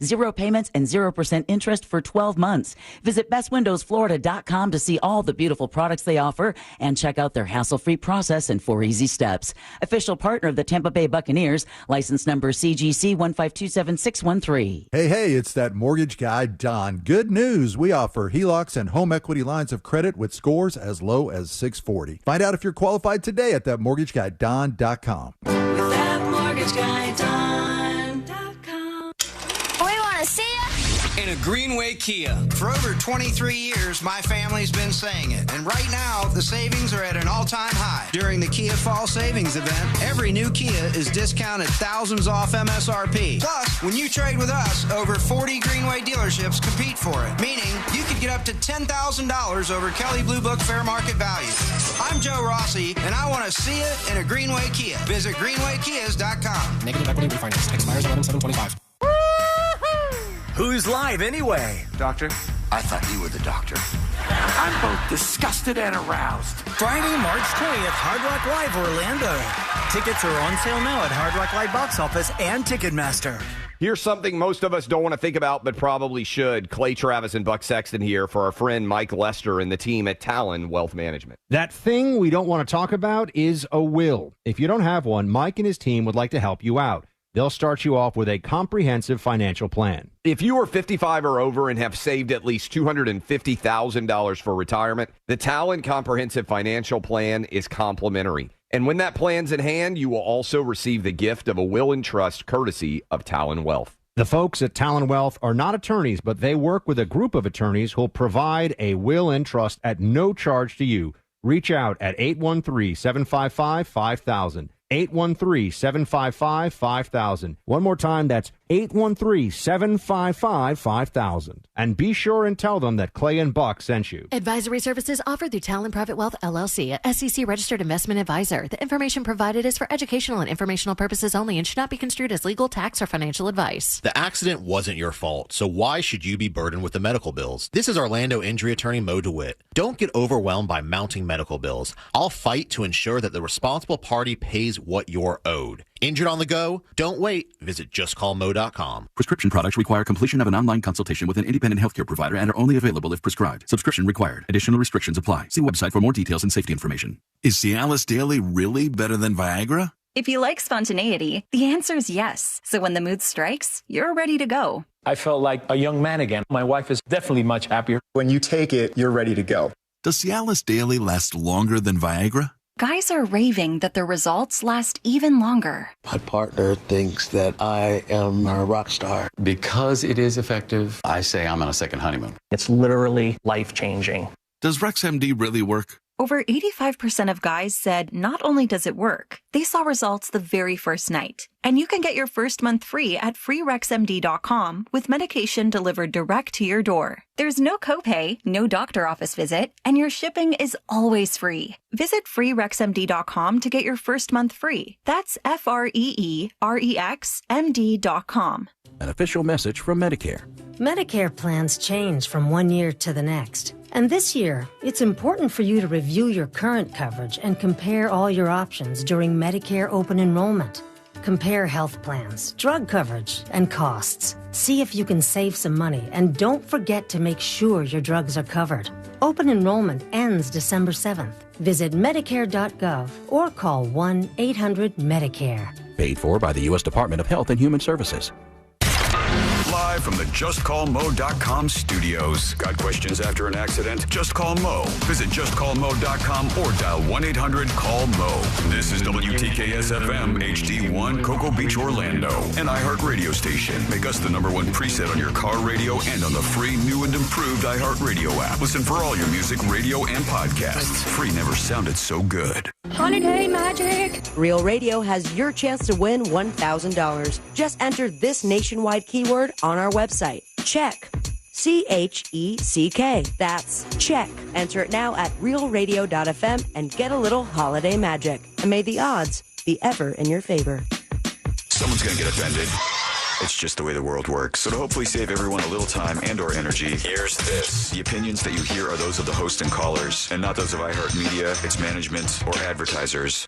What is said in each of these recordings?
0 payments and 0% interest for 12 months. Visit bestwindowsflorida.com to see all the beautiful products they offer and check out their hassle-free process and 4 easy steps. Official partner of the Tampa Bay Buccaneers, license number CGC 1527613. Hey, it's that mortgage guy, Don. Good news. We offer HELOCs and home equity lines of credit with scores as low as 640. Find out if you're qualified today at thatmortgageguyDon.com. With thatmortgageguyDon.com. We want to see ya. In a Greenway Kia. For over 23 years, my family's been saying it. And right now, the savings are at an all-time high. During the Kia Fall Savings Event, every new Kia is discounted thousands off MSRP. Plus, when you trade with us, over 40 Greenway dealerships compete for it. Meaning, you could get up to $10,000 over Kelley Blue Book fair market value. I'm Joe Rossi, and I want to see it in a Greenway Kia. Visit greenwaykias.com. Negative equity refinance. Expires 11/7/25. Who's live anyway? Doctor? I thought you were the doctor. I'm both disgusted and aroused. Friday, March 20th, Hard Rock Live Orlando. Tickets are on sale now at Hard Rock Live Box Office and Ticketmaster. Here's something most of us don't want to think about, but probably should. Clay Travis and Buck Sexton here for our friend Mike Lester and the team at Talon Wealth Management. That thing we don't want to talk about is a will. If you don't have one, Mike and his team would like to help you out. They'll start you off with a comprehensive financial plan. If you are 55 or over and have saved at least $250,000 for retirement, the Talon Comprehensive Financial Plan is complimentary. And when that plan's in hand, you will also receive the gift of a will and trust courtesy of Talon Wealth. The folks at Talon Wealth are not attorneys, but they work with a group of attorneys who'll provide a will and trust at no charge to you. Reach out at 813-755-5000. 813-755-5000. One more time, that's 813-755-5000. And be sure and tell them that Clay and Buck sent you. Advisory services offered through Talon Private Wealth, LLC, a SEC-registered investment advisor. The information provided is for educational and informational purposes only and should not be construed as legal, tax, or financial advice. The accident wasn't your fault, so why should you be burdened with the medical bills? This is Orlando injury attorney Mo DeWitt. Don't get overwhelmed by mounting medical bills. I'll fight to ensure that the responsible party pays what you're owed. Injured on the go? Don't wait. Visit justcallmo.com. Prescription products require completion of an online consultation with an independent healthcare provider and are only available if prescribed. Subscription required. Additional restrictions apply. See website for more details and safety information. Is Cialis Daily really better than Viagra? If you like spontaneity, the answer is yes. So when the mood strikes, you're ready to go. I felt like a young man again. My wife is definitely much happier. When you take it, you're ready to go. Does Cialis Daily last longer than Viagra? Guys are raving that their results last even longer. My partner thinks that I am a rock star. Because it is effective, I say I'm on a second honeymoon. It's literally life-changing. Does RexMD really work? Over 85% of guys said not only does it work, they saw results the very first night. And you can get your first month free at freerexmd.com with medication delivered direct to your door. There's no copay, no doctor office visit, and your shipping is always free. Visit freerexmd.com to get your first month free. That's FREEREXMD.com. An official message from Medicare. Medicare plans change from one year to the next. And this year, it's important for you to review your current coverage and compare all your options during Medicare open enrollment. Compare health plans, drug coverage, and costs. See if you can save some money, and don't forget to make sure your drugs are covered. Open enrollment ends December 7th. Visit Medicare.gov or call 1-800-MEDICARE. Paid for by the U.S. Department of Health and Human Services. Live from the JustCallMo.com studios. Got questions after an accident? Just call Mo. Visit JustCallMo.com or dial 1-800-CALL-MO. This is WTKS-FM HD1 Cocoa Beach, Orlando. An iHeartRadio station. Make us the #1 preset on your car radio and on the free new and improved iHeartRadio app. Listen for all your music, radio, and podcasts. Free never sounded so good. Holiday Magic! Real Radio has your chance to win $1,000. Just enter this nationwide keyword on our website. Check. CHECK. That's check. Enter it now at realradio.fm and get a little holiday magic. And may the odds be ever in your favor. Someone's going to get offended. It's just the way the world works. So to hopefully save everyone a little time and or energy, here's this. The opinions that you hear are those of the host and callers, and not those of iHeartMedia, its management, or advertisers.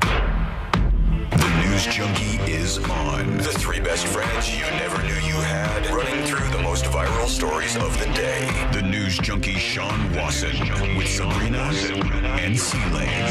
The news News Junkie is on. The three best friends you never knew you had, running through the most viral stories of the day. The News Junkie Sean Wasson with Sabrina and C-Lane.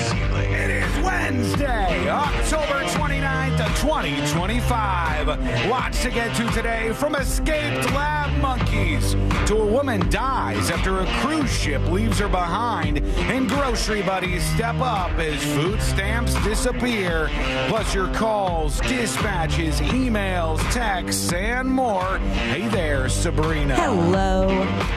It is Wednesday, October 29th of 2025. Lots to get to today, from escaped lab monkeys to a woman dies after a cruise ship leaves her behind, and grocery buddies step up as food stamps disappear. Plus your calls, dispatches, emails, texts, and more. Hey there, Sabrina. Hello.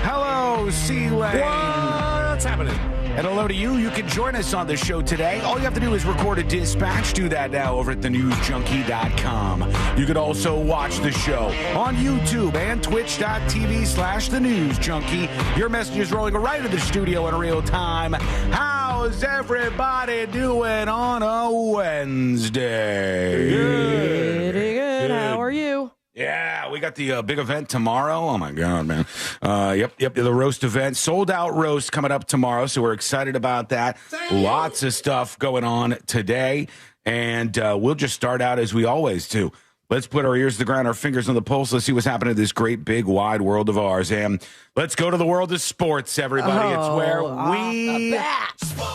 Hello, C-Lane. What's happening? And hello to you. You can join us on the show today. All you have to do is record a dispatch. Do that now over at thenewsjunkie.com. You could also watch the show on YouTube and twitch.tv/thenewsjunkie. Your message is rolling right into the studio in real time. How's everybody doing on a Wednesday? Good. How are you? Yeah, we got the big event tomorrow. Oh, my God, man. Yep, the roast event. Sold-out roast coming up tomorrow, so we're excited about that. Lots of stuff going on today, and we'll just start out as we always do. Let's put our ears to the ground, our fingers on the pulse. Let's see what's happening in this great, big, wide world of ours. And let's go to the world of sports, everybody. It's where we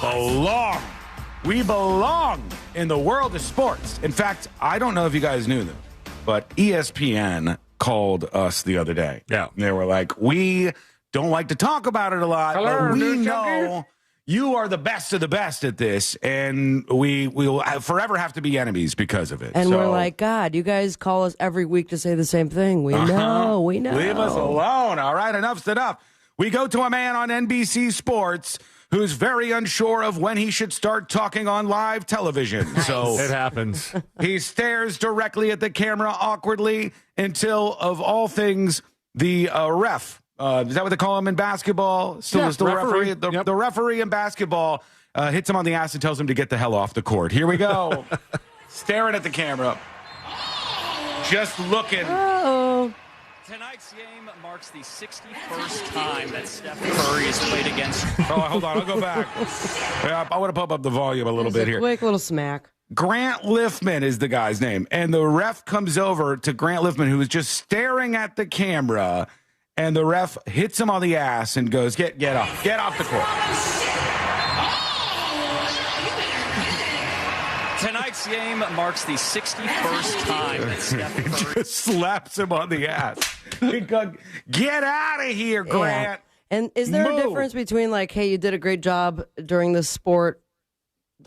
belong. We belong in the world of sports. In fact, I don't know if you guys knew this, but ESPN called us the other day. Yeah. They were like, we don't like to talk about it a lot, but we know you are the best of the best at this, and we will forever have to be enemies because of it. And we're like, God, you guys call us every week to say the same thing. We know. Leave us alone. All right, enough's enough. We go to a man on NBC Sports who's very unsure of when he should start talking on live television. Nice. So it happens. He stares directly at the camera awkwardly until, of all things, the ref, is that what they call him in basketball? Still referee. The referee in basketball hits him on the ass and tells him to get the hell off the court. Here we go. Staring at the camera. Just looking. Uh-oh. Tonight's game marks the 61st time that Steph Curry has played against. Oh, hold on. I'll go back. Yeah, I want to pump up the volume a little bit here. Quick little smack. Grant Liffman is the guy's name. And the ref comes over to Grant Liffman, who is just staring at the camera. And the ref hits him on the ass and goes, get off the court. Tonight's game marks the 61st time that Steph Curry just slaps him on the ass. Get out of here, Grant. Yeah. And is there a difference between like, hey, you did a great job during the sport,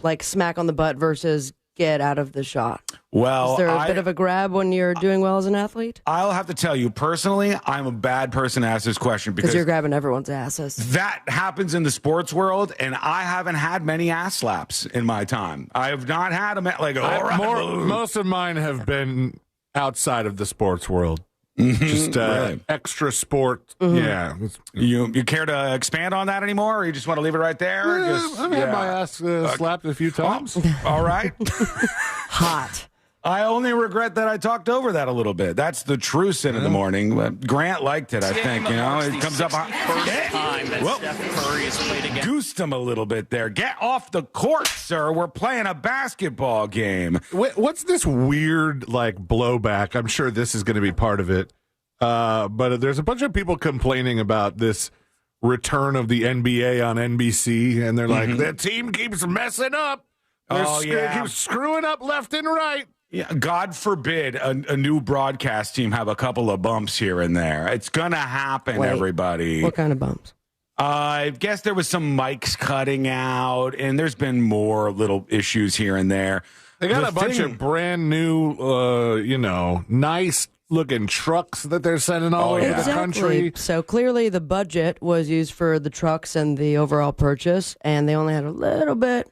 like smack on the butt, versus get out of the shot? Well, is there a bit of a grab when you're doing well as an athlete? I'll have to tell you, personally, I'm a bad person to ask this question because you're grabbing everyone's asses. That happens in the sports world, and I haven't had many ass slaps in my time. I have not had them like, all right. Most of mine have been outside of the sports world. Just extra sport. Yeah. You care to expand on that anymore, or you just want to leave it right there? I've had my ass slapped a few times. All right. Hot. I only regret that I talked over that a little bit. That's the true sin in the morning. Grant liked it, I think. You know, it comes up. First time that Steph Curry has played against. Goosed him a little bit there. Get off the court, sir. We're playing a basketball game. What's this weird like blowback? I'm sure this is going to be part of it. But there's a bunch of people complaining about this return of the NBA on NBC, and they're like, the team keeps messing up. Keeps screwing up left and right. Yeah, God forbid a new broadcast team have a couple of bumps here and there. It's going to happen, everybody. What kind of bumps? I guess there was some mics cutting out, and there's been more little issues here and there. They got a bunch of brand new, nice looking trucks that they're sending all over the country. So clearly the budget was used for the trucks and the overall purchase, and they only had a little bit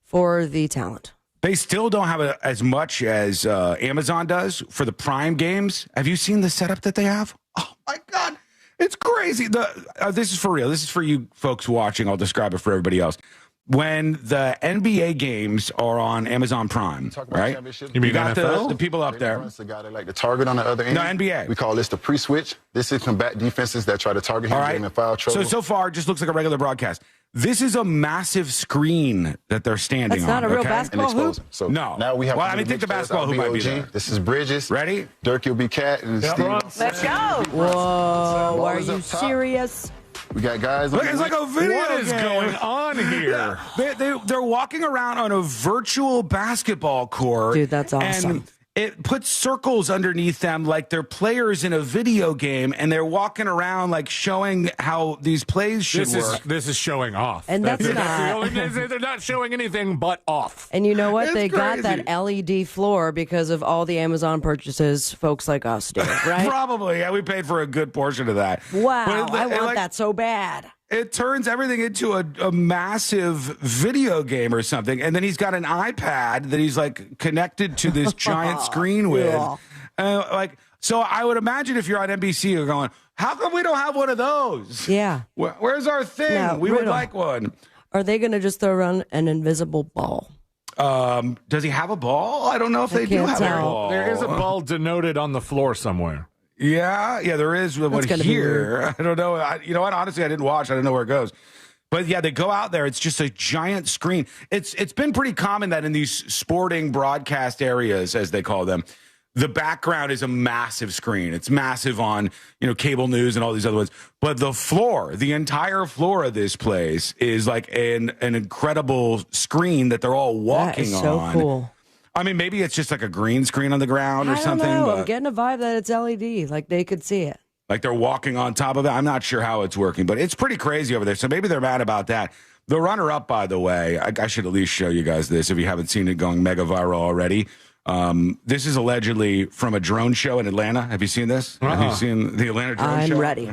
for the talent. They still don't have as much as Amazon does for the Prime games. Have you seen the setup that they have? Oh, my God. It's crazy. This is for real. This is for you folks watching. I'll describe it for everybody else. When the NBA games are on Amazon Prime, right? You mean got NFL? the people up there. The guy that like the target on the other end. No, NBA. We call this the pre-switch. This is combat defenses that try to target him, get him in foul trouble. So far, it just looks like a regular broadcast. This is a massive screen that they're standing on. That's not a real okay? basketball hoop. So No. now we have. Well, to I mean, think the basketball hoop might be there. This is Bridges. Ready? Dirk, you'll be Cat, and Steve. Let's go. Whoa, Ball are is you up top. serious? We got guys. Look, it's like a video What is game. going on here? They're walking around on a virtual basketball court. Dude, that's awesome. And it puts circles underneath them like they're players in a video game, and they're walking around like showing how these plays should work. This is showing off. And that's the not. only, they're not showing anything but off. And you know what? It's they crazy. got that LED floor because of all the Amazon purchases folks like us do, right? Probably, yeah. We paid for a good portion of that. Wow, But I it, want that so bad. It turns everything into a massive video game or something. And then he's got an iPad that he's like connected to this giant screen with. Yeah. So I would imagine if you're on NBC, you're going, how come we don't have one of those? Yeah. Where's our thing? Now, we would Riddle. like one. Are they going to just throw around an invisible ball? Does he have a ball? I don't know if they do can't have a tell. ball. There is a ball denoted on the floor somewhere. Yeah, there is one gonna be here. I don't know. You know what? Honestly, I didn't watch. I don't know where it goes. But yeah, they go out there. It's just a giant screen. It's been pretty common that in these sporting broadcast areas, as they call them, the background is a massive screen. It's massive on cable news and all these other ones. But the floor, the entire floor of this place, is like an incredible screen that they're all walking That is so on. cool. I mean, maybe it's just like a green screen on the ground or something. I don't know. I'm but getting a vibe that it's LED, like they could see it. like they're walking on top of it. I'm not sure how it's working, but it's pretty crazy over there. So maybe they're mad about that. The runner-up, by the way, I should at least show you guys this if you haven't seen it going mega viral already. This is allegedly from a drone show in Atlanta. Have you seen this? Have you seen the Atlanta drone show? I'm ready.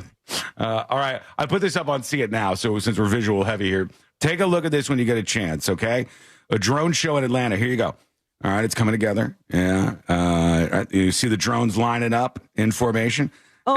All right. I put this up on See It Now, so since we're visual heavy here, take a look at this when you get a chance, okay? A drone show in Atlanta. Here you go. All right, it's coming together. Yeah. You see the drones lining up in formation. Oh,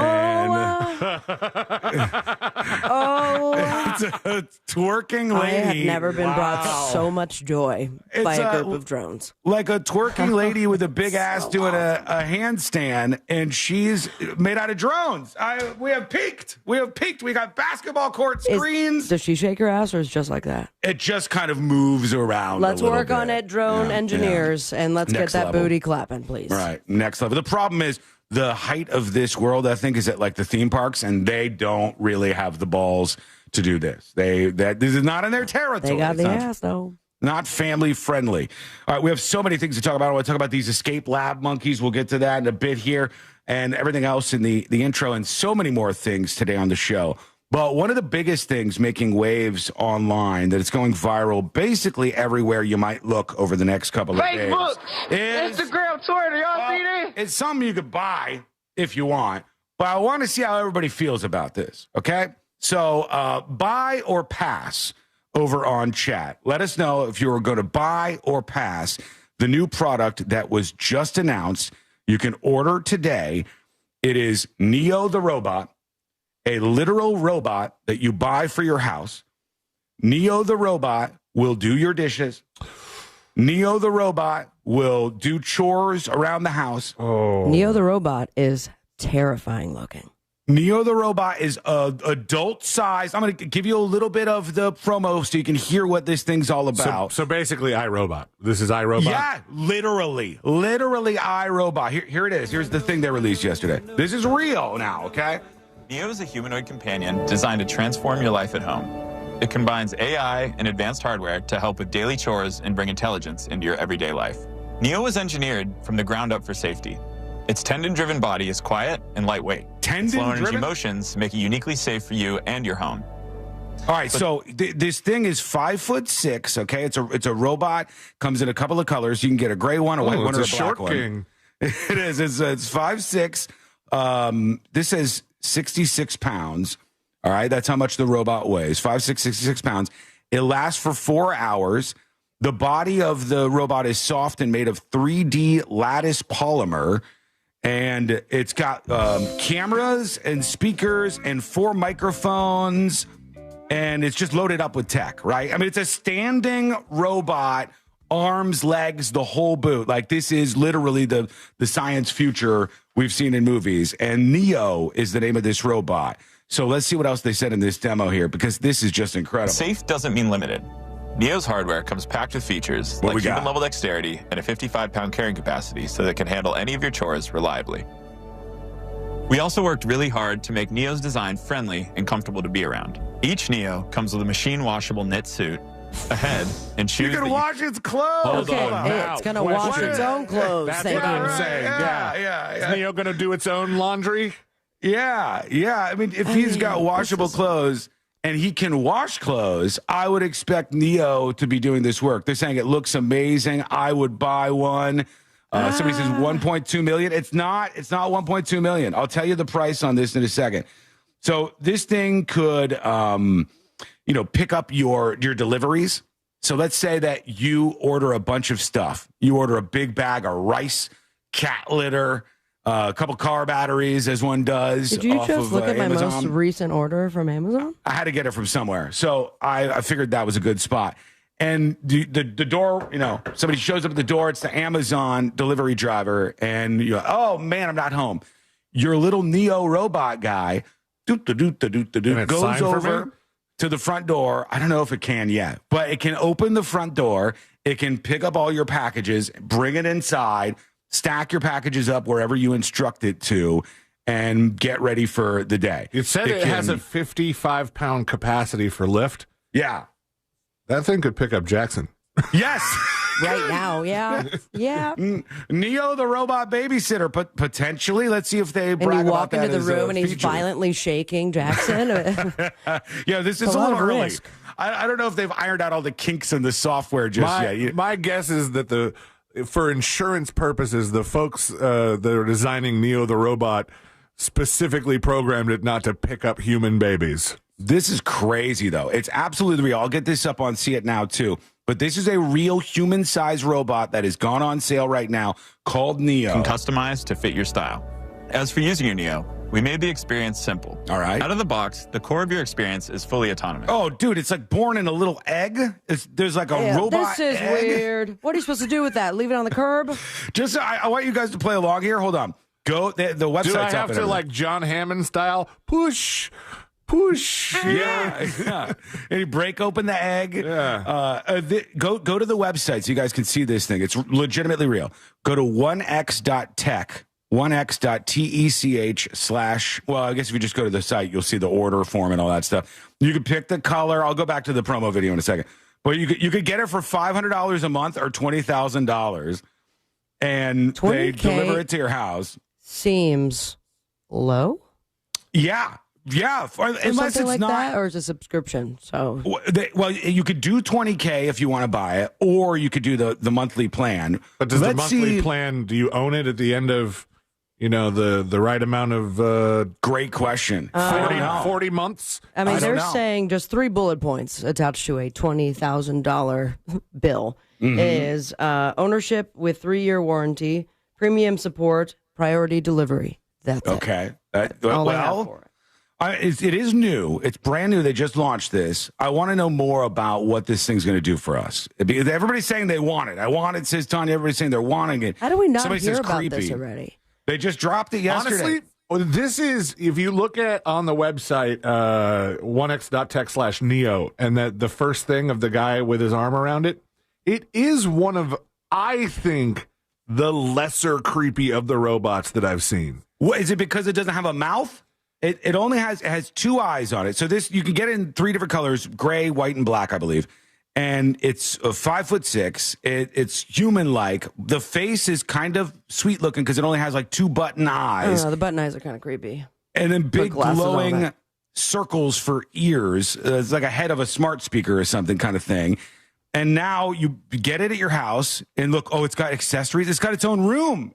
It's a twerking lady. I have never been brought so much joy by a group of drones. Like a twerking lady with a big ass doing a handstand, and she's made out of drones. We have peaked. We got basketball court screens. Does she shake her ass, or is it just like that? It just kind of moves around. Let's a little work on bit. it, drone engineers, and let's Next get that level. booty clapping, please. Right, next level. The problem is the height of this world, I think, is at like the theme parks, and they don't really have the balls to do this. This is not in their territory. They got It's the not- ass, though. Not family friendly. All right, we have so many things to talk about. I want to talk about these escape lab monkeys. We'll get to that in a bit here, and everything else in the intro, and so many more things today on the show. But one of the biggest things making waves online that it's going viral basically everywhere you might look over the next couple of days. Facebook, is Instagram, Twitter, y'all see this? it's something you could buy if you want, but I want to see how everybody feels about this, okay? So buy or pass over on chat. Let us know if you're going to buy or pass the new product that was just announced. You can order today. It is Neo the Robot, a literal robot that you buy for your house. Neo the Robot will do your dishes. Neo the Robot will do chores around the house. Neo the robot is terrifying looking. Neo the Robot is adult size. I'm going to give you a little bit of the promo so you can hear what this thing's all about. So basically, iRobot. This is iRobot. Yeah, literally iRobot. Here it is. Here's the thing they released yesterday. This is real now, okay? Neo is a humanoid companion designed to transform your life at home. It combines AI and advanced hardware to help with daily chores and bring intelligence into your everyday life. Neo was engineered from the ground up for safety. Its tendon-driven body is quiet and lightweight. Its low energy motions make it uniquely safe for you and your home. All right, so this thing is 5'6", okay? It's a robot. Comes in a couple of colors. You can get a gray one, a white one, or a black one. King. It is. It's 5'6". This says 66 pounds. All right, that's how much the robot weighs. 5'6", 66 pounds. It lasts for 4 hours. The body of the robot is soft and made of 3D lattice polymer. And it's got cameras and speakers and 4 microphones. And it's just loaded up with tech, right? I mean, it's a standing robot, arms, legs, the whole boot. Like, this is literally the science future we've seen in movies. And Neo is the name of this robot. So let's see what else they said in this demo here, because this is just incredible. Safe doesn't mean limited. Neo's hardware comes packed with features like human-level dexterity and a 55-pound carrying capacity so that it can handle any of your chores reliably. We also worked really hard to make Neo's design friendly and comfortable to be around. Each Neo comes with a machine-washable knit suit, a head, and shoes. You can wash its clothes. It's going to wash its own clothes. That's what I'm saying. Yeah. Is Neo going to do its own laundry? Yeah. I mean, if he's got washable clothes and he can wash clothes, I would expect Neo to be doing this work. They're saying it looks amazing. I would buy one. Somebody says 1.2 million. It's not 1.2 million. I'll tell you the price on this in a second. So this thing could, pick up your deliveries. So let's say that you order a bunch of stuff. You order a big bag of rice, cat litter, a couple car batteries, as one does. Did you just look at my Amazon. most recent order from Amazon? I had to get it from somewhere. So I figured that was a good spot. And the door, somebody shows up at the door. It's the Amazon delivery driver. And you're like, oh, man, I'm not home. Your little Neo robot guy goes over to the front door. I don't know if it can yet, but it can open the front door. It can pick up all your packages, bring it inside, stack your packages up wherever you instruct it to, and get ready for the day. It said it has a 55-pound capacity for lift. Yeah. That thing could pick up Jackson. Yes. Right now, yeah. Neo, the robot babysitter, but potentially. Let's see if they And brag you about walk that into the as a room and he's feature. violently shaking Jackson. Yeah, this is a little early. I don't know if they've ironed out all the kinks in the software just yet. My guess is that for insurance purposes, the folks that are designing Neo the robot specifically programmed it not to pick up human babies. This is crazy, though. It's absolutely real. I'll get this up on See It Now, too. But this is a real human-sized robot that has gone on sale right now called Neo. Can customize to fit your style. As for using your Neo, we made the experience simple. All right. Out of the box, the core of your experience is fully autonomous. Oh, dude, it's like born in a little egg. There's like a robot This is egg. weird. What are you supposed to do with that? Leave it on the curb? Just, I want you guys to play along here. Hold on. Go, the website's Do I up have and to, like John Hammond style, push? Yeah. And you break open the egg. Yeah. Go to the website so you guys can see this thing. It's legitimately real. Go to 1x.tech, 1x.tech/. Well, I guess if you just go to the site, you'll see the order form and all that stuff. You can pick the color. I'll go back to the promo video in a second. But you could get it for $500 a month or $20,000, and they deliver it to your house. Seems low. Yeah. Yeah, unless it's like not, that, or is it a subscription? So, well, you could do $20K if you want to buy it, or you could do the monthly plan. But does the monthly plan? Do you own it at the end of, the right amount of? Great question. 40 months. I mean, they're saying just 3 bullet points attached to a $20,000 bill is ownership with 3-year warranty, premium support, priority delivery. That's okay. All I have for it. It is new. It's brand new. They just launched this. I want to know more about what this thing's going to do for us. Because everybody's saying they want it. I want it, says Tanya. Everybody's saying they're wanting it. How do we not Somebody hear says about creepy. this already? They just dropped it yesterday. Honestly, this is, if you look at on the website, 1x.tech/Neo, and that the first thing of the guy with his arm around it, it is one of, I think, the lesser creepy of the robots that I've seen. What, is it because it doesn't have a mouth? It only has 2 eyes on it. So this, you can get it in 3 different colors: gray, white, and black, I believe. And it's 5'6". It's human-like. The face is kind of sweet looking because it only has like 2 button eyes. The button eyes are kind of creepy. And then big glowing on circles for ears. It's like a head of a smart speaker or something kind of thing. And now you get it at your house and look, it's got accessories. It's got its own room.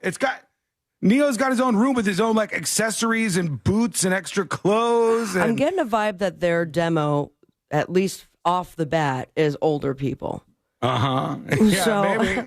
Neo's got his own room with his own like accessories and boots and extra clothes. And I'm getting a vibe that their demo, at least off the bat, is older people. Yeah, So, maybe.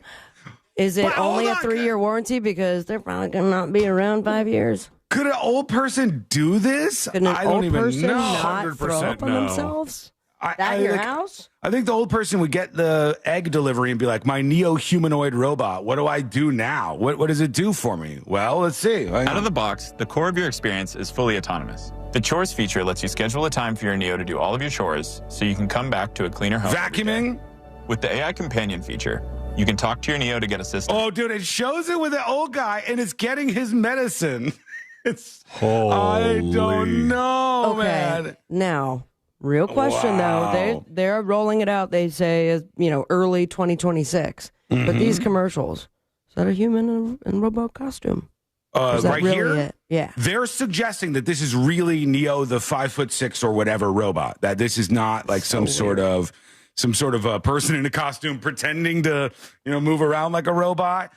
Is it But hold only a on. 3-year warranty? Because they're probably going to not be around 5 years. Could an old person do this? Could an I don't old even person know. not throw up on themselves? That in your house? I think the old person would get the egg delivery and be like, my Neo humanoid robot, what do I do now? What does it do for me? Well, let's see. Out of the box, the core of your experience is fully autonomous. The chores feature lets you schedule a time for your Neo to do all of your chores so you can come back to a cleaner home. Vacuuming? With the AI companion feature, you can talk to your Neo to get assistance. Oh, dude, it shows it with the old guy, and it's getting his medicine. I don't know, man. Now, real question though, they're rolling it out. They say is early 2026. But these commercials, is that a human in robot costume? Is that Right really here, it? Yeah. they're suggesting that this is really Neo, the 5'6" or whatever robot. That this is not like some sort of a person in a costume pretending to move around like a robot.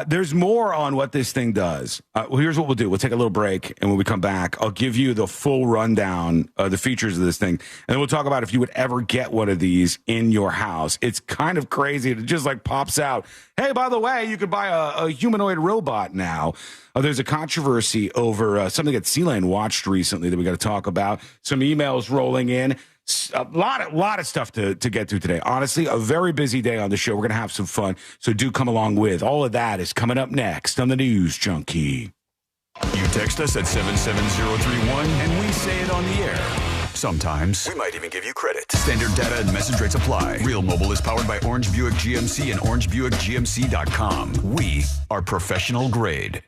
There's more on what this thing does. Well, here's what we'll do. We'll take a little break, and when we come back, I'll give you the full rundown of the features of this thing, and then we'll talk about if you would ever get one of these in your house. It's kind of crazy. It just like pops out. Hey, by the way, you could buy a humanoid robot now. There's a controversy over something that C-Lane watched recently that we got to talk about. Some emails rolling in. A lot of stuff to get through today. Honestly, a very busy day on the show. We're going to have some fun, so do come along with. All of that is coming up next on the News Junkie. You text us at 77031 and we say it on the air. Sometimes we might even give you credit. Standard data and message rates apply. Real Mobile is powered by Orange Buick GMC and OrangeBuickGMC.com. We are professional grade.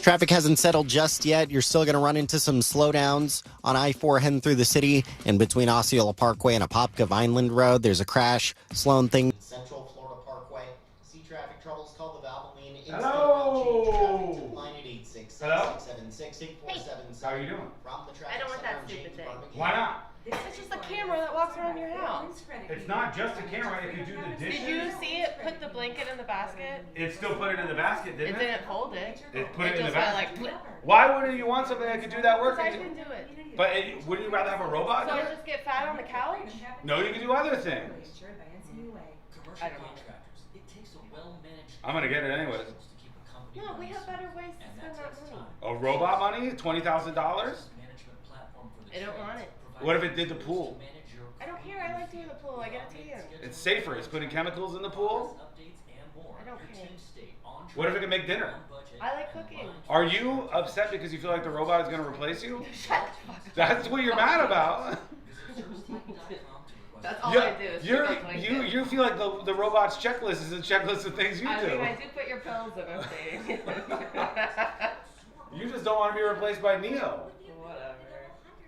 Traffic hasn't settled just yet. You're still going to run into some slowdowns on I-4 heading through the city and between Osceola Parkway and Apopka Vineland Road. There's a crash slowing things. Central Florida Parkway. See traffic troubles, call the Valvoline. Hello. Line at 866 Hello. 676 8477. How are you doing? I don't want that stupid thing. Why not? It's just a camera that walks around your house. It's not just a camera. It can do the dishes. Did you see it put the blanket in the basket? It still put it in the basket, didn't it? It didn't hold it. It put it in the just basket. went like, Why wouldn't you want something that could do that work? I can do it. But wouldn't you rather have a robot? So do I it? just get fat on the couch? No, you can do other things. I don't know. I'm gonna get it anyways. No, we have better ways to spend that money. A robot money? $20,000? I don't want it. What if it did the pool? I don't care. I like doing the pool. I get a tan. It's safer. It's putting chemicals in the pool. I don't care. What if it can make dinner? I like cooking. Are you upset because you feel like the robot is going to replace you? Shut the fuck up. That's what you're mad about. That's all I do is you feel like the robot's checklist is a checklist of things you do. I mean, I do put your pills in a thing. You just don't want to be replaced by Neo. Whatever.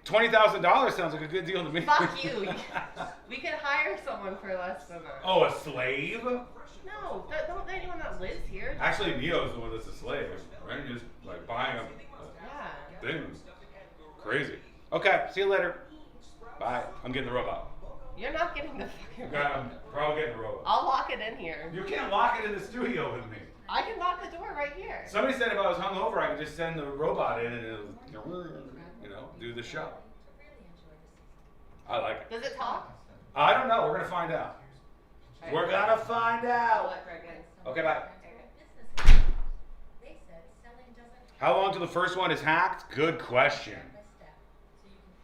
$20,000 sounds like a good deal to me. Fuck you. We could hire someone for less than that. Oh, a slave? No, don't anyone that lives here. Actually, Neo's the one that's a slave, right? Just like buying a thing. Crazy. Okay, see you later. Bye. I'm getting the robot. You're not getting the fucking Okay, I'm probably getting the robot. I'll lock it in here. You can't lock it in the studio with me. I can lock the door right here. Somebody said if I was hungover, I could just send the robot in and it'll, do the show. I like it. Does it talk? I don't know. We're going to find out. We're going to find out. Okay, bye. How long till the first one is hacked? Good question.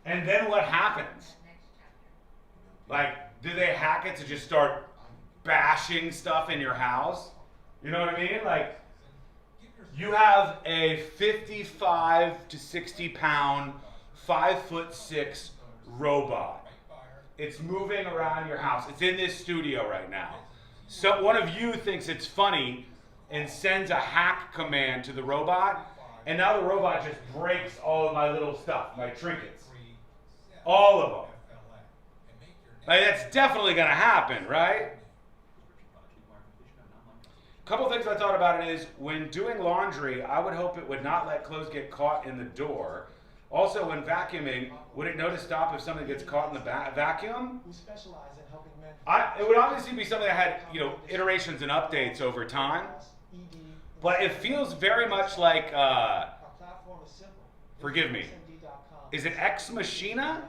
And then what happens? Like, do they hack it to just start bashing stuff in your house? You know what I mean? Like, you have a 55 to 60 pound, 5'6" robot. It's moving around your house. It's in this studio right now. So one of you thinks it's funny and sends a hack command to the robot, and now the robot just breaks all of my little stuff, my trinkets. All of them. Like, that's definitely gonna happen, right? A couple things I thought about it is, when doing laundry, I would hope it would not let clothes get caught in the door. Also, when vacuuming, would it know to stop if something gets caught in the vacuum? We specialize in helping men. It would obviously be something that had, iterations and updates over time. But it feels very much like, forgive me, is it Ex Machina?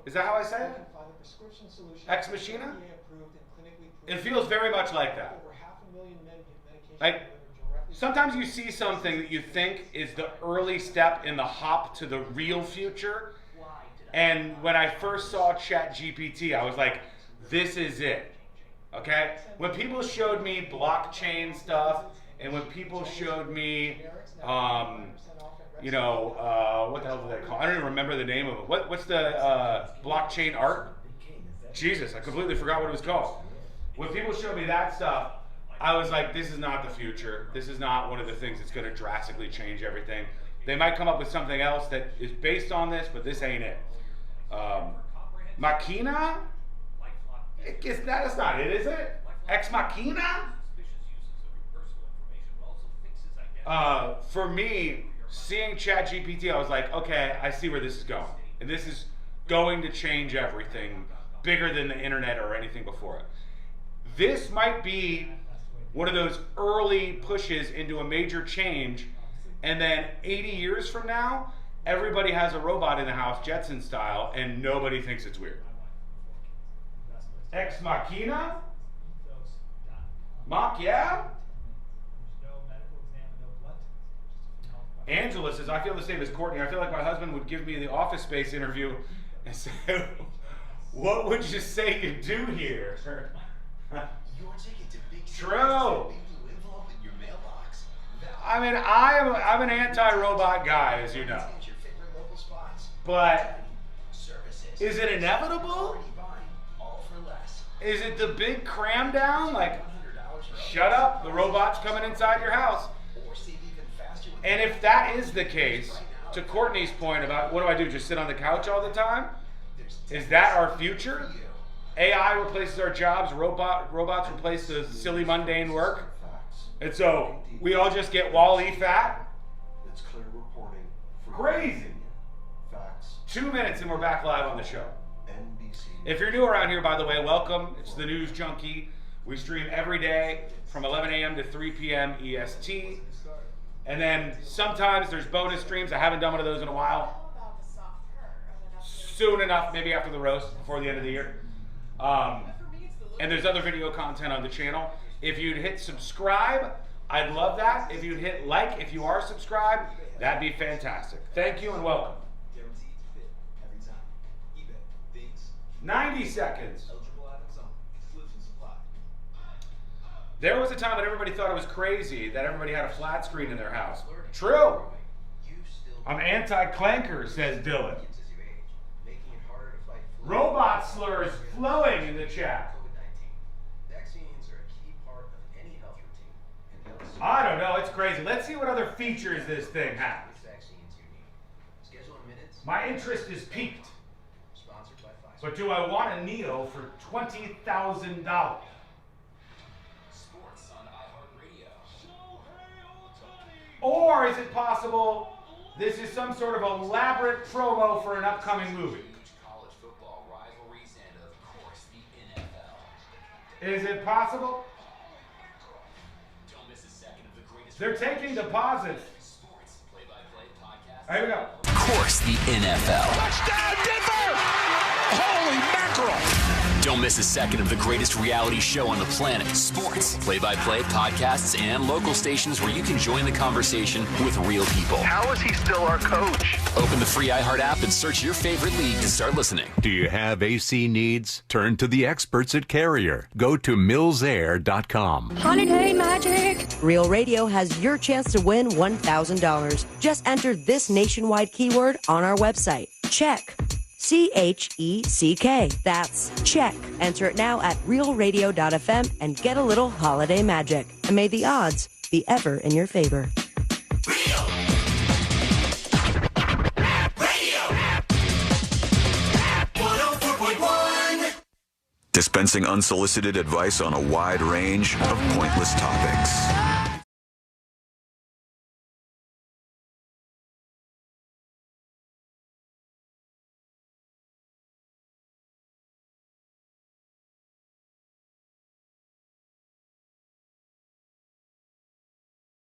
Is that how I say it? Ex Machina? It feels very much like that. Like, sometimes you see something that you think is the early step in the hop to the real future. And when I first saw ChatGPT, I was like, this is it. Okay? When people showed me blockchain stuff, and when people showed me, what the hell do they call it? I don't even remember the name of it. What's the blockchain art? Jesus, I completely forgot what it was called. When people showed me that stuff, I was like, this is not the future. This is not one of the things that's going to drastically change everything. They might come up with something else that is based on this, but this ain't it. Machina? That's not it, is it? Ex Machina? For me, seeing ChatGPT, I was like, okay, I see where this is going. And this is going to change everything bigger than the internet or anything before it. This might be one of those early pushes into a major change, and then 80 years from now, everybody has a robot in the house, Jetson style, and nobody thinks it's weird. Ex Machina? Mach, yeah? Angela says, I feel the same as Courtney. I feel like my husband would give me the Office Space interview and say, what would you say you do here? True. I mean, I'm an anti-robot guy, as you know. But is it inevitable? Is it the big cram down? Like, shut up, the robot's coming inside your house. And if that is the case, to Courtney's point about what do I do, just sit on the couch all the time? Is that our future? AI replaces our jobs, robots replace the silly mundane work. And so we all just get Wall-E fat? Crazy. 2 minutes and we're back live on the show. If you're new around here, by the way, welcome. It's the News Junkie. We stream every day from 11 a.m. to 3 p.m. EST. And then sometimes there's bonus streams. I haven't done one of those in a while. Soon enough, maybe after the roast, before the end of the year. And there's other video content on the channel. If you'd hit subscribe, I'd love that. If you'd hit like, if you are subscribed, that'd be fantastic. Thank you and welcome. 90 seconds. There was a time when everybody thought it was crazy that everybody had a flat screen in their house. True. I'm anti-clanker, says Dylan. Robot slurs flowing in the chat. I don't know, it's crazy. Let's see what other features this thing has. My interest is piqued. But do I want a Neo for $20,000? Or is it possible this is some sort of elaborate promo for an upcoming movie? Is it possible? They're taking deposits. Here we go. Of course, the NFL. Touchdown, Denver! Holy mackerel! Don't miss a second of the greatest reality show on the planet. Sports, play-by-play, podcasts, and local stations where you can join the conversation with real people. How is he still our coach? Open the free iHeart app and search your favorite league to start listening. Do you have AC needs? Turn to the experts at Carrier. Go to millsair.com. Holiday magic! Real Radio has your chance to win $1,000. Just enter this nationwide keyword on our website. Check. CHECK. That's check. Enter it now at realradio.fm and get a little holiday magic. And may the odds be ever in your favor. Dispensing unsolicited advice on a wide range of pointless topics.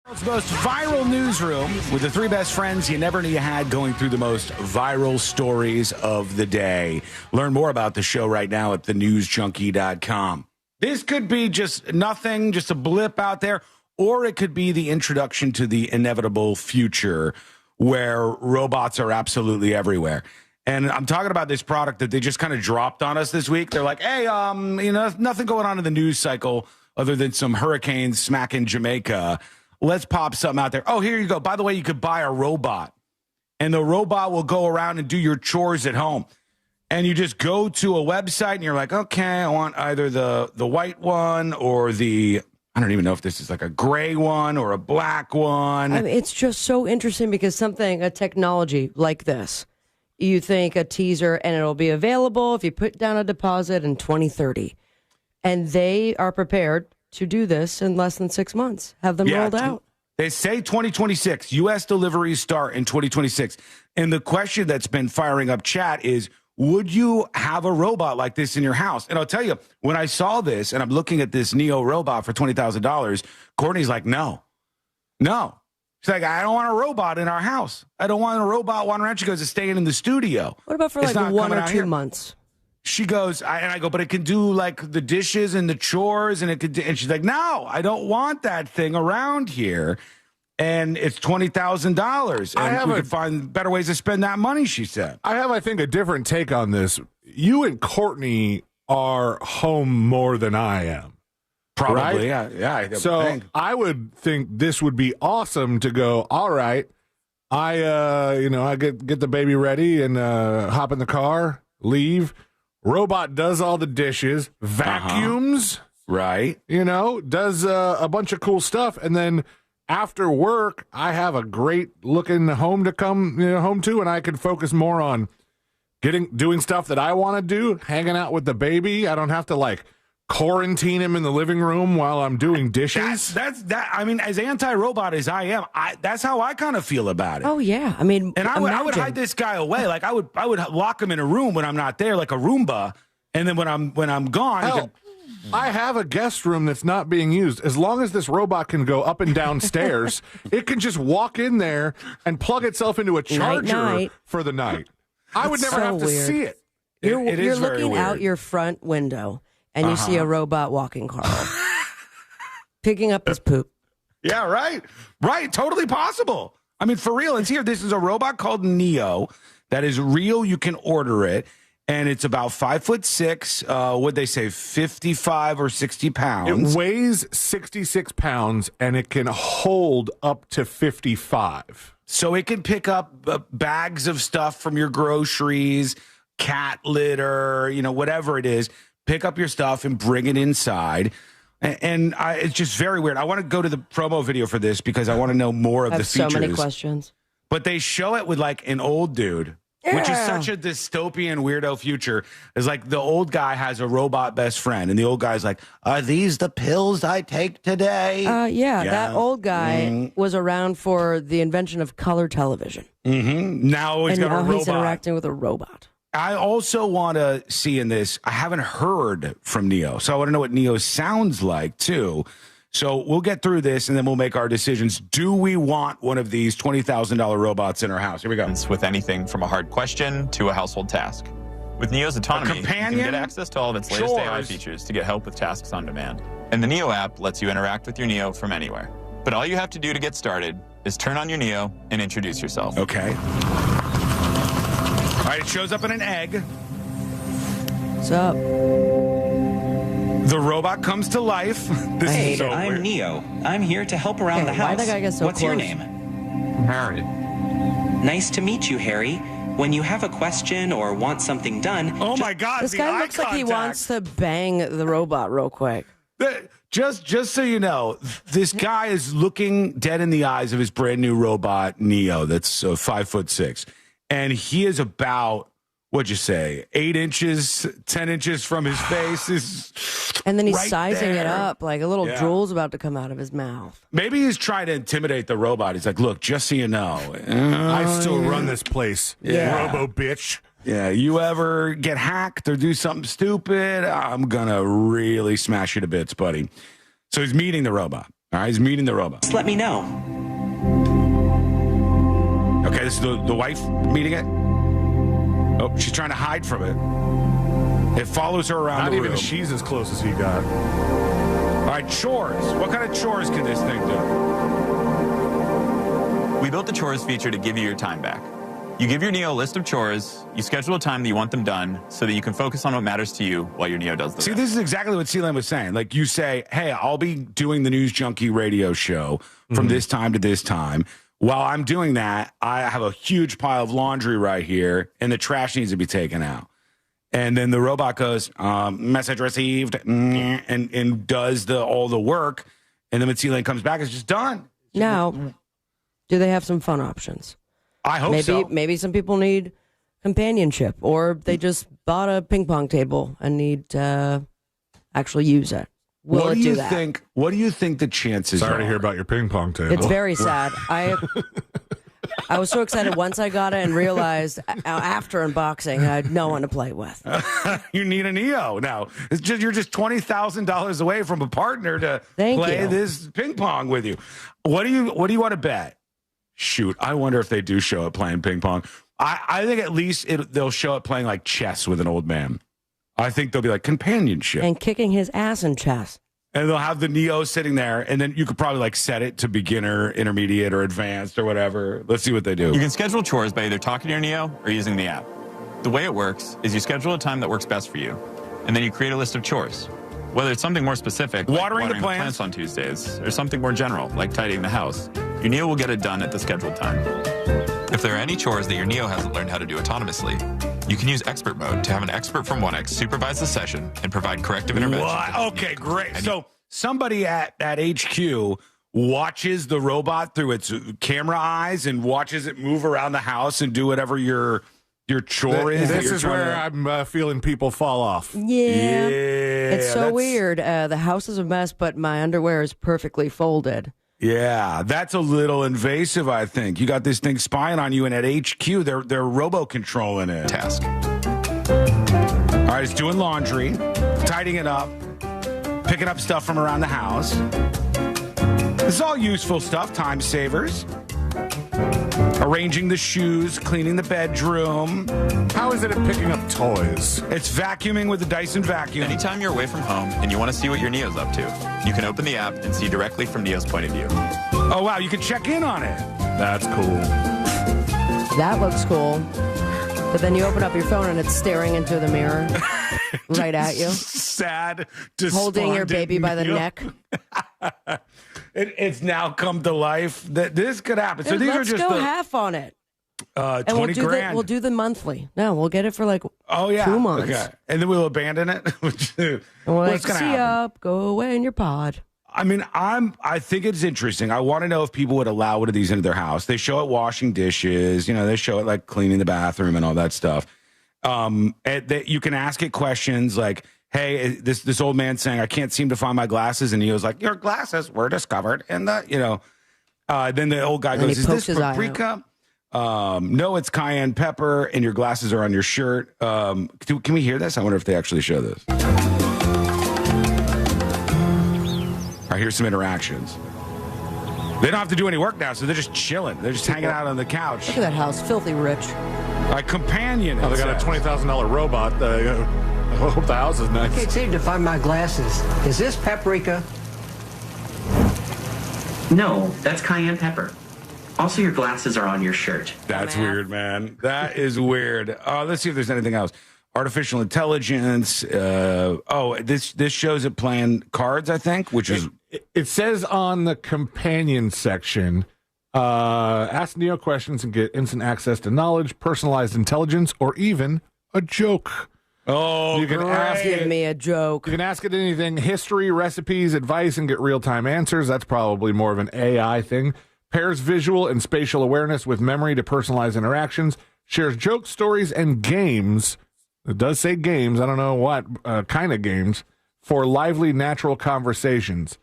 World's most viral newsroom with the three best friends you never knew you had, going through the most viral stories of the day. Learn more about the show right now at thenewsjunkie.com. This could be just nothing, just a blip out there, or it could be the introduction to the inevitable future where robots are absolutely everywhere. And I'm talking about this product that they just kind of dropped on us this week. They're like, hey, nothing going on in the news cycle other than some hurricanes smacking Jamaica. Let's pop something out there. Oh, here you go. By the way, you could buy a robot and the robot will go around and do your chores at home. And you just go to a website and you're like, okay, I want either the white one or I don't even know if this is like a gray one or a black one. I mean, it's just so interesting because a technology like this, you think a teaser and it'll be available if you put down a deposit in 2030. And they are prepared to do this in less than 6 months, have them rolled out. They say 2026, U.S. deliveries start in 2026. And the question that's been firing up chat is, would you have a robot like this in your house? And I'll tell you, when I saw this and I'm looking at this Neo robot for $20,000, Courtney's like, no. She's like, I don't want a robot in our house. I don't want a robot wandering around. She goes, it's staying in the studio. What about for like 1 or 2 months? She goes, and I go, but it can do like the dishes and the chores, and and she's like, no, I don't want that thing around here. And it's $20,000. And we could find better ways to spend that money, she said. I have, I think, a different take on this. You and Courtney are home more than I am. Probably, right? yeah. I would think this would be awesome to go, all right, I get the baby ready and hop in the car, leave. Robot does all the dishes, vacuums, right? Does a bunch of cool stuff, and then after work, I have a great looking home to come home to, and I can focus more on doing stuff that I want to do, hanging out with the baby. I don't have to quarantine him in the living room while I'm doing dishes. That's I mean, as anti-robot as I am, that's how I kind of feel about it. Oh yeah, I mean, and I would hide this guy away. Like I would lock him in a room when I'm not there, like a Roomba, and then when I'm gone. Hell, I have a guest room that's not being used. As long as this robot can go up and down stairs, it can just walk in there and plug itself into a charger for the night. I would never have to see it. You're looking out your front window. And you see a robot walking Carl, picking up his poop. Yeah, right. Totally possible. I mean, for real. It's here. This is a robot called Neo that is real. You can order it. And it's about 5'6". What'd they say? 55 or 60 pounds. It weighs 66 pounds and it can hold up to 55. So it can pick up bags of stuff from your groceries, cat litter, whatever it is. Pick up your stuff and bring it inside. And it's just very weird. I want to go to the promo video for this because I want to know more of the features. So many questions. But they show it with an old dude, which is such a dystopian weirdo future. It's like the old guy has a robot best friend. And the old guy's like, are these the pills I take today? Yeah, that old guy was around for the invention of color television. Mm-hmm. Now he's got a robot. He's interacting with a robot. I also want to see in this, I haven't heard from Neo, so I want to know what Neo sounds like, too. So we'll get through this, and then we'll make our decisions. Do we want one of these $20,000 robots in our house? Here we go. With anything from a hard question to a household task. With Neo's autonomy, you can get access to all of its latest AI features to get help with tasks on demand. And the Neo app lets you interact with your Neo from anywhere. But all you have to do to get started is turn on your Neo and introduce yourself. Okay. All right, it shows up in an egg. What's up? The robot comes to life. Hey, I'm Neo. I'm here to help around the house. Why the guy get so What's close? your name? Harry. Nice to meet you, Harry. When you have a question or want something done... Oh my God, this guy looks like he wants to bang the robot real quick. Just so you know, this guy is looking dead in the eyes of his brand new robot, Neo, that's 5'6". And he is about, what'd you say, 8 inches, 10 inches from his face. And then he's sizing it up like a little drool's about to come out of his mouth. Maybe he's trying to intimidate the robot. He's like, look, just so you know. I still run this place, robo bitch. Yeah, you ever get hacked or do something stupid, I'm going to really smash you to bits, buddy. So he's meeting the robot. All right, he's meeting the robot. Just let me know. Okay, this is the wife meeting it. Oh, she's trying to hide from it. It follows her around the room. Not even she's as close as he got. All right, chores. What kind of chores can this thing do? We built the chores feature to give you your time back. You give your Neo a list of chores, you schedule a time that you want them done so that you can focus on what matters to you while your Neo does the See, rest. this is exactly what Sealand was saying. Like you say, hey, I'll be doing the News Junkie radio show from this time to this time. While I'm doing that, I have a huge pile of laundry right here, and the trash needs to be taken out. And then the robot goes, message received, and does all the work. And then when Celine comes back, it's just done. Now, do they have some fun options? I hope so. Maybe some people need companionship, or they just bought a ping pong table and need to actually use it. Will it do that? What do you think the chances are? Sorry to hear about your ping pong table. It's very sad. I was so excited once I got it and realized after unboxing I had no one to play with. You need a Neo now. You're just $20,000 away from a partner to play this ping pong with you. What do you want to bet? Shoot, I wonder if they do show it playing ping pong. I think at least they'll show it playing like chess with an old man. I think they'll be like companionship. And kicking his ass in chess. And they'll have the Neo sitting there, and then you could probably like set it to beginner, intermediate, or advanced, or whatever. Let's see what they do. You can schedule chores by either talking to your Neo or using the app. The way it works is you schedule a time that works best for you, and then you create a list of chores. Whether it's something more specific, like watering the plants on Tuesdays, or something more general, like tidying the house, your Neo will get it done at the scheduled time. If there are any chores that your Neo hasn't learned how to do autonomously, you can use expert mode to have an expert from 1X supervise the session and provide corrective intervention. What? Okay, great. So somebody at HQ watches the robot through its camera eyes and watches it move around the house and do whatever your chore is. This is where I'm feeling people fall off. Yeah. It's so weird. The house is a mess, but my underwear is perfectly folded. Yeah, that's a little invasive, I think. You got this thing spying on you, and at HQ, they're robo-controlling it. Task. All right, it's doing laundry, tidying it up, picking up stuff from around the house. This is all useful stuff, time savers. Arranging the shoes, cleaning the bedroom. How is it at picking up toys? It's vacuuming with the Dyson vacuum. Anytime you're away from home and you want to see what your Neo's up to, you can open the app and see directly from Neo's point of view. Oh, wow, you can check in on it. That's cool. That looks cool. But then you open up your phone and it's staring into the mirror right at you. Sad, holding your baby by the neck. It's now come to life that this could happen. So these Let's are just go half on it. 20 grand. We'll do the monthly. No, we'll get it for like 2 months. Okay. And then we'll abandon it. What's going to happen? Up, go away in your pod. I mean, I think it's interesting. I want to know if people would allow one of these into their house. They show it washing dishes. They show it like cleaning the bathroom and all that stuff. You can ask it questions like, hey, this old man saying, I can't seem to find my glasses. And he was like, your glasses were discovered in the, then the old guy goes, is this paprika? No, it's cayenne pepper, and your glasses are on your shirt. Can we hear this? I wonder if they actually show this. All right, here's some interactions. They don't have to do any work now, so they're just chilling. They're just hanging out on the couch. Look at that house, filthy rich. A companion. Oh, they got a $20,000 robot. I hope the house is nice. I can't seem to find my glasses. Is this paprika? No, that's cayenne pepper. Also, your glasses are on your shirt. That's weird, man. That is weird. Let's see if there's anything else. Artificial intelligence. This shows it playing cards, I think, which is... It says on the companion section, ask Neo questions and get instant access to knowledge, personalized intelligence, or even a joke. Oh, you can give me a joke. You can ask it anything, history, recipes, advice, and get real-time answers. That's probably more of an AI thing. Pairs visual and spatial awareness with memory to personalize interactions. Shares jokes, stories, and games. It does say games. I don't know what kind of games. For lively, natural conversations.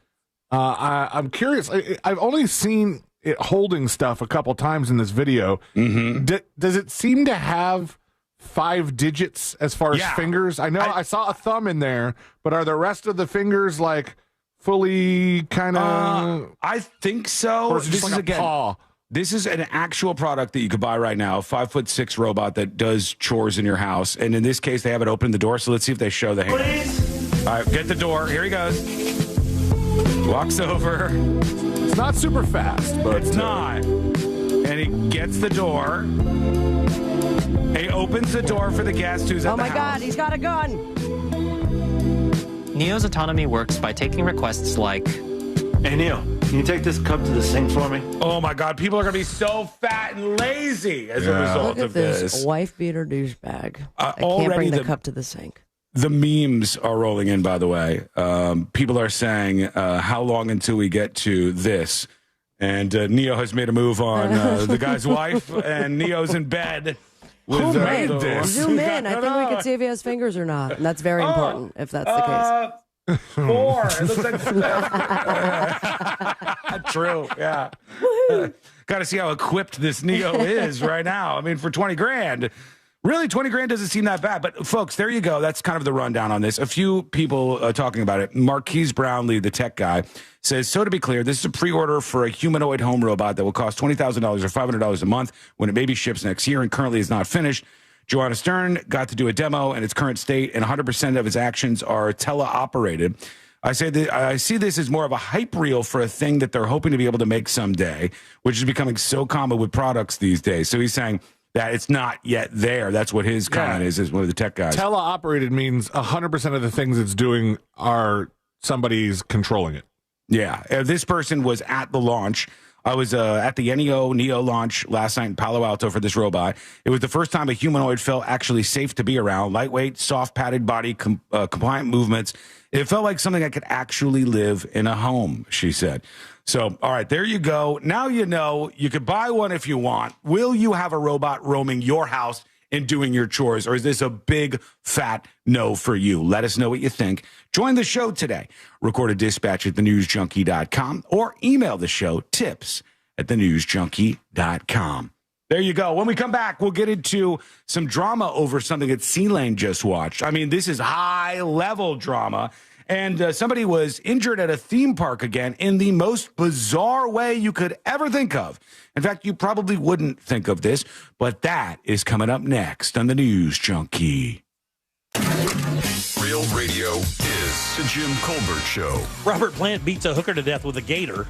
I'm curious. I've only seen it holding stuff a couple times in this video. Mm-hmm. Does it seem to have 5 digits as far as fingers? I know I saw a thumb in there, but are the rest of the fingers like fully kind of? I think so. Or is it just like a paw? This is an actual product that you could buy right now, a 5'6" robot that does chores in your house. And in this case, they have it open the door. So let's see if they show the hand. Please. All right, get the door. Here he goes. Walks over. It's not super fast, but it's not. And he gets the door. He opens the door for the guest who's at the house. Oh my God, he's got a gun. Neo's autonomy works by taking requests like, hey, Neo, Can you take this cup to the sink for me? Oh my God, people are going to be so fat and lazy as a result Look at of this wife beater douchebag. I can't already bring the cup to the sink. The memes are rolling in, by the way. People are saying, how long until we get to this? And Neo has made a move on the guy's wife, and Neo's in bed. Who made this? Zoom in. I think we can see if he has fingers or not. And that's very important if that's the case. 4. It looks like true. Yeah. Got to see how equipped this Neo is right now. I mean, for 20 grand. Really, 20 grand doesn't seem that bad. But, folks, there you go. That's kind of the rundown on this. A few people talking about it. Marquise Brownlee, the tech guy, says, so to be clear, this is a pre-order for a humanoid home robot that will cost $20,000 or $500 a month when it maybe ships next year and currently is not finished. Joanna Stern got to do a demo in its current state, and 100% of its actions are teleoperated. I see this as more of a hype reel for a thing that they're hoping to be able to make someday, which is becoming so common with products these days. So he's saying that it's not yet there. That's what his comment is one of the tech guys. Teleoperated means 100% of the things it's doing are somebody's controlling it. Yeah. This person was at the launch. I was at the Neo launch last night in Palo Alto for this robot. It was the first time a humanoid felt actually safe to be around. Lightweight, soft padded body, compliant movements. It felt like something that could actually live in a home, she said. So, all right, there you go. Now you know you could buy one if you want. Will you have a robot roaming your house and doing your chores, or is this a big, fat no for you? Let us know what you think. Join the show today. Record a dispatch at thenewsjunkie.com or email the show tips@thenewsjunkie.com. There you go. When we come back, we'll get into some drama over something that C-Lane just watched. I mean, this is high-level drama. And somebody was injured at a theme park again in the most bizarre way you could ever think of. In fact, you probably wouldn't think of this, but that is coming up next on the News Junkie. Real radio is the Jim Colbert Show. Robert Plant beats a hooker to death with a gator,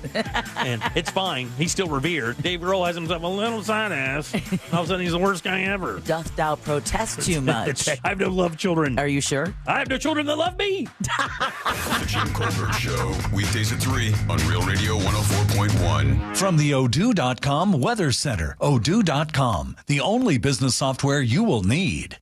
and it's fine. He's still revered. Dave Grohl has himself a little side ass. All of a sudden, he's the worst guy ever. Doth thou protest too much? I have no love children. Are you sure? I have no children that love me. The Jim Colbert Show, weekdays at 3 on Real Radio 104.1. From the Odoo.com Weather Center. Odoo.com, the only business software you will need.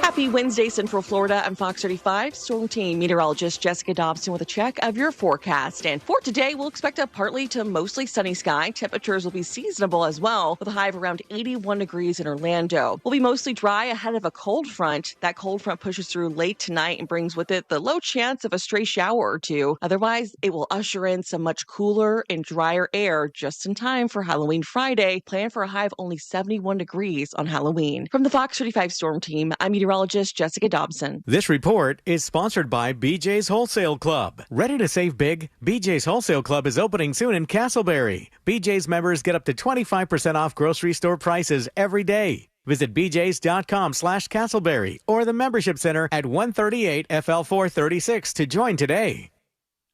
Happy Wednesday, Central Florida. I'm Fox 35 Storm Team meteorologist Jessica Dobson with a check of your forecast. And for today, we'll expect a partly to mostly sunny sky. Temperatures will be seasonable as well, with a high of around 81 degrees in Orlando. We'll be mostly dry ahead of a cold front. That cold front pushes through late tonight and brings with it the low chance of a stray shower or two. Otherwise, it will usher in some much cooler and drier air just in time for Halloween Friday. Plan for a high of only 71 degrees on Halloween. From the Fox 35 Storm Team, I'm meteorologist Jessica Dobson. This report is sponsored by BJ's Wholesale Club. Ready to save big? BJ's Wholesale Club is opening soon in Castleberry. BJ's members get up to 25% off grocery store prices every day. Visit bjs.com/Castleberry or the membership center at 138 FL 436 to join today.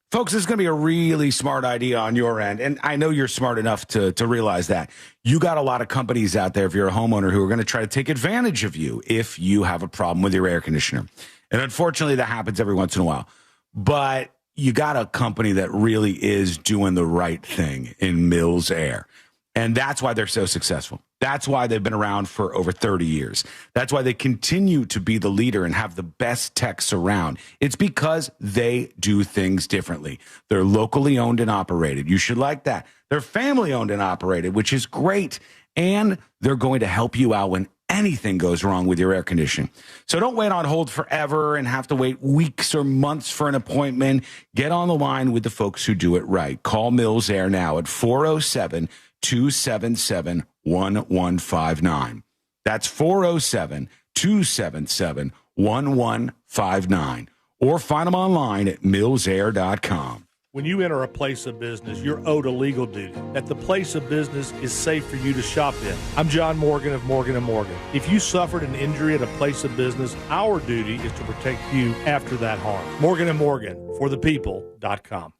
Folks, this is going to be a really smart idea on your end, and I know you're smart enough to realize that. You got a lot of companies out there, if you're a homeowner, who are going to try to take advantage of you if you have a problem with your air conditioner. And unfortunately, that happens every once in a while. But you got a company that really is doing the right thing in Mills Air. And that's why they're so successful. That's why they've been around for over 30 years. That's why they continue to be the leader and have the best techs around. It's because they do things differently. They're locally owned and operated. You should like that. They're family owned and operated, which is great. And they're going to help you out when anything goes wrong with your air conditioning. So don't wait on hold forever and have to wait weeks or months for an appointment. Get on the line with the folks who do it right. Call Mills Air now at 407-277-1159. That's 407-277-1159. Or find them online at millsair.com. When you enter a place of business, you're owed a legal duty that the place of business is safe for you to shop in. I'm John Morgan of Morgan & Morgan. If you suffered an injury at a place of business, our duty is to protect you after that harm. Morgan & Morgan, for the people.com.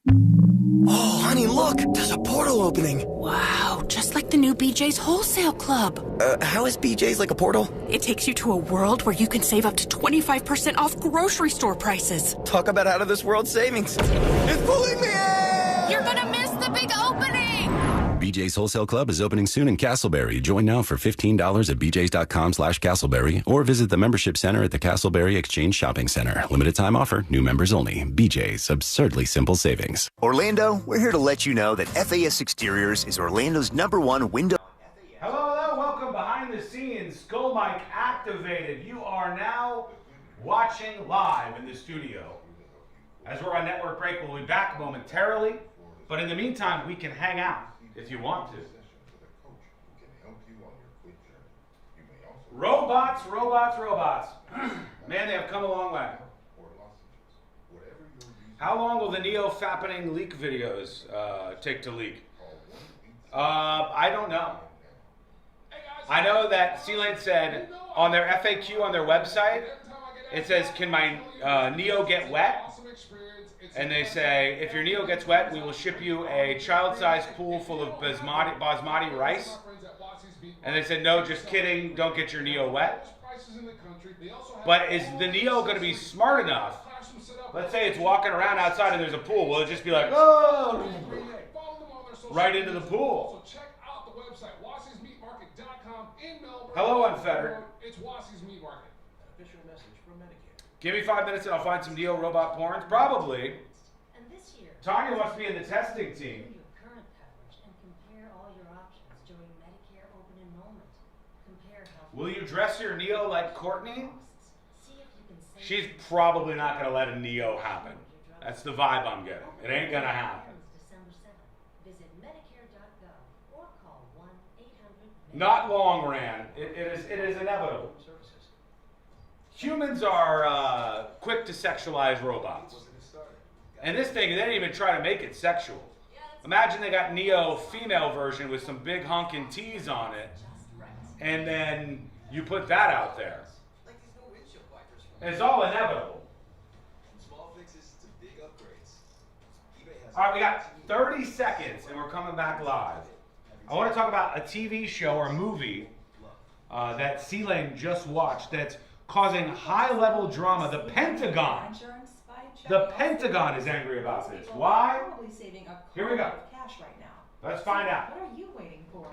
Oh, honey, look, there's a portal opening. Wow, just like the new BJ's Wholesale Club. How is BJ's like a portal? It takes you to a world where you can save up to 25% off grocery store prices. Talk about out of this world savings. It's pulling me in! BJ's Wholesale Club is opening soon in Castleberry. Join now for $15 at bjs.com/Castleberry or visit the membership center at the Castleberry Exchange Shopping Center. Limited time offer, new members only. BJ's, absurdly simple savings. Orlando, we're here to let you know that FAS Exteriors is Orlando's #1 window. Hello, welcome behind the scenes. Skull Mic activated. You are now watching live in the studio. As we're on network break, we'll be back momentarily. But in the meantime, we can hang out if you want to. Robots. Man, they have come a long way. How long will the neo-fappening leak videos take to leak? I don't know. I know that C-Lane said on their FAQ on their website, it says, can my Neo get wet? And they say, if your Neo gets wet, we will ship you a child-sized pool full of basmati rice. And they said, no, just kidding, don't get your Neo wet. But is the Neo going to be smart enough? Let's say it's walking around outside and there's a pool. Will it just be like, oh, right into the pool? Hello, Unfettered. It's Wassie's Meat Market. Official message from Medicare. Give me 5 minutes and I'll find some Neo robot porns. Probably. And this year, Tanya wants to be in the testing team. your current coverage and compare all your options during Medicare open enrollment. Compare how. Will you dress your Neo like Courtney? She's probably not going to let a Neo happen. That's the vibe I'm getting. It ain't going to happen. December 7th. Visit Medicare.gov or call 1-800. Not long, Rand. It is inevitable. Humans are quick to sexualize robots. And this thing, they didn't even try to make it sexual. Imagine they got Neo female version with some big honking T's on it, and then you put that out there. It's all inevitable. All right, we got 30 seconds, and we're coming back live. I want to talk about a TV show or movie that C-Lane just watched that's causing high-level drama. The Pentagon. The Pentagon is angry about this. Why? Here we go. Cash right now. Let's find out. What are you waiting for?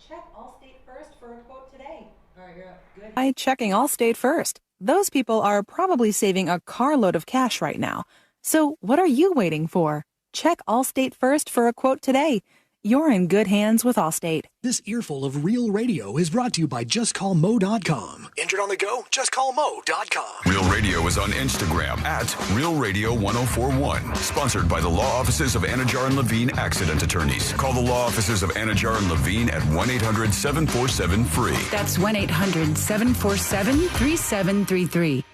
Check Allstate first for a quote today. All right, you're up. Good. By checking Allstate first. Those people are probably saving a carload of cash right now. So what are you waiting for? Check Allstate first for a quote today. You're in good hands with Allstate. This earful of Real Radio is brought to you by JustCallMo.com. Injured on the go? JustCallMo.com. Real Radio is on Instagram at RealRadio1041. Sponsored by the law offices of Anajar and Levine Accident Attorneys. Call the law offices of Anajar and Levine at 1-800-747-FREE. That's 1-800-747-3733.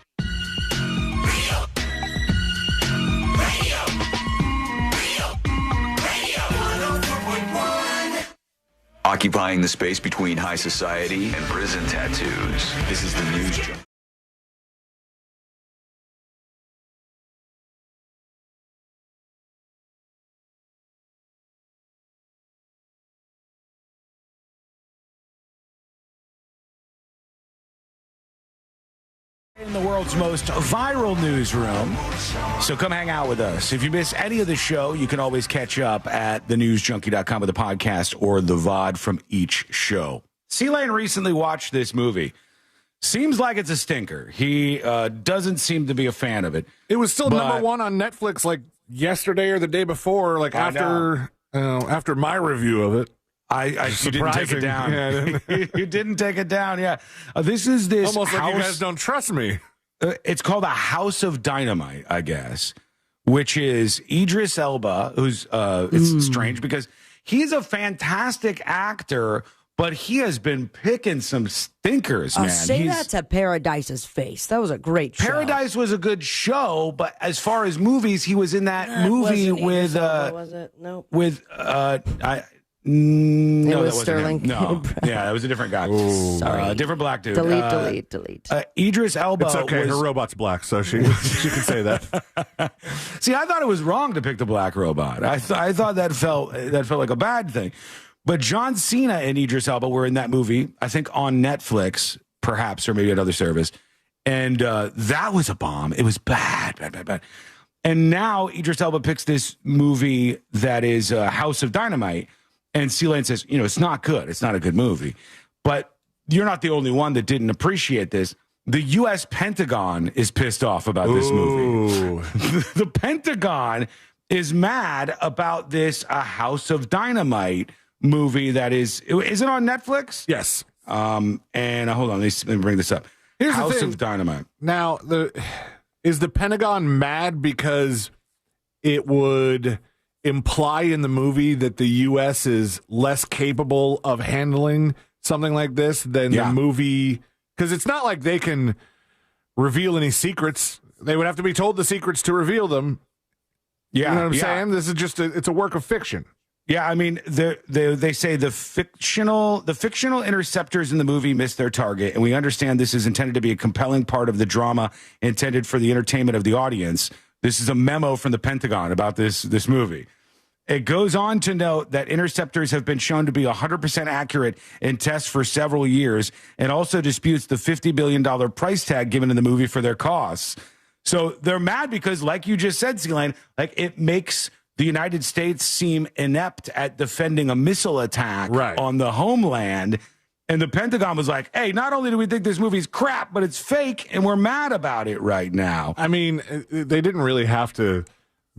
Occupying the space between high society and prison tattoos. This is the News Junkie. In the world's most viral newsroom. So come hang out with us. If you miss any of the show, you can always catch up at thenewsjunkie.com with the podcast or the VOD from each show. C-Lane recently watched this movie. Seems like it's a stinker. He doesn't seem to be a fan of it. It was still number one on Netflix like yesterday or the day before, like after my review of it. You didn't take it down. Yeah, you didn't take it down. Yeah, this is this almost house, like you guys don't trust me. It's called a House of Dynamite, I guess, which is Idris Elba, who's it's strange because he's a fantastic actor, but he has been picking some stinkers, man. Say that to Paradise's face. That was a great show. Paradise was a good show, but as far as movies, he was in that movie with was it? No. With No, that wasn't Sterling. No, yeah, that was a different guy. Sorry, different black dude. Delete. Idris Elba. It's okay. Her robot's black, so she can say that. See, I thought it was wrong to pick the black robot. I thought that felt like a bad thing. But John Cena and Idris Elba were in that movie, I think on Netflix, perhaps, or maybe another service, and that was a bomb. It was bad. And now Idris Elba picks this movie that is House of Dynamite. And C-Lane says, it's not good. It's not a good movie. But you're not the only one that didn't appreciate this. The U.S. Pentagon is pissed off about this movie. The Pentagon is mad about this House of Dynamite movie that is it on Netflix? Yes. And hold on, let me bring this up. Here's House the thing. of Dynamite. Now, is the Pentagon mad because it would imply in the movie that the U.S. is less capable of handling something like this than the movie? Because it's not like they can reveal any secrets. They would have to be told the secrets to reveal them. Yeah, you know what I'm saying? This is just it's a work of fiction. Yeah, I mean, they say the fictional interceptors in the movie missed their target, and we understand this is intended to be a compelling part of the drama intended for the entertainment of the audience. This is a memo from the Pentagon about this movie. It goes on to note that interceptors have been shown to be 100% accurate in tests for several years, and also disputes the $50 billion price tag given in the movie for their costs. So they're mad because, like you just said, C-Lane, like it makes the United States seem inept at defending a missile attack on the homeland. And the Pentagon was like, hey, not only do we think this movie's crap, but it's fake, and we're mad about it right now. I mean, they didn't really have to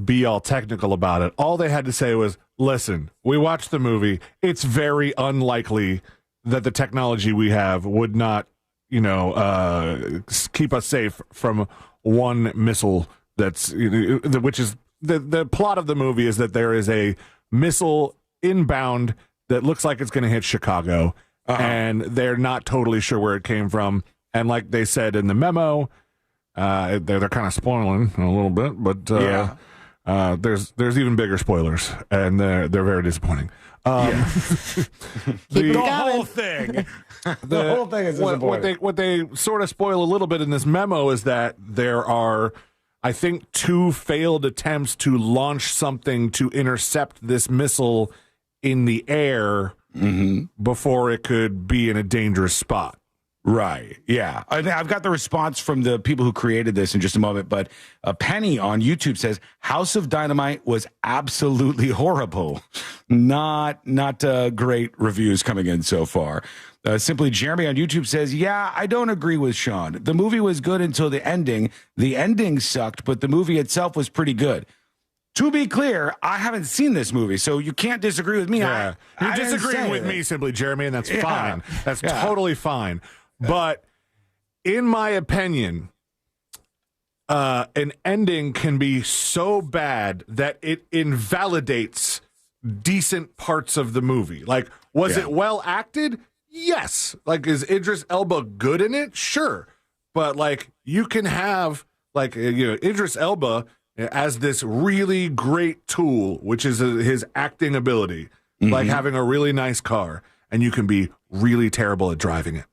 be all technical about it. All they had to say was, listen, we watched the movie. It's very unlikely that the technology we have would not, keep us safe from one missile which is the plot of the movie is that there is a missile inbound that looks like it's going to hit Chicago, and they're not totally sure where it came from. And like they said in the memo, they're kind of spoiling a little bit, but there's even bigger spoilers, and they're very disappointing. The whole thing. The whole thing is disappointing. What they sort of spoil a little bit in this memo is that there are, I think, 2 failed attempts to launch something to intercept this missile in the air before it could be in a dangerous spot. Right. Yeah. I've got the response from the people who created this in just a moment, but Penny on YouTube says House of Dynamite was absolutely horrible. Not great reviews coming in so far. Simply Jeremy on YouTube says, yeah, I don't agree with Sean. The movie was good until the ending. The ending sucked, but the movie itself was pretty good. To be clear, I haven't seen this movie, so you can't disagree with me. Yeah. You're disagreeing with me simply, Jeremy, and that's fine. That's totally fine. But in my opinion, an ending can be so bad that it invalidates decent parts of the movie. Like, was it well acted? Yes. Like, is Idris Elba good in it? Sure. But, like, you can have, like, Idris Elba as this really great tool, which is his acting ability, like having a really nice car, and you can be really terrible at driving it.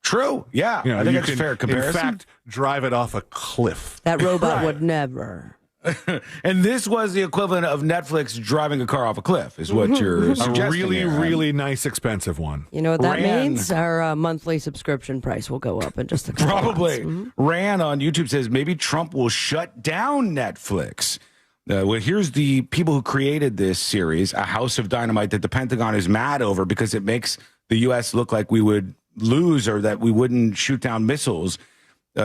True. Yeah. I think that's a fair comparison. In fact, drive it off a cliff. That robot would never. And this was the equivalent of Netflix driving a car off a cliff, is what you're suggesting. A really, really nice, expensive one. You know what that means? Our monthly subscription price will go up in just a couple Probably. months. Ran on YouTube says maybe Trump will shut down Netflix. Well, here's the people who created this series, A House of Dynamite, that the Pentagon is mad over because it makes the U.S. look like we would lose or that we wouldn't shoot down missiles.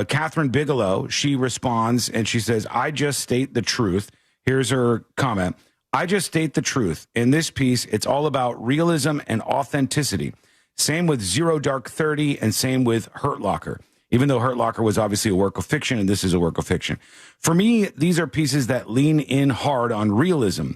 Catherine Bigelow, she responds and she says, I just state the truth. Here's her comment. I just state the truth. In this piece, it's all about realism and authenticity. Same with Zero Dark 30 and same with Hurt Locker, even though Hurt Locker was obviously a work of fiction and this is a work of fiction. For me, these are pieces that lean in hard on realism.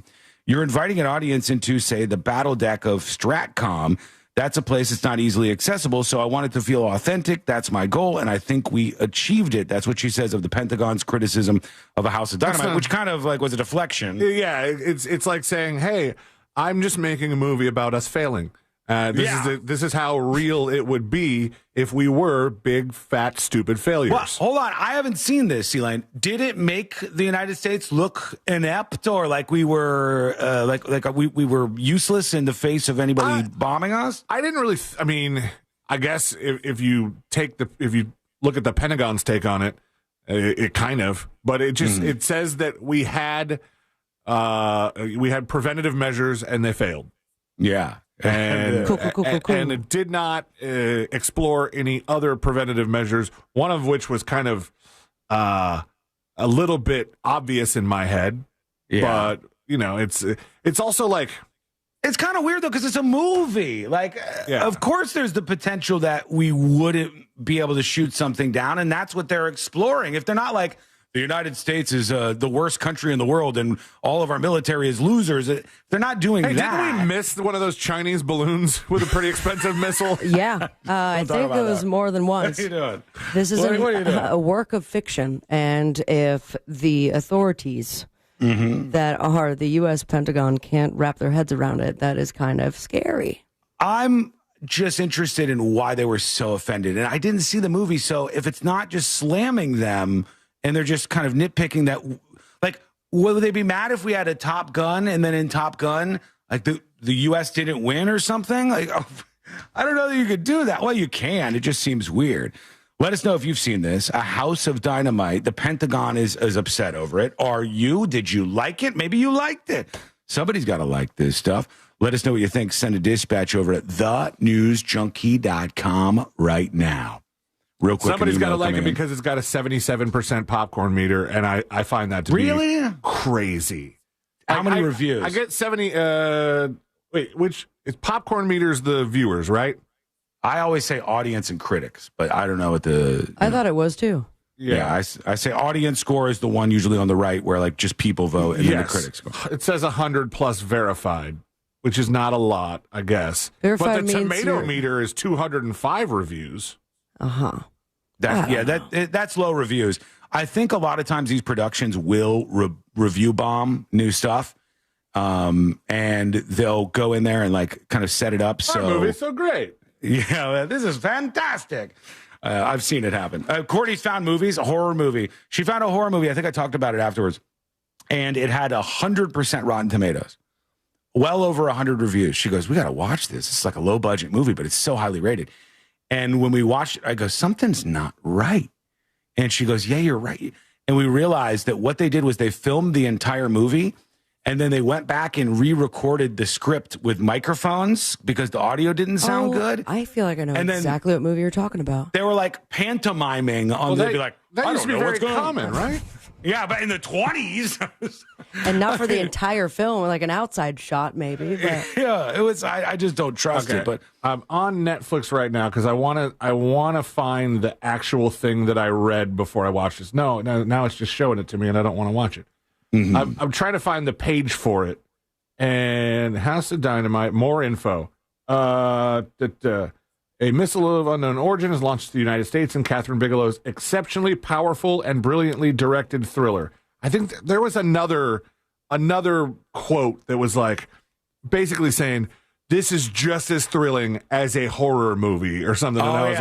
You're inviting an audience into, say, the battle deck of Stratcom. That's a place that's not easily accessible, so I want it to feel authentic. That's my goal, and I think we achieved it. That's what she says of the Pentagon's criticism of A House of Dynamite, which kind of like was a deflection. Yeah, it's like saying, hey, I'm just making a movie about us failing. This is how real it would be if we were big, fat, stupid failures. Well, hold on. I haven't seen this, C-Lane. Did it make the United States look inept or like we were we were useless in the face of anybody bombing us? I didn't really. I mean, I guess if you look at the Pentagon's take on it, it kind of. But it just it says that we had preventative measures and they failed. Yeah. And, Cool. and it did not explore any other preventative measures, one of which was kind of a little bit obvious in my head. Yeah. But, it's also like... It's kind of weird, though, because it's a movie. Like, of course there's the potential that we wouldn't be able to shoot something down, and that's what they're exploring. If they're not like, the United States is the worst country in the world and all of our military is losers, they're not doing that. Didn't we miss one of those Chinese balloons with a pretty expensive missile? Yeah, I think it was more than once. What are you doing? This is What are you doing? a work of fiction, and if the authorities that are the U.S. Pentagon can't wrap their heads around it, that is kind of scary. I'm just interested in why they were so offended. And I didn't see the movie, so if it's not just slamming them and they're just kind of nitpicking that, like, would they be mad if we had a Top Gun and then in Top Gun, like, the U.S. didn't win or something? Like, I don't know that you could do that. Well, you can. It just seems weird. Let us know if you've seen this. A House of Dynamite. The Pentagon is upset over it. Are you? Did you like it? Maybe you liked it. Somebody's got to like this stuff. Let us know what you think. Send a dispatch over at thenewsjunkie.com right now. Real quick. Somebody's got to like it because it's got a 77% popcorn meter, and I find that to be crazy. How many reviews? I get 70. Which is popcorn meters the viewers, right? I always say audience and critics, but I don't know what I thought it was too. Yeah, I say audience score is the one usually on the right where like just people vote and then the critics score. It says 100 plus verified, which is not a lot, I guess. Verified but the means tomato meter is 205 reviews. That's low reviews. I think a lot of times these productions will review bomb new stuff. And they'll go in there and like kind of set it up. Our movie's so great. Yeah, this is fantastic. I've seen it happen. Courtney's found movies, a horror movie. She found a horror movie. I think I talked about it afterwards. And it had 100% Rotten Tomatoes. Well over 100 reviews. She goes, we got to watch this. It's like a low budget movie, but it's so highly rated. And when we watched it, I go, something's not right. And she goes, yeah, you're right. And we realized that what they did was they filmed the entire movie. And then they went back and re-recorded the script with microphones because the audio didn't sound good. I feel like I know exactly what movie you're talking about. They were like pantomiming on. They'd be like, that used to be very common, right? Yeah, but in the 20s, and not for the entire film, like an outside shot, maybe. But. Yeah, it was. I just don't trust it. But I'm on Netflix right now because I want to find the actual thing that I read before I watched this. No, now it's just showing it to me, and I don't want to watch it. I'm trying to find the page for it. And House of Dynamite, more info. A missile of unknown origin is launched to the United States in Catherine Bigelow's exceptionally powerful and brilliantly directed thriller. I think there was another quote that was like basically saying, this is just as thrilling as a horror movie or something. And I was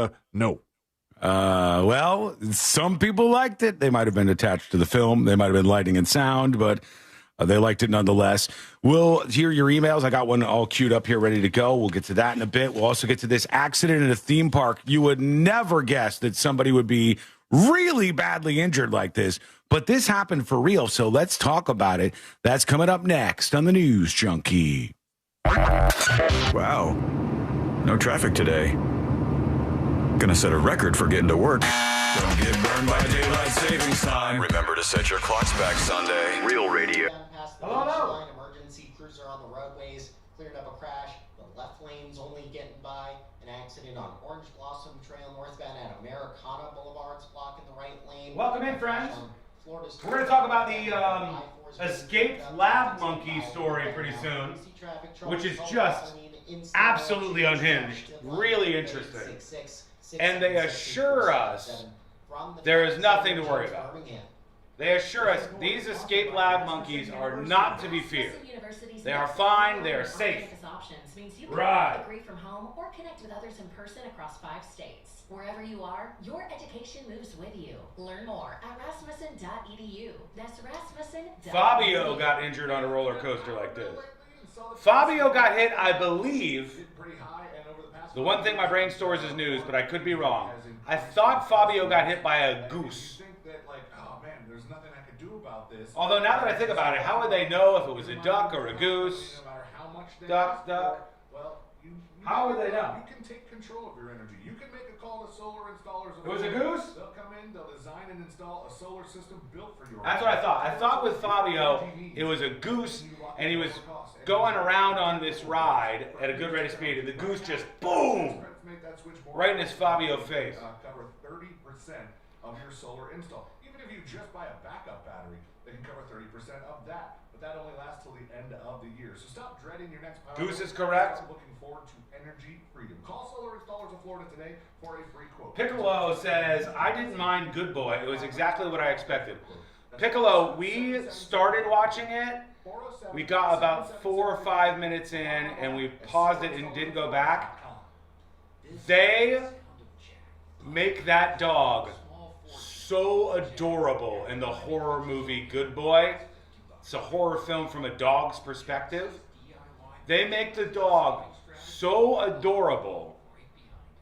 like, no. Well, some people liked it. They might have been attached to the film. They might have been lighting and sound, but they liked it nonetheless. We'll hear your emails. I got one all queued up here, ready to go. We'll get to that in a bit. We'll also get to this accident in a theme park. You would never guess that somebody would be really badly injured like this, but this happened for real. So let's talk about it. That's coming up next on the News Junkie. Wow. No traffic today. Gonna set a record for getting to work. Don't get burned by daylight savings time. Remember to set your clocks back Sunday. Real radio. Hello. Emergency crews are on the roadways, cleared up a crash. The left lane's only getting by. An accident on Orange Blossom Trail northbound at Americana Boulevard's blocking the right lane. Welcome in, friends. We're going to talk about the escaped lab monkey story pretty soon, which is just absolutely unhinged. Really interesting. And they assure us there is nothing to worry about. They assure us these escape lab monkeys are not to be feared. They are fine. They are safe. Right. Degree from home or connect with others in person across 5 states. Wherever you are, your education moves with you. Learn more at rasmussen.edu. That's rasmussen.edu. Fabio got injured on a roller coaster like this. Fabio got hit, I believe. The one thing my brain stores is news, but I could be wrong. I thought Fabio got hit by a goose. Although now that I think about it, how would they know if it was a duck or a goose? duck, duck. Well, how would they know? You can take control of your energy. You can make a call to solar installers. It was a goose? They'll come in, they'll design and install a solar system built for your. That's what I thought. I thought with Fabio, it was a goose, and he was going around on this ride at a good rate of speed, and the goose just boom right in his Fabio face. Cover 30% of your solar install. Even if you just buy a backup battery, they can cover 30% of that. But that only lasts till the end of the year. So stop dreading your next power. Goose is correct. Start looking forward to energy freedom. Call Solar Installers of Florida today for a free quote. Piccolo says, I didn't mind Good Boy. It was exactly what I expected. Piccolo, we started watching it. We got about 4 or 5 minutes in, and we paused it and didn't go back. They make that dog so adorable in the horror movie Good Boy. It's a horror film from a dog's perspective. They make the dog so adorable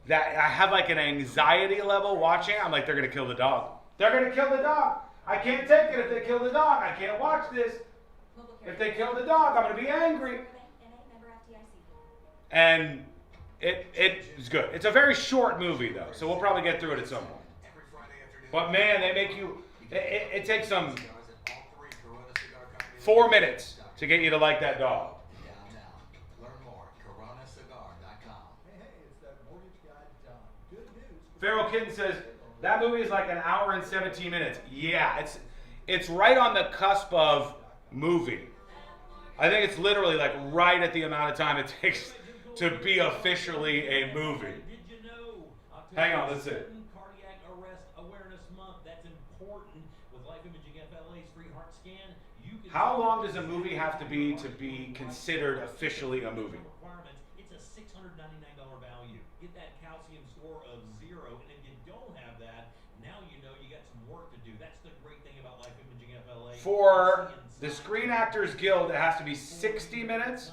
that I have like an anxiety level watching it. I'm like, they're going to kill the dog. They're going to kill the dog. I can't take it if they kill the dog. I can't watch this. If they kill the dog, I'm going to be angry. And it's good. It's a very short movie, though, so we'll probably get through it at some point. But, man, they make you... It takes them 4 minutes to get you to like that dog. Feral Kitten says, that movie is like an hour and 17 minutes. Yeah, it's right on the cusp of movie. I think it's literally like right at the amount of time it takes to be officially a movie. Hang on, let's see. Cardiac Arrest Awareness Month. That's important. With Life Imaging FLA's free heart scan, you can... How long does a movie have to be considered officially a movie? It's a $699 value. Get that calcium score of 0, and if you don't have that, now you know you got some work to do. That's the great thing about Life Imaging FLA. For the Screen Actors Guild, it has to be 60 minutes.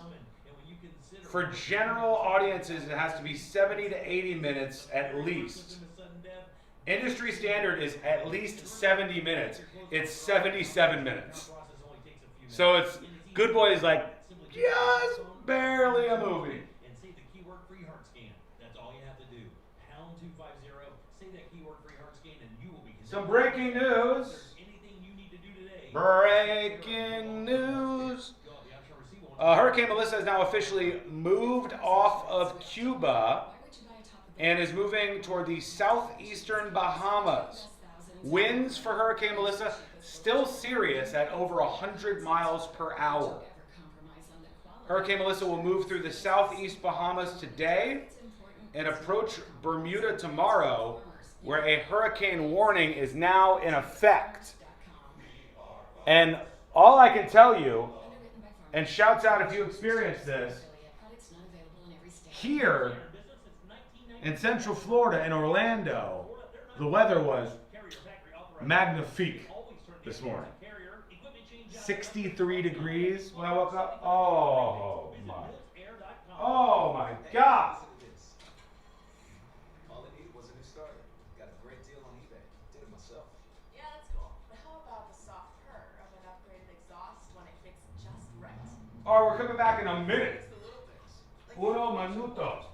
For general audiences, it has to be 70 to 80 minutes at least. Industry standard is at least 70 minutes. It's 77 minutes. So it's Good Boy is like just barely a movie. And say the keyword free heart scan. That's all you have to do. Pound 250. Say that keyword free heart scan, and you will be. Some breaking news. Anything you need to do today. Breaking news. Hurricane Melissa has now officially moved off of Cuba and is moving toward the southeastern Bahamas. Winds for Hurricane Melissa still serious at over 100 miles per hour. Hurricane Melissa will move through the southeast Bahamas today and approach Bermuda tomorrow, where a hurricane warning is now in effect. And all I can tell you, and shouts out if you experienced this, here in Central Florida, in Orlando, the weather was magnifique this morning. 63 degrees when I woke up. Oh my God. All it needed was a new starter. Got a great deal on eBay. Did it myself. Yeah, that's cool. But how about the soft purr of an upgraded exhaust when it fits just right? All right, we're coming back in a minute. Uno minuto.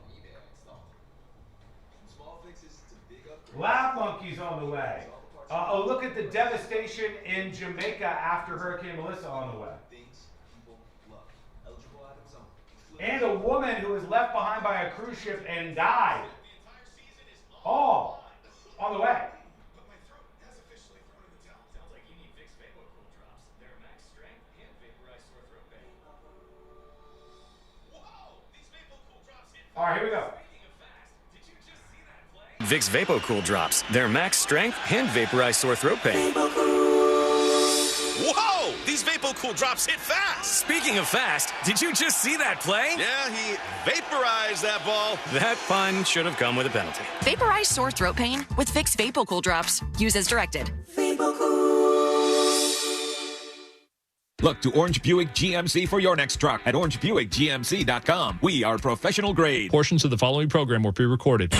Laugh Monkey's on the way. A look at the devastation in Jamaica after Hurricane Melissa on the way. And a woman who was left behind by a cruise ship and died. All on the way. All right, here we go. Vicks VapoCool Drops. Their max strength and vaporize sore throat pain. Whoa! These VapoCool Drops hit fast! Speaking of fast, did you just see that play? Yeah, he vaporized that ball. That pun should have come with a penalty. Vaporize sore throat pain with Vicks VapoCool Drops. Use as directed. Look to Orange Buick GMC for your next truck at orangebuickgmc.com. We are professional grade. Portions of the following program were pre-recorded.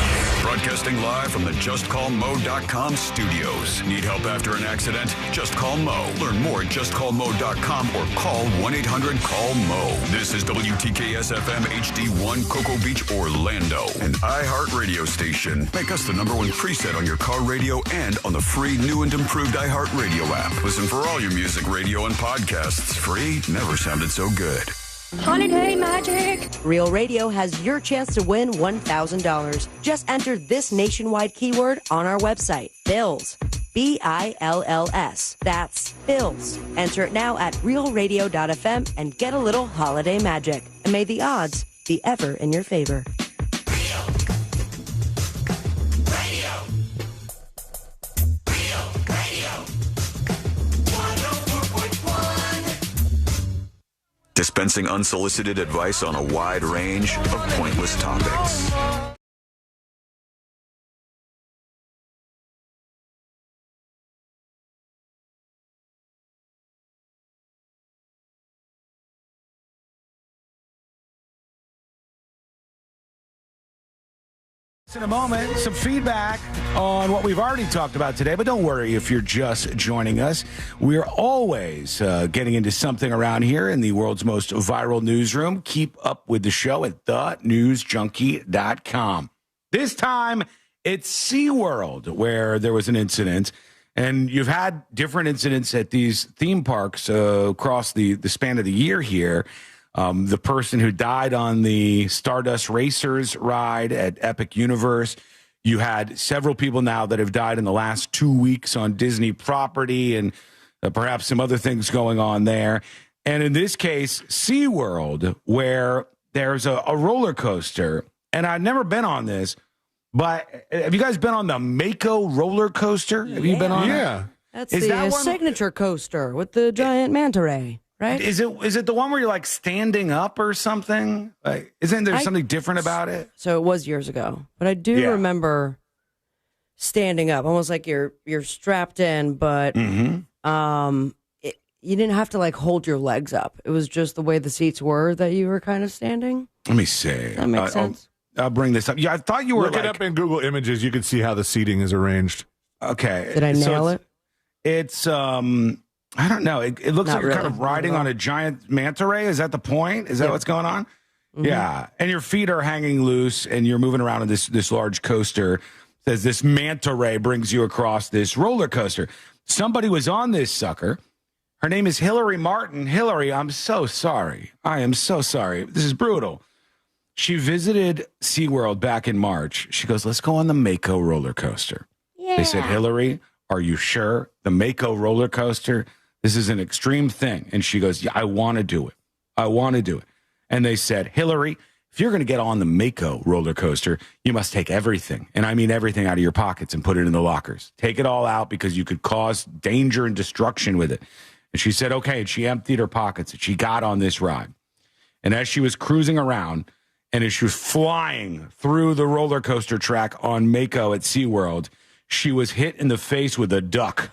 Broadcasting live from the JustCallMo.com studios. Need help after an accident? Just call Mo. Learn more at JustCallMo.com or call 1-800-CALL-MO. This is WTKS-FM HD1 Cocoa Beach, Orlando, an iHeart radio station. Make us the #1 preset on your car radio and on the free new and improved iHeart Radio app. Listen for all your music, radio, and podcasts. Free never sounded so good. Holiday magic. Real Radio has your chance to win $1,000. Just enter this nationwide keyword on our website, BILLS. BILLS. That's BILLS. Enter it now at realradio.fm and get a little holiday magic. And may the odds be ever in your favor. Dispensing unsolicited advice on a wide range of pointless topics. In a moment, some feedback on what we've already talked about today, but don't worry if you're just joining us. We're always getting into something around here in the world's most viral newsroom. Keep up with the show at thenewsjunkie.com. This time, it's SeaWorld, where there was an incident, and you've had different incidents at these theme parks across the span of the year here. The person who died on the Stardust Racers ride at Epic Universe. You had several people now that have died in the last 2 weeks on Disney property, and perhaps some other things going on there. And in this case, SeaWorld, where there's a roller coaster. And I've never been on this, but have you guys been on the Mako roller coaster? Have you been on it? Yeah. That's the signature coaster with the giant manta ray. Right? Is it the one where you're like standing up or something? Like, isn't there something different about it? So it was years ago, but I do remember standing up, almost like you're strapped in, but you didn't have to like hold your legs up. It was just the way the seats were that you were kind of standing. Let me see. That makes sense. I'll bring this up. Yeah, I thought you were Look it up in Google Images. You can see how the seating is arranged. Okay. Did I nail it? It's I don't know. It looks like you're kind of riding on a giant manta ray. Is that the point? Is that what's going on? Mm-hmm. Yeah. And your feet are hanging loose and you're moving around on this large coaster. Says this manta ray brings you across this roller coaster. Somebody was on this sucker. Her name is Hillary Martin. Hillary, I'm so sorry. I am so sorry. This is brutal. She visited SeaWorld back in March. She goes, let's go on the Mako roller coaster. Yeah. They said, Hillary, are you sure? The Mako roller coaster? This is an extreme thing. And she goes, yeah, I want to do it. I want to do it. And they said, Hillary, if you're going to get on the Mako roller coaster, you must take everything, and I mean everything, out of your pockets and put it in the lockers. Take it all out because you could cause danger and destruction with it. And she said, okay. And she emptied her pockets and she got on this ride. And as she was cruising around and as she was flying through the roller coaster track on Mako at SeaWorld, she was hit in the face with a duck.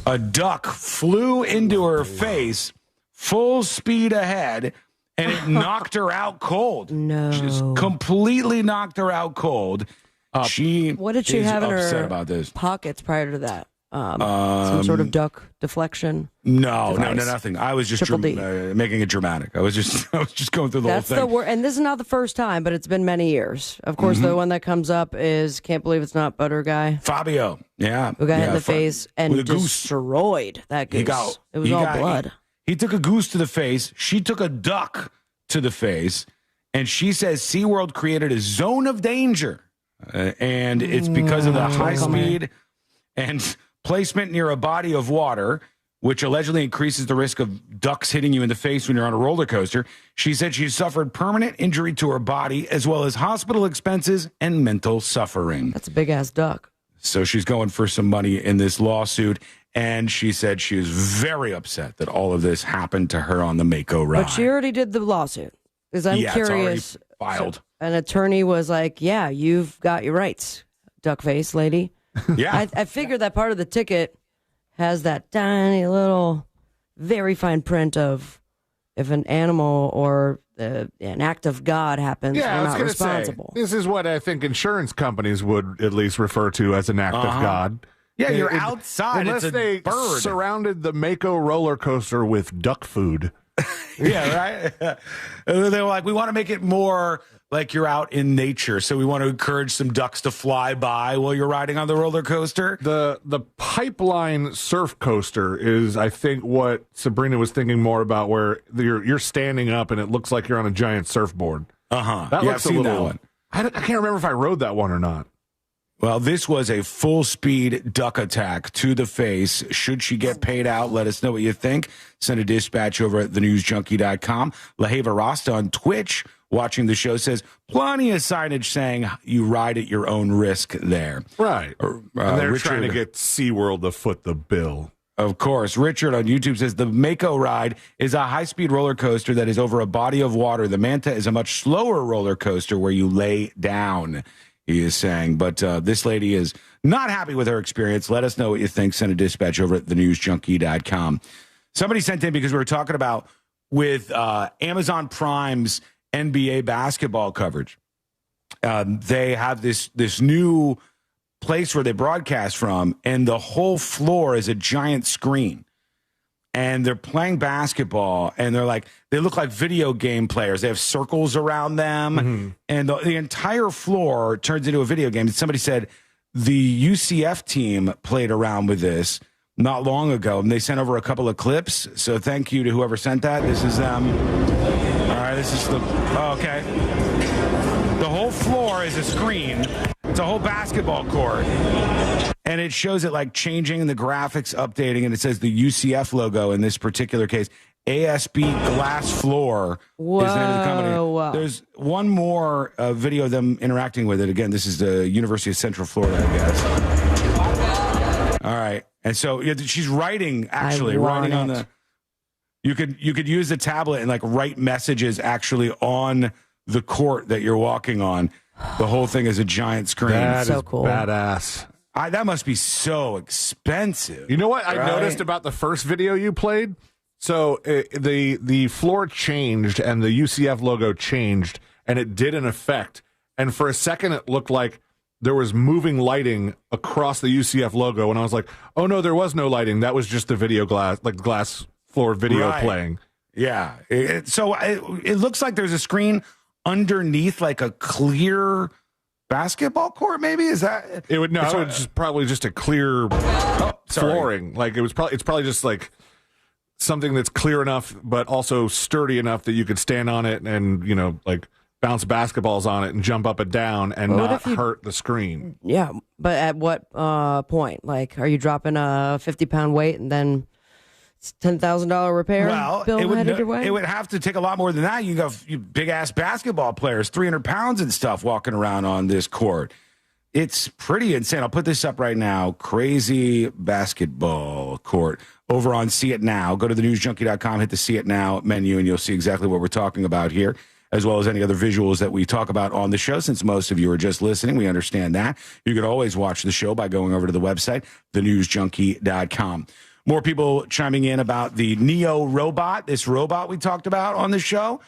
A duck flew into her face, full speed ahead, and it knocked her out cold. No. She just completely knocked her out cold. What did she have in her about this. Pockets prior to that? Some sort of duck deflection? No, nothing. I was just making it dramatic. I was just going through the whole thing. That's the word, and this is not the first time, but it's been many years. Of course, the one that comes up is can't believe it's not Butter Guy. Fabio, yeah, who got hit in the face and destroyed that goose. It was all blood. He took a goose to the face. She took a duck to the face, and she says SeaWorld created a zone of danger, and it's because of the high speed and placement near a body of water, which allegedly increases the risk of ducks hitting you in the face when you're on a roller coaster. She said she suffered permanent injury to her body, as well as hospital expenses and mental suffering. That's a big-ass duck. So she's going for some money in this lawsuit, and she said she was very upset that all of this happened to her on the Mako ride. But she already did the lawsuit, because I'm curious. It's already filed. So an attorney was like, yeah, you've got your rights, duck face lady. Yeah. I figured that part of the ticket has that tiny little, very fine print of if an animal or an act of God happens, Yeah, I we're was not gonna responsible. say, this is what I think insurance companies would at least refer to as an act of God. Yeah, you're outside. Unless It's a they bird. surrounded the Mako roller coaster with duck food. Yeah, right? They were like, we want to make it more like you're out in nature. So we want to encourage some ducks to fly by while you're riding on the roller coaster. The pipeline surf coaster is, I think, what Sabrina was thinking more about, where you're standing up and it looks like you're on a giant surfboard. Uh-huh. That Yeah, looks I've a seen little. that one. I can't remember if I rode that one or not. Well, this was a full-speed duck attack to the face. Should she get paid out? Let us know what you think. Send a dispatch over at thenewsjunkie.com. Laheva Rasta on Twitch, watching the show, says, plenty of signage saying you ride at your own risk there. Right. And they're Richard, trying to get SeaWorld to foot the bill. Of course. Richard on YouTube says, the Mako ride is a high-speed roller coaster that is over a body of water. The Manta is a much slower roller coaster where you lay down, he is saying. But this lady is not happy with her experience. Let us know what you think. Send a dispatch over at thenewsjunkie.com. Somebody sent in, because we were talking about with Amazon Prime's NBA basketball coverage. They have this new place where they broadcast from, and the whole floor is a giant screen. And they're playing basketball, and they look like video game players. They have circles around them, and the entire floor turns into a video game. And somebody said the UCF team played around with this not long ago, and they sent over a couple of clips. So thank you to whoever sent that. This is them. All right, this is okay. The whole floor is a screen. It's a whole basketball court. And it shows it like changing, the graphics updating, and it says the UCF logo in this particular case. ASB Glass Floor is the name of the company. There's one more video of them interacting with it. Again, this is the University of Central Florida, I guess. All right. And so she's writing on the... You could use the tablet and write messages actually on the court that you're walking on. The whole thing is a giant screen. That is cool. Badass. That must be so expensive. You know what I noticed about the first video you played? So the floor changed and the UCF logo changed, and it did an effect. And for a second, it looked like there was moving lighting across the UCF logo. And I was like, oh, no, there was no lighting. That was just the video glass floor video playing. Yeah. So it looks like there's a screen underneath like a clear basketball court, maybe? Is that it? Would no, it was probably just a clear flooring. Like it's probably just like something that's clear enough, but also sturdy enough that you could stand on it and bounce basketballs on it and jump up and down and not hurt the screen. Yeah, but at what point? Like, are you dropping a 50-pound weight and then it's $10,000 repair? Well, it would have to take a lot more than that. You got big ass basketball players, 300 pounds and stuff, walking around on this court. It's pretty insane. I'll put this up right now. Crazy basketball court over on See It Now. Go to thenewsjunkie.com, hit the See It Now menu, and you'll see exactly what we're talking about here, as well as any other visuals that we talk about on the show. Since most of you are just listening, we understand that. You can always watch the show by going over to the website, thenewsjunkie.com. More people chiming in about the Neo robot, this robot we talked about on the show.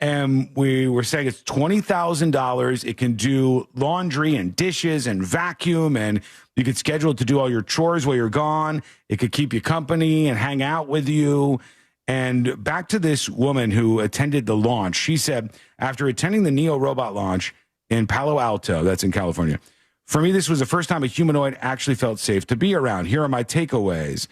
And we were saying it's $20,000. It can do laundry and dishes and vacuum, and you could schedule it to do all your chores while you're gone. It could keep you company and hang out with you. And back to this woman who attended the launch. She said, after attending the Neo robot launch in Palo Alto, that's in California, for me, this was the first time a humanoid actually felt safe to be around. Here are my takeaways.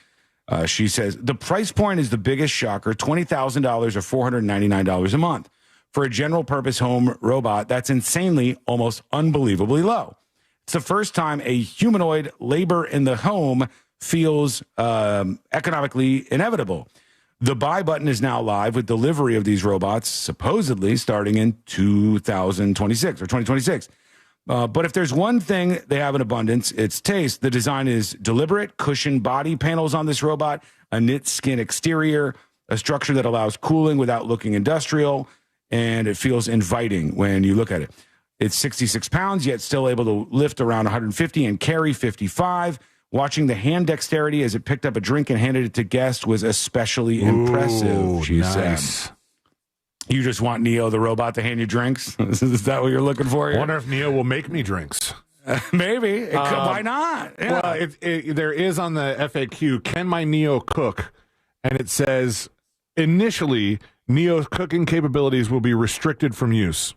She says, the price point is the biggest shocker, $20,000 or $499 a month. For a general-purpose home robot, that's insanely, almost unbelievably low. It's the first time a humanoid labor in the home feels economically inevitable. The buy button is now live with delivery of these robots, supposedly starting in 2026 or 2026. But if there's one thing they have in abundance, it's taste. The design is deliberate, cushioned body panels on this robot, a knit skin exterior, a structure that allows cooling without looking industrial, and it feels inviting when you look at it. It's 66 pounds, yet still able to lift around 150 and carry 55. Watching the hand dexterity as it picked up a drink and handed it to guests was especially impressive, she said. You just want Neo the robot to hand you drinks? Is that what you're looking for? I wonder if Neo will make me drinks. Maybe. Why not? Yeah. Well, there is on the FAQ, can my Neo cook? And it says, initially, Neo's cooking capabilities will be restricted from use.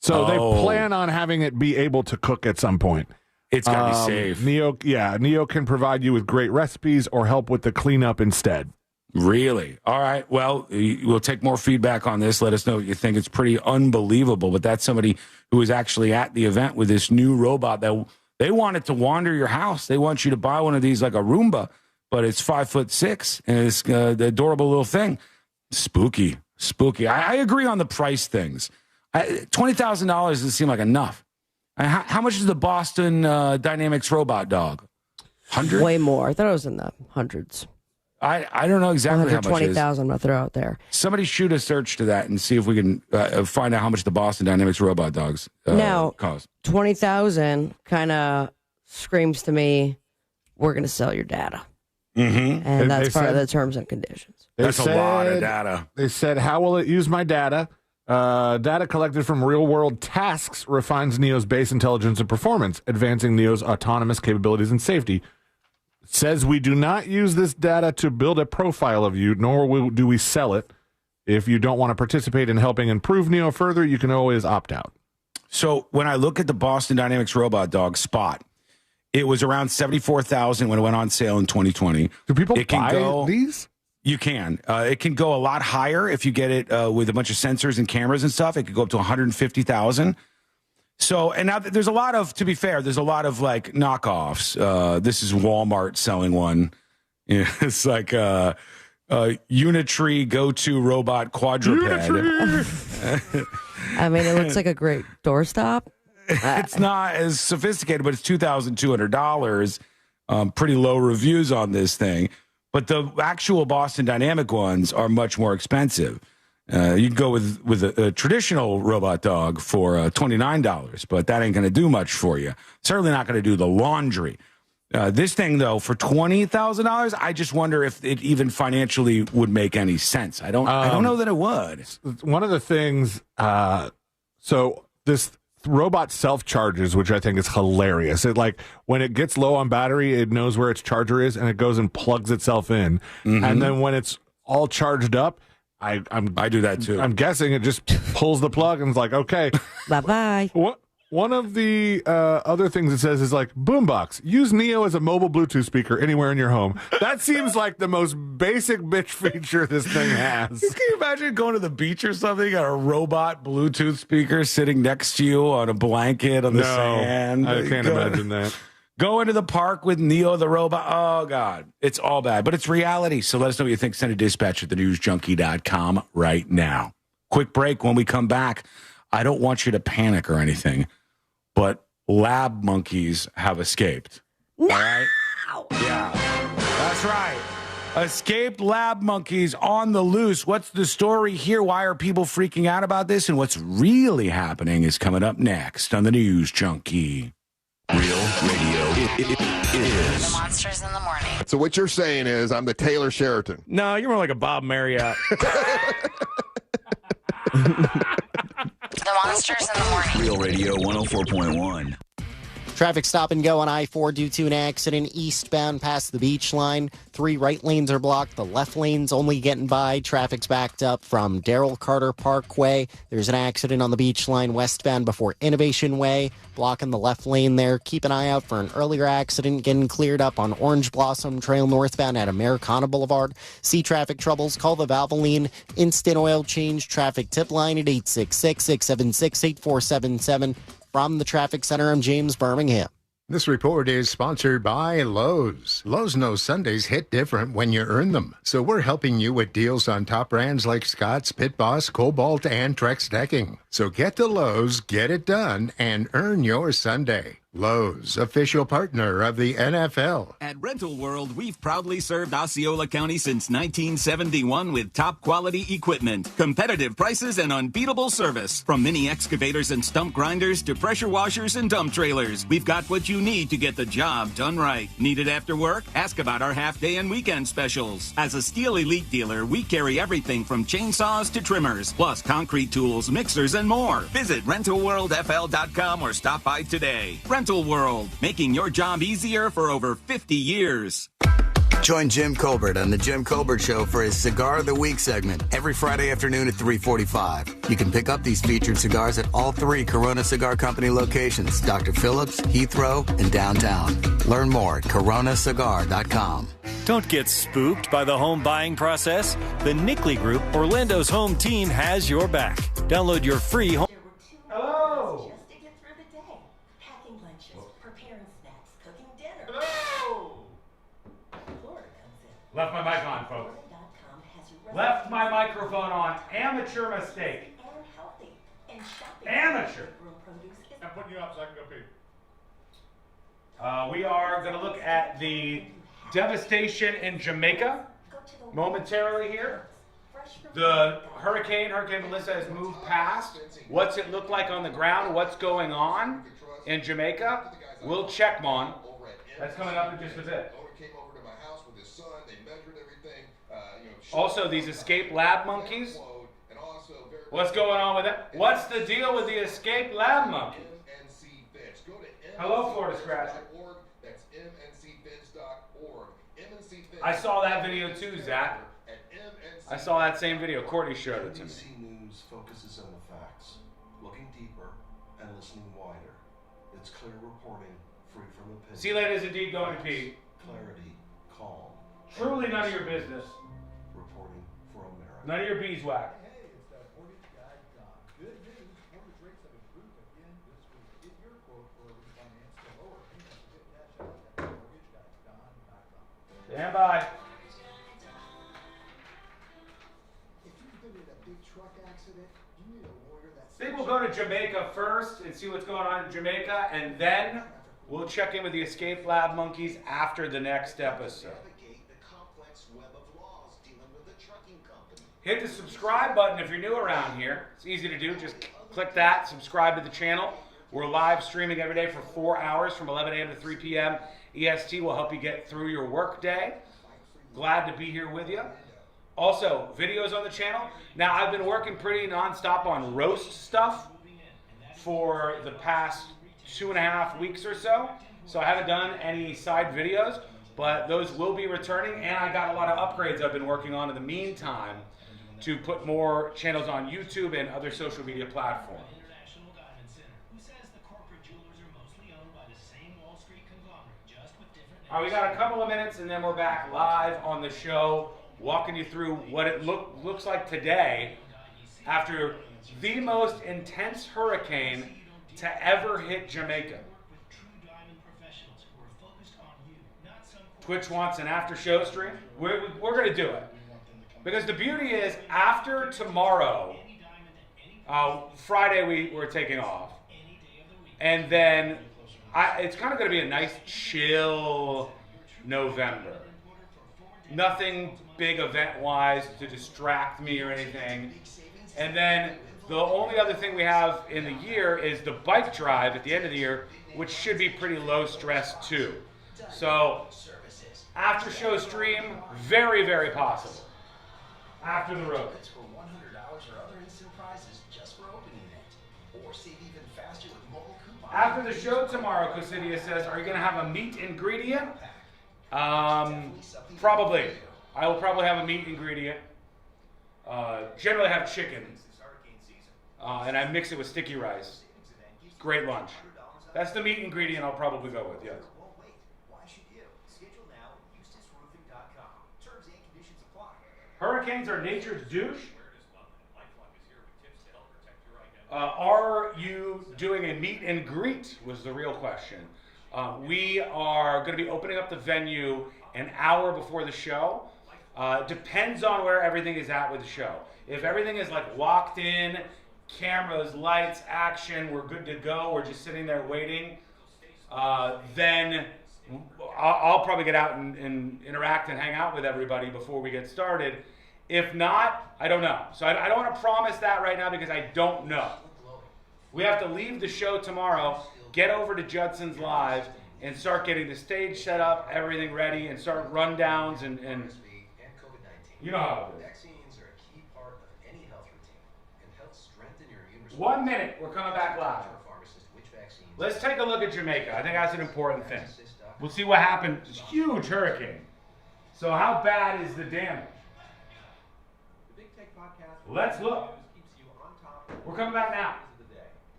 So they plan on having it be able to cook at some point. It's got to be safe. Neo can provide you with great recipes or help with the cleanup instead. Really? All right. Well, we'll take more feedback on this. Let us know what you think. It's pretty unbelievable. But that's somebody who was actually at the event with this new robot that they want it to wander your house. They want you to buy one of these like a Roomba, but it's 5'6" and it's the adorable little thing. Spooky. I agree on the price things. $20,000 doesn't seem like enough. How much is the Boston Dynamics robot dog? 100? Way more. I thought it was in the hundreds. I don't know exactly how much it is. 120,000 I'm going to throw out there. Somebody shoot a search to that and see if we can find out how much the Boston Dynamics robot dogs cost. 20,000 kind of screams to me, we're going to sell your data. Mm-hmm. And that's part of the terms and conditions. That's a lot of data. They said, how will it use my data? Data collected from real-world tasks refines Neo's base intelligence and performance, advancing Neo's autonomous capabilities and safety. Says we do not use this data to build a profile of you, nor do we sell it. If you don't want to participate in helping improve Neo further, you can always opt out. So when I look at the Boston Dynamics robot dog Spot, it was around $74,000 when it went on sale in 2020. Do people buy these? You can. It can go a lot higher if you get it with a bunch of sensors and cameras and stuff. It could go up to $150,000. So, and now there's a lot of, to be fair, there's a lot of like knockoffs. This is Walmart selling one. It's like Unitree go-to robot quadruped. I mean, it looks like a great doorstop. It's not as sophisticated, but it's $2,200. Pretty low reviews on this thing. But the actual Boston Dynamic ones are much more expensive. You can go with a traditional robot dog for $29, but that ain't going to do much for you. Certainly not going to do the laundry. This thing, though, for $20,000, I just wonder if it even financially would make any sense. I don't know that it would. One of the things, so this robot self-charges, which I think is hilarious. It like when it gets low on battery, it knows where its charger is and it goes and plugs itself in. Mm-hmm. And then when it's all charged up, I do that too. I'm guessing it just pulls the plug and it's like, okay. Bye-bye. One of the other things it says is like, boombox, use Neo as a mobile Bluetooth speaker anywhere in your home. That seems like the most basic bitch feature this thing has. Can you imagine going to the beach or something? You got a robot Bluetooth speaker sitting next to you on a blanket on the sand. I can't imagine that. Go into the park with Neo the robot. Oh, God. It's all bad. But it's reality. So let us know what you think. Send a dispatch at thenewsjunkie.com right now. Quick break. When we come back, I don't want you to panic or anything, but lab monkeys have escaped. No! All right? Yeah. That's right. Escaped lab monkeys on the loose. What's the story here? Why are people freaking out about this? And what's really happening is coming up next on the News Junkie. Real radio is The Monsters in the Morning. So what you're saying is I'm the Taylor Sheraton. No, you're more like a Bob Marriott. The Monsters in the Morning. Real Radio 104.1. Traffic stop and go on I-4 due to an accident eastbound past the beach line. 3 right lanes are blocked. The left lane's only getting by. Traffic's backed up from Darrell Carter Parkway. There's an accident on the beach line westbound before Innovation Way, blocking the left lane there. Keep an eye out for an earlier accident getting cleared up on Orange Blossom Trail northbound at Americana Boulevard. See traffic troubles? Call the Valvoline Instant Oil Change traffic tip line at 866-676-8477. From the Traffic Center, I'm James Birmingham. This report is sponsored by Lowe's. Lowe's knows Sundays hit different when you earn them. So we're helping you with deals on top brands like Scott's, Pit Boss, Cobalt, and Trex Decking. So get to Lowe's, get it done, and earn your Sunday. Lowe's, official partner of the NFL. At Rental World, we've proudly served Osceola County since 1971 with top quality equipment, competitive prices, and unbeatable service. From mini excavators and stump grinders to pressure washers and dump trailers, we've got what you need to get the job done right. Need it after work? Ask about our half-day and weekend specials. As a Steel Elite dealer, we carry everything from chainsaws to trimmers, plus concrete tools, mixers, and more. Visit RentalWorldFL.com or stop by today. Rental World, making your job easier for over 50 years. Join Jim Colbert on The Jim Colbert Show for his Cigar of the Week segment every Friday afternoon at 3:45. You can pick up these featured cigars at all 3 Corona Cigar Company locations, Dr. Phillips, Heathrow, and downtown. Learn more at coronacigar.com. Don't get spooked by the home buying process. The Nickley Group, Orlando's home team, has your back. Download your free home. Hello. Just to get through the day. Packing lunches, preparing snacks, cooking dinner. Hello. Florida comes in. Left my mic on, folks. Florida.com has your Left my microphone on. Amateur mistake. and healthy. And shopping. Amateur. Grown produce is I'm putting you up so I can go pee. We are going to look at the devastation in Jamaica momentarily here. The Hurricane Melissa has moved past. What's it look like on the ground? What's going on in Jamaica? We'll check, Mon. That's coming up in just a bit. Also, these escape lab monkeys. What's going on with that? What's the deal with the escape lab monkeys? Hello, Florida Scratcher. I saw that video too, Zach. I saw that same video. Courtney showed it to me. NBC News focuses on the facts, looking deeper and listening wider. It's clear reporting, free from opinion. Sealand is indeed going to pee. Clarity, calm. Truly none of your business. Reporting for America. None of your beeswax. Hey, it's that mortgage guy, Don. Good news, mortgage rates have improved again this week. Get your quote for a refinance to lower payments. Get cash out at mortgageguyDon.com. Stand by. I think we'll go to Jamaica first and see what's going on in Jamaica, and then we'll check in with the escape lab monkeys after the next episode. Hit the subscribe button if you're new around here. It's easy to do. Just click that, subscribe to the channel. We're live streaming every day for 4 hours from 11 a.m. to 3 p.m. EST will help you get through your work day. Glad to be here with you. Also, videos on the channel. Now, I've been working pretty nonstop on roast stuff for the past 2.5 weeks or so. So I haven't done any side videos, but those will be returning. And I got a lot of upgrades I've been working on in the meantime to put more channels on YouTube and other social media platforms. All right, we got a couple of minutes and then we're back live on the show, walking you through what it looks like today after the most intense hurricane to ever hit Jamaica. Twitch wants an after show stream. We're going to do it. Because the beauty is, after tomorrow, Friday we're taking off. And then it's kind of going to be a nice chill November. Nothing big event-wise to distract me or anything. And then the only other thing we have in the year is the bike drive at the end of the year, which should be pretty low stress too. So after show stream, very, very possible. After the road. For $100 or other instant prizes just for opening it. Or save even faster with mobile coupons. After the show tomorrow, Cosidia says, are you going to have a meat ingredient? Probably. I will probably have a meat ingredient. Generally have chicken. And I mix it with sticky rice. Great lunch. That's the meat ingredient I'll probably go with, yes. Hurricanes are nature's douche. Are you doing a meet and greet was the real question. We are going to be opening up the venue an hour before the show. Depends on where everything is at with the show. If everything is like locked in, cameras, lights, action, we're good to go, we're just sitting there waiting, then I'll probably get out and interact and hang out with everybody before we get started. If not, I don't know. So I don't want to promise that right now because I don't know. We have to leave the show tomorrow, get over to Judson's Live, and start getting the stage set up, everything ready, and start rundowns and you know how it is. Vaccines are a key part of any health routine and help strengthen your immune response. 1 minute, we're coming back live. Let's take a look at Jamaica. I think that's an important thing. We'll see what happened. It's a huge hurricane. So how bad is the damage? The Big Take Podcast. Let's look. Keeps you on top. We're coming back now.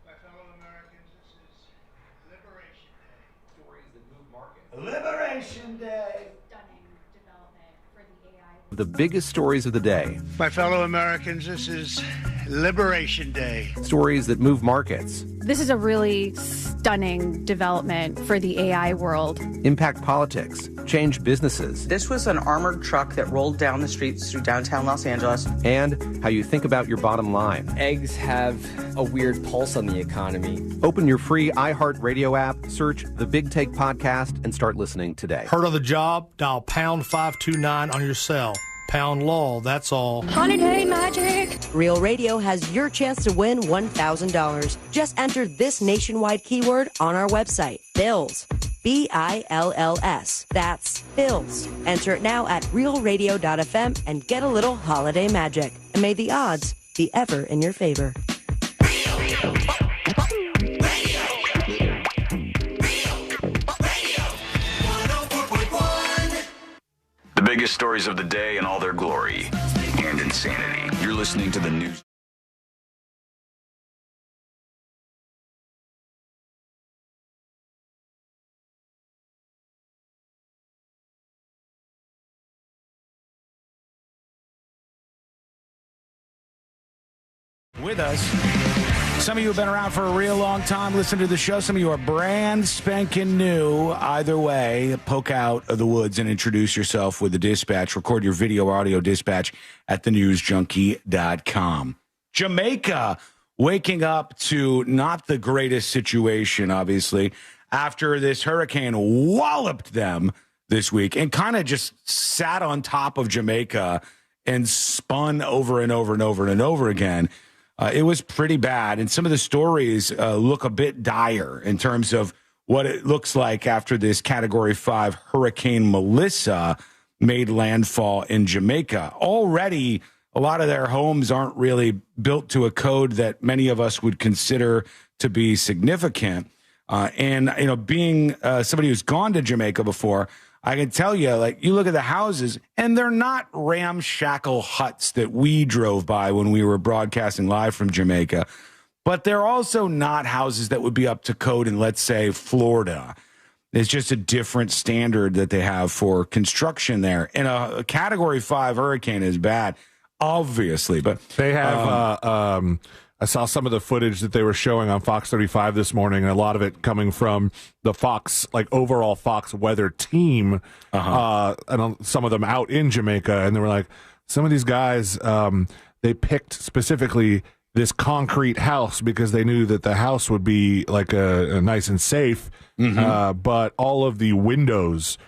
My fellow Americans, this is Liberation Day. Stories that move markets. Liberation Day. The biggest stories of the day. My fellow Americans, this is Liberation Day. Stories that move markets. This is a really stunning development for the AI world. Impact politics. Change businesses. This was an armored truck that rolled down the streets through downtown Los Angeles. And how you think about your bottom line. Eggs have a weird pulse on the economy. Open your free iHeartRadio app, search The Big Take Podcast, and start listening today. Heard of the job? Dial pound 529 on your cell. Pound law, that's all. Holiday magic. Real Radio has your chance to win $1,000. Just enter this nationwide keyword on our website, BILLS. BILLS. That's BILLS. Enter it now at realradio.fm and get a little holiday magic. And may the odds be ever in your favor. The biggest stories of the day in all their glory and insanity. You're listening to the news. With us. Some of you have been around for a real long time, listen to the show. Some of you are brand spanking new. Either way, poke out of the woods and introduce yourself with the dispatch. Record your video or audio dispatch at thenewsjunkie.com. Jamaica waking up to not the greatest situation, obviously, after this hurricane walloped them this week and kind of just sat on top of Jamaica and spun over and over and over and over again. It was pretty bad, and some of the stories look a bit dire in terms of what it looks like after this Category 5 Hurricane Melissa made landfall in Jamaica. Already, a lot of their homes aren't really built to a code that many of us would consider to be significant. And, you know, being somebody who's gone to Jamaica before, I can tell you, like, you look at the houses, and they're not ramshackle huts that we drove by when we were broadcasting live from Jamaica, but they're also not houses that would be up to code in, let's say, Florida. It's just a different standard that they have for construction there. And a Category 5 hurricane is bad, obviously, but they have I saw some of the footage that they were showing on Fox 35 this morning, and a lot of it coming from the Fox, like overall Fox weather team, and some of them out in Jamaica. And they were like, some of these guys, they picked specifically this concrete house because they knew that the house would be like a nice and safe, but all of the windows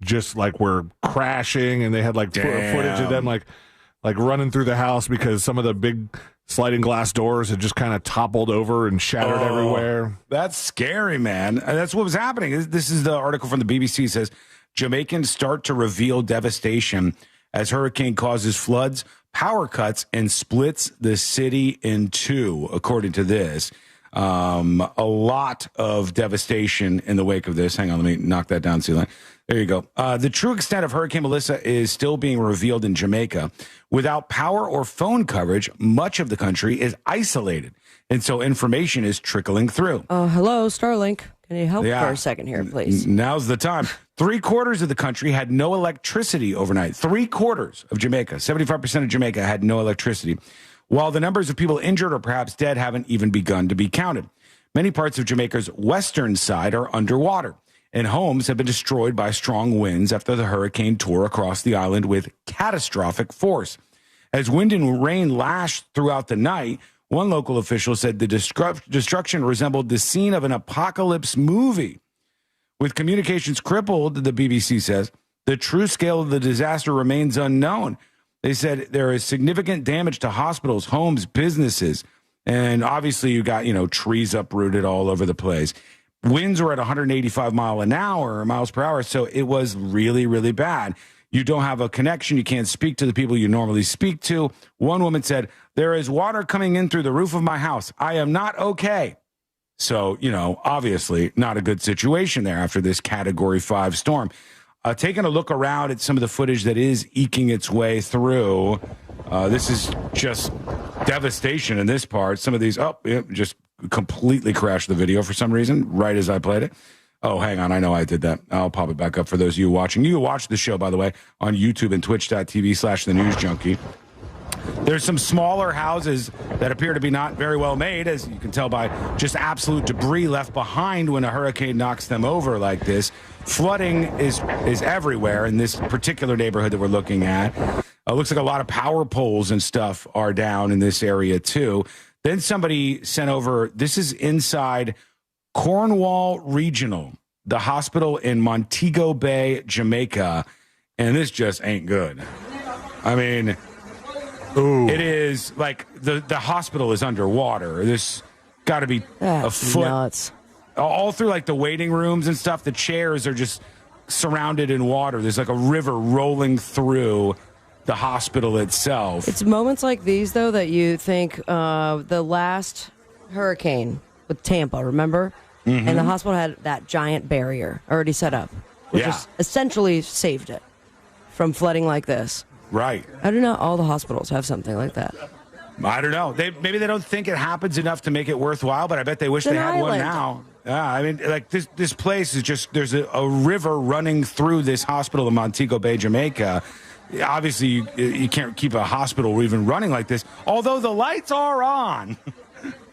just like were crashing, and they had like footage of them like running through the house because some of the big sliding glass doors had just kind of toppled over and shattered everywhere. That's scary, man. And that's what was happening. This is the article from the BBC. It says Jamaicans start to reveal devastation as hurricane causes floods, power cuts, and splits the city in two, according to this. A lot of devastation in the wake of this. Hang on, let me knock that down, Celine. There you go. The true extent of Hurricane Melissa is still being revealed in Jamaica. Without power or phone coverage, much of the country is isolated, and so information is trickling through. Hello, Starlink. Can you help for a second here, please? Now's the time. 3/4 of the country had no electricity overnight. 3/4 of Jamaica, 75% of Jamaica had no electricity, while the numbers of people injured or perhaps dead haven't even begun to be counted. Many parts of Jamaica's western side are underwater, and homes have been destroyed by strong winds after the hurricane tore across the island with catastrophic force. As wind and rain lashed throughout the night, one local official said the destruction resembled the scene of an apocalypse movie. With communications crippled, the BBC says, the true scale of the disaster remains unknown. They said there is significant damage to hospitals, homes, businesses, and obviously you got, trees uprooted all over the place. Winds were at 185 miles per hour, so it was really, really bad. You don't have a connection. You can't speak to the people you normally speak to. One woman said, there is water coming in through the roof of my house. I am not okay. So, obviously not a good situation there after this Category 5 storm. Taking a look around at some of the footage that is eking its way through, this is just devastation in this part. Some of these, just completely crashed the video for some reason, right as I played it. Oh, hang on. I know I did that. I'll pop it back up for those of you watching. You can watch the show, by the way, on YouTube and twitch.tv/The News Junkie. There's some smaller houses that appear to be not very well made, as you can tell by just absolute debris left behind when a hurricane knocks them over like this. Flooding is everywhere in this particular neighborhood that we're looking at. Looks like a lot of power poles and stuff are down in this area, too. Then somebody sent over, this is inside Cornwall Regional, the hospital in Montego Bay, Jamaica, and this just ain't good. I mean... Ooh. It is like the hospital is underwater. This got to be a foot. Nuts. All through like the waiting rooms and stuff, the chairs are just surrounded in water. There's like a river rolling through the hospital itself. It's moments like these, though, that you think the last hurricane with Tampa, remember? Mm-hmm. And the hospital had that giant barrier already set up, which is essentially saved it from flooding like this. Right. I don't know. All the hospitals have something like that. I don't know. Maybe they don't think it happens enough to make it worthwhile, but I bet they wish they had one now. Yeah, I mean, like this place is just, there's a river running through this hospital in Montego Bay, Jamaica. Obviously, you can't keep a hospital even running like this, although the lights are on.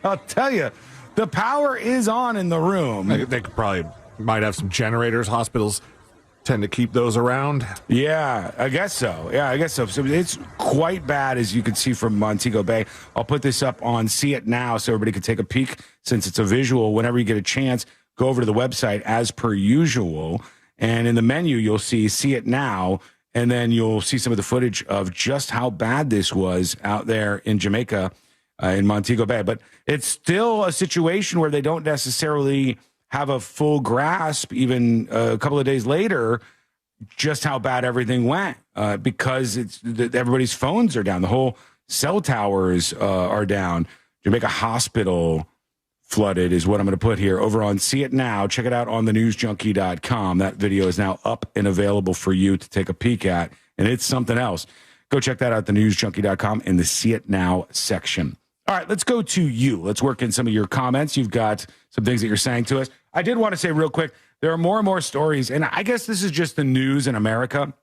I'll tell you, the power is on in the room. They could might have some generators. Hospitals tend to keep those around. Yeah, I guess so. So it's quite bad, as you can see from Montego Bay. I'll put this up on See It Now so everybody can take a peek. Since it's a visual, whenever you get a chance, go over to the website as per usual. And in the menu, you'll see It Now, and then you'll see some of the footage of just how bad this was out there in Jamaica, in Montego Bay. But it's still a situation where they don't necessarily have a full grasp, even a couple of days later, just how bad everything went, because everybody's phones are down. The whole cell towers are down. Jamaica Hospital flooded is what I'm going to put here over on See It Now. Check it out on thenewsjunkie.com. That video is now up and available for you to take a peek at, and it's something else. Go check that out, thenewsjunkie.com, in the See It Now section. All right, let's go to you. Let's work in some of your comments. You've got some things that you're saying to us. I did want to say real quick, there are more and more stories, and I guess this is just the news in America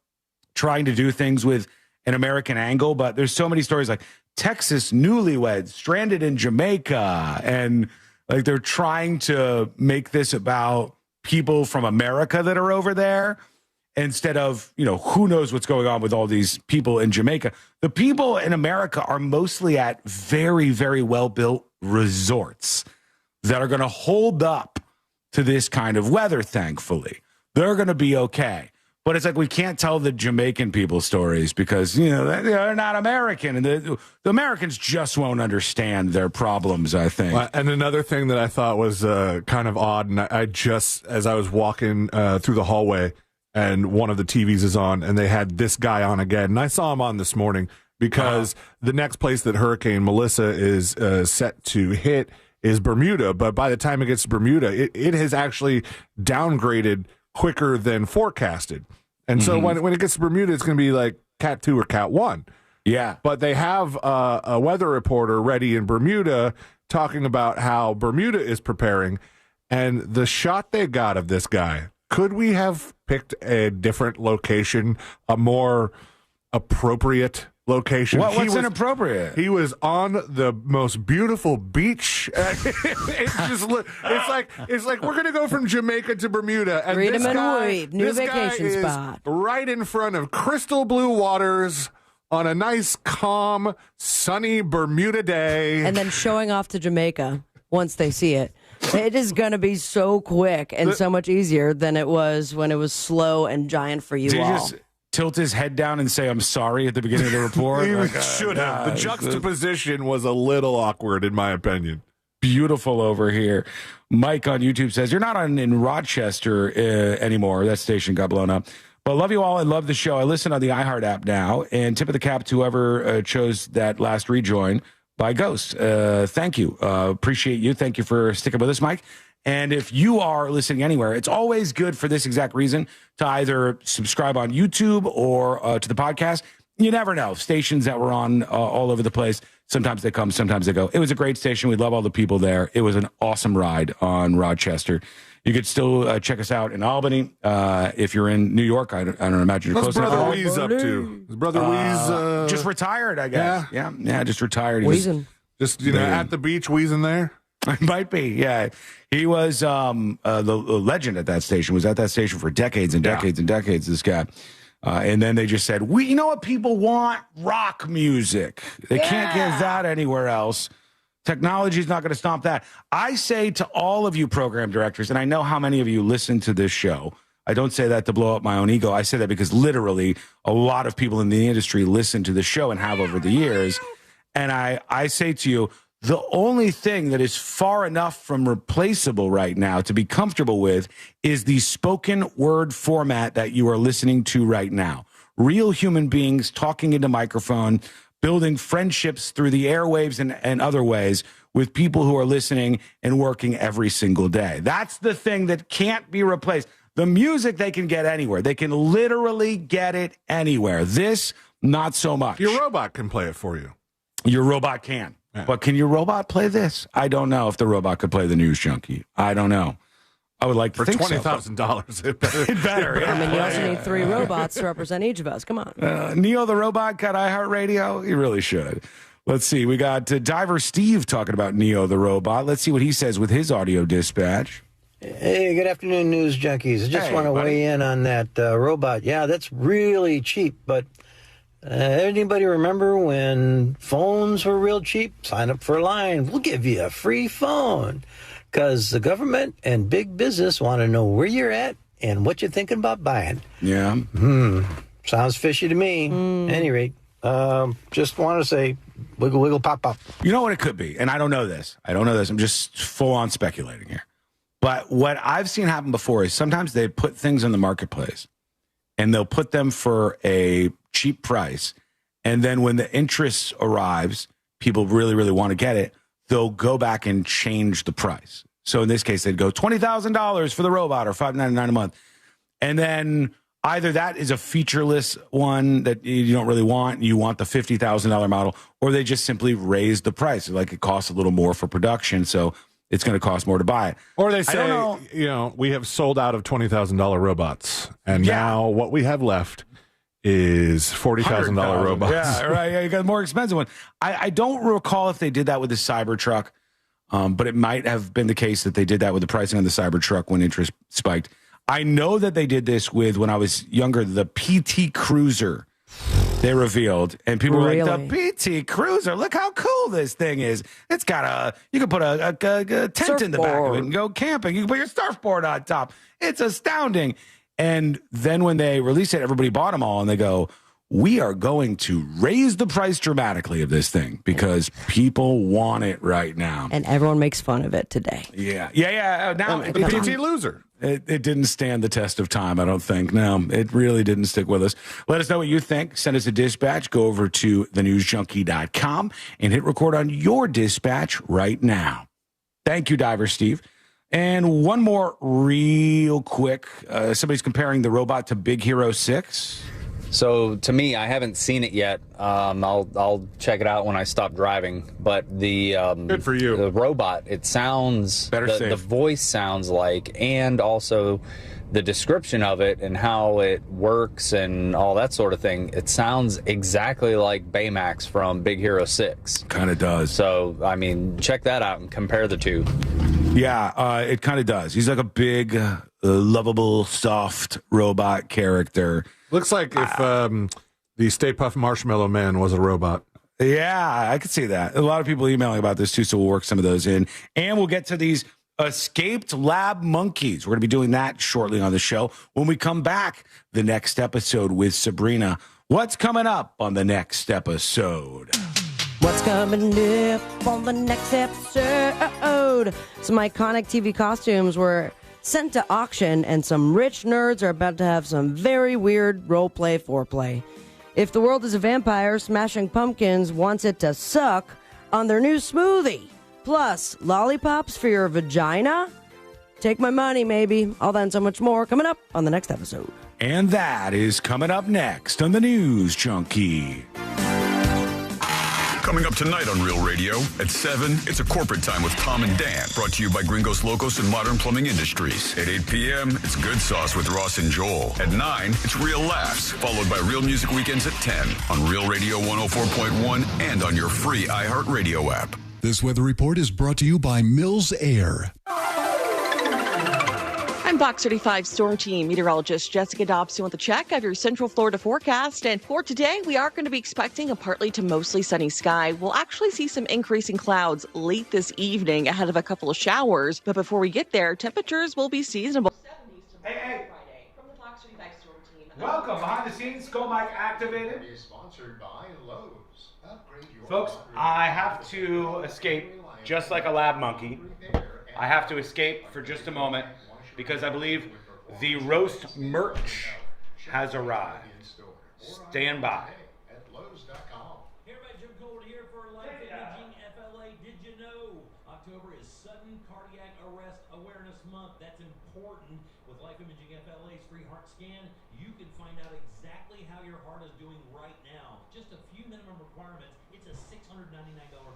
trying to do things with an American angle, but there's so many stories like Texas newlyweds stranded in Jamaica, and like they're trying to make this about people from America that are over there instead of, who knows what's going on with all these people in Jamaica. The people in America are mostly at very, very well-built resorts that are going to hold up to this kind of weather, thankfully. They're going to be okay. But it's like we can't tell the Jamaican people stories because, they're not American. And the Americans just won't understand their problems, I think. And another thing that I thought was kind of odd, and I just, as I was walking through the hallway, and one of the TVs is on, and they had this guy on again. And I saw him on this morning because the next place that Hurricane Melissa is set to hit is Bermuda. But by the time it gets to Bermuda, it has actually downgraded quicker than forecasted. And so when it gets to Bermuda, it's going to be like Cat 2 or Cat 1. Yeah. But they have a weather reporter ready in Bermuda talking about how Bermuda is preparing. And the shot they got of this guy, could we have picked a different location, a more appropriate location? What's inappropriate? He was on the most beautiful beach. It's like we're gonna go from Jamaica to Bermuda, and Freedom and Wave, new vacation spot, right in front of crystal blue waters on a nice, calm, sunny Bermuda day, and then showing off to Jamaica once they see it. It is going to be so quick and so much easier than it was when it was slow and giant for you Did all. he just tilt his head down and say, "I'm sorry" at the beginning of the report? He should have. The juxtaposition was a little awkward, in my opinion. Beautiful over here. Mike on YouTube says, "You're not in Rochester anymore. That station got blown up. But love you all. I love the show. I listen on the iHeart app now. And tip of the cap to whoever chose that last rejoin by Ghost. Thank you. Appreciate you. Thank you for sticking with us, Mike. And if you are listening anywhere, it's always good for this exact reason to either subscribe on YouTube or to the podcast. You never know. Stations that were on all over the place. Sometimes they come, sometimes they go. It was a great station. We love all the people there. It was an awesome ride on Rochester. You could still check us out in Albany. If you're in New York, I don't imagine you're What's close enough. Brother Weeze up to? Is Brother Weeze just retired, I guess. Yeah, just retired. He was- Wheezing. just at the beach wheezing there? Might be, yeah. He was the legend at that station. Was at that station for decades and decades and decades. This guy, and then they just said, you know what people want? Rock music. They can't get that anywhere else. Technology is not going to stop that. I say to all of you program directors, and I know how many of you listen to this show. I don't say that to blow up my own ego. I say that because literally a lot of people in the industry listen to the show and have over the years. And I say to you, the only thing that is far enough from replaceable right now to be comfortable with is the spoken word format that you are listening to right now. Real human beings talking into microphone, building friendships through the airwaves and other ways with people who are listening and working every single day. That's the thing that can't be replaced. The music they can get anywhere. They can literally get it anywhere. This, not so much. Your robot can play it for you. Your robot can. But can your robot play this? I don't know if the robot could play the News Junkie. I don't know. I would like to for think $20,000. It better. Yeah. I mean, you also need 3 robots to represent each of us. Come on. Neo the robot got iHeartRadio. He really should. Let's see. We got Diver Steve talking about Neo the robot. Let's see what he says with his audio dispatch. Hey, good afternoon, News Junkies. I just want to weigh in on that robot. Yeah, that's really cheap, but anybody remember when phones were real cheap? Sign up for a line. We'll give you a free phone. Because the government and big business want to know where you're at and what you're thinking about buying. Yeah. Sounds fishy to me. At any rate, just want to say, wiggle, wiggle, pop, pop. You know what it could be? And I don't know this. I'm just full on speculating here. But what I've seen happen before is sometimes they put things in the marketplace and they'll put them for a cheap price. And then when the interest arrives, people really, really want to get it. They'll go back and change the price. So in this case, they'd go $20,000 for the robot or $599 a month. And then either that is a featureless one that you don't really want, you want the $50,000 model, or they just simply raise the price. Like it costs a little more for production, so it's going to cost more to buy it. Or they say, we have sold out of $20,000 robots, and now what we have left is $40,000 robots. Yeah, right. Yeah, you got a more expensive one. I don't recall if they did that with the Cybertruck, but it might have been the case that they did that with the pricing on the Cybertruck when interest spiked. I know that they did this with, when I was younger, the PT Cruiser. They revealed, and people were like, the PT Cruiser, look how cool this thing is. It's got you can put a tent in the back of it and go camping. You can put your surfboard on top. It's astounding. And then when they released it, everybody bought them all, and they go, we are going to raise the price dramatically of this thing because people want it right now. And everyone makes fun of it today. Yeah. Now, PT Loser. It didn't stand the test of time, I don't think. No, it really didn't stick with us. Let us know what you think. Send us a dispatch. Go over to thenewsjunkie.com and hit record on your dispatch right now. Thank you, Diver Steve. And one more real quick. Somebody's comparing the robot to Big Hero 6. So to me, I haven't seen it yet. I'll check it out when I stop driving. But the good for you. The robot, it sounds better. The voice sounds like, and also the description of it and how it works and all that sort of thing. It sounds exactly like Baymax from Big Hero 6. Kind of does. So I mean, check that out and compare the two. Yeah, it kind of does. He's like a big, lovable, soft robot character. Looks like if the Stay Puft Marshmallow Man was a robot. Yeah, I could see that. A lot of people emailing about this too, so we'll work some of those in. And we'll get to these Escaped lab monkeys. We're going to be doing that shortly on the show. When we come back, the next episode with Sabrina. What's coming up on the next episode? What's coming up on the next episode? Some iconic TV costumes were sent to auction, and some rich nerds are about to have some very weird role-play foreplay. If the world is a vampire, Smashing Pumpkins wants it to suck on their new smoothie. Plus, lollipops for your vagina? Take my money, maybe. All that and so much more coming up on the next episode. And that is coming up next on the News Junkie. Coming up tonight on Real Radio at 7, it's a corporate time with Tom and Dan, brought to you by Gringos Locos and Modern Plumbing Industries. At 8 p.m., it's Good Sauce with Ross and Joel. At 9, it's Real Laughs, followed by Real Music Weekends at 10 on Real Radio 104.1 and on your free iHeartRadio app. This weather report is brought to you by Mills Air. I'm Fox 35 Storm Team meteorologist Jessica Dobson with a check of your Central Florida forecast. And for today, we are going to be expecting a partly to mostly sunny sky. We'll actually see some increasing clouds late this evening ahead of a couple of showers. But before we get there, temperatures will be seasonable. Hey. Welcome. Behind the scenes, Go Mike activated. Sponsored by Lowe's. Folks, I have to escape just like a lab monkey. I have to escape for just a moment because I believe the roast merch has arrived. Stand by. Here by Jim Colbert here for Life Imaging FLA. Did you know October is Sudden Cardiac Arrest Awareness Month? That's important. With Life Imaging FLA's free heart scan, you can find out exactly how your heart is doing right now. Just a few minimum requirements. It's a $699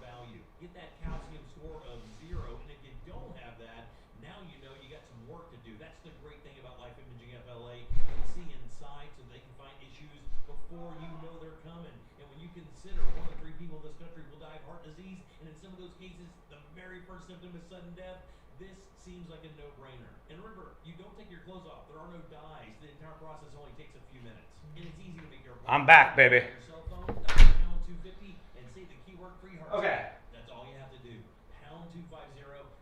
value. Get that calcium score of 0, and if you don't have that, now you know you got some work to do. That's the great thing about Life Imaging FLA. You can see inside so they can find issues before you know they're coming. And when you consider 1 in 3 people in this country will die of heart disease, and in some of those cases, the very first symptom is sudden death, this seems like a no-brainer. And remember, you don't take your clothes off. There are no dyes. The entire process only takes a few minutes. And it's easy to make your I'm back, baby. Cell phone, pound 250, and say the keyword free heart Okay. scan. That's all you have to do. Pound 250,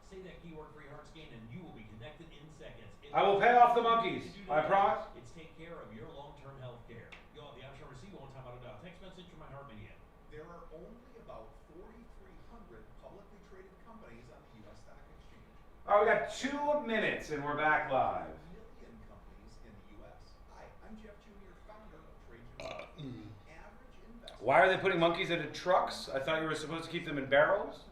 say that keyword free heart scan, and you will be connected in seconds. I will pay off the monkeys. I promise. It's take care of your long-term health care. You'll have the option to receive one time out of doubt. Text message from my heart media. There are only about 4,300 publicly traded companies on the U.S. Stock Exchange. All right, we got 2 minutes and we're back live. Million companies in the U.S. Hi, I'm Jeff Jr., founder of Trajan. Average investor. Why are they putting monkeys into trucks? I thought you were supposed to keep them in barrels.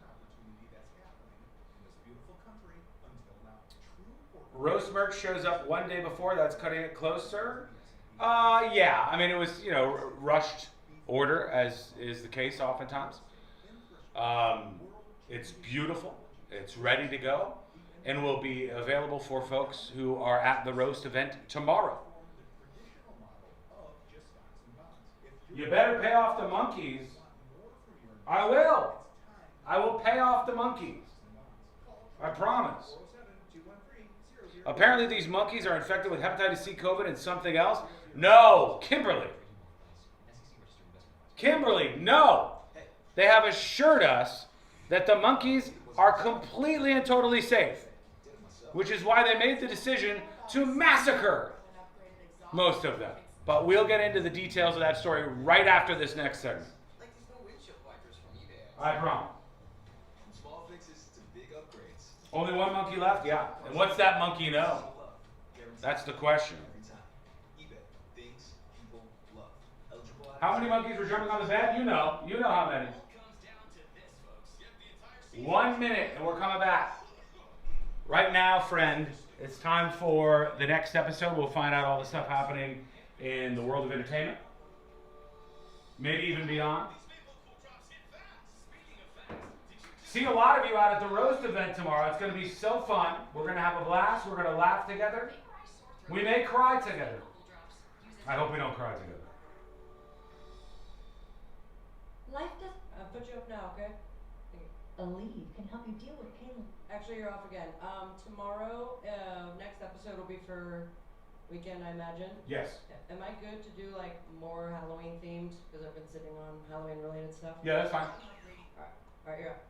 Roast merch shows up 1 day before. That's cutting it close, sir. Yeah. I mean, it was, rushed order, as is the case oftentimes. It's beautiful. It's ready to go, and will be available for folks who are at the roast event tomorrow. You better pay off the monkeys. I will. I will pay off the monkeys. I promise. Apparently these monkeys are infected with hepatitis C, COVID, and something else. No, Kimberly. Kimberly, no. They have assured us that the monkeys are completely and totally safe, which is why they made the decision to massacre most of them. But we'll get into the details of that story right after this next segment. I promise. Small fixes to big upgrades. Only 1 monkey left? Yeah. And what's that monkey know? That's the question. How many monkeys were jumping on the bed? You know how many. 1 minute and we're coming back. Right now, friend, it's time for the next episode. We'll find out all the stuff happening in the world of entertainment. Maybe even beyond. See a lot of you out at the roast event tomorrow. It's going to be so fun. We're going to have a blast. We're going to laugh together. We may cry together. I hope we don't cry together. Life does. I'll put you up now, okay? A lead can help you deal with pain. Actually, you're off again. Tomorrow, next episode will be for weekend, I imagine. Yes. Am I good to do like more Halloween themed? Because I've been sitting on Halloween related stuff. Yeah, that's fine. All right, you're up.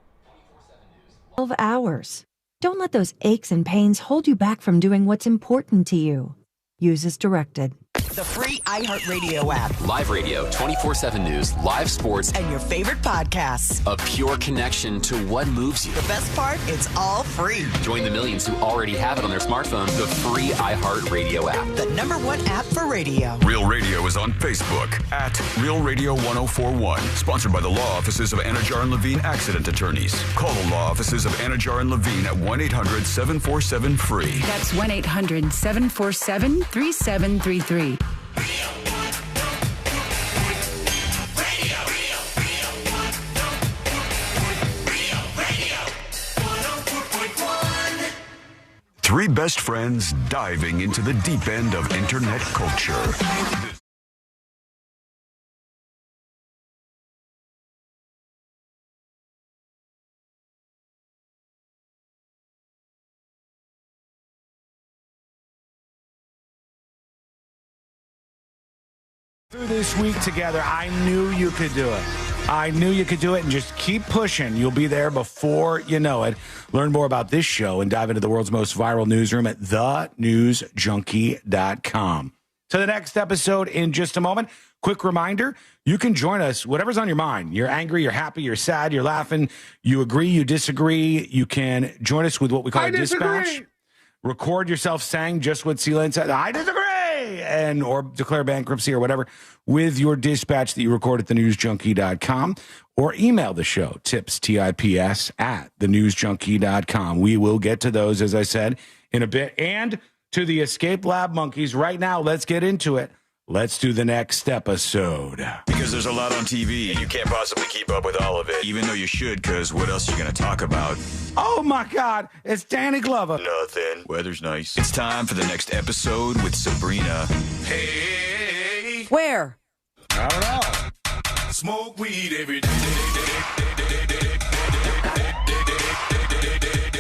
12 hours. Don't let those aches and pains hold you back from doing what's important to you. Use as directed. The free iHeartRadio app. Live radio, 24/7 news, live sports, and your favorite podcasts. A pure connection to what moves you. The best part, it's all free. Join the millions who already have it on their smartphone. The free iHeartRadio app. The #1 app for radio. Real Radio is on Facebook at Real Radio 1041. Sponsored by the law offices of Anajar and Levine Accident Attorneys. Call the law offices of Anajar and Levine at 1-800-747-FREE. That's 1-800-747-3733. Three best friends diving into the deep end of internet culture. Through this week together, I knew you could do it. I knew you could do it, and just keep pushing. You'll be there before you know it. Learn more about this show and dive into the world's most viral newsroom at thenewsjunkie.com. To the next episode in just a moment. Quick reminder, you can join us, whatever's on your mind. You're angry, you're happy, you're sad, you're laughing, you agree, you disagree. You can join us with what we call a dispatch. Record yourself saying just what Sealand said. I disagree. And or declare bankruptcy or whatever with your dispatch that you record at thenewsjunkie.com, or email the show, tips at thenewsjunkie.com. We will get to those, as I said, in a bit. And to the Escape Lab Monkeys right now. Let's get into it. Let's do the next episode. Because there's a lot on TV, and you can't possibly keep up with all of it. Even though you should, because what else are you going to talk about? Oh, my God. It's Danny Glover. Nothing. Weather's nice. It's time for the next episode with Sabrina. Hey. Where? I don't know. Smoke weed every day.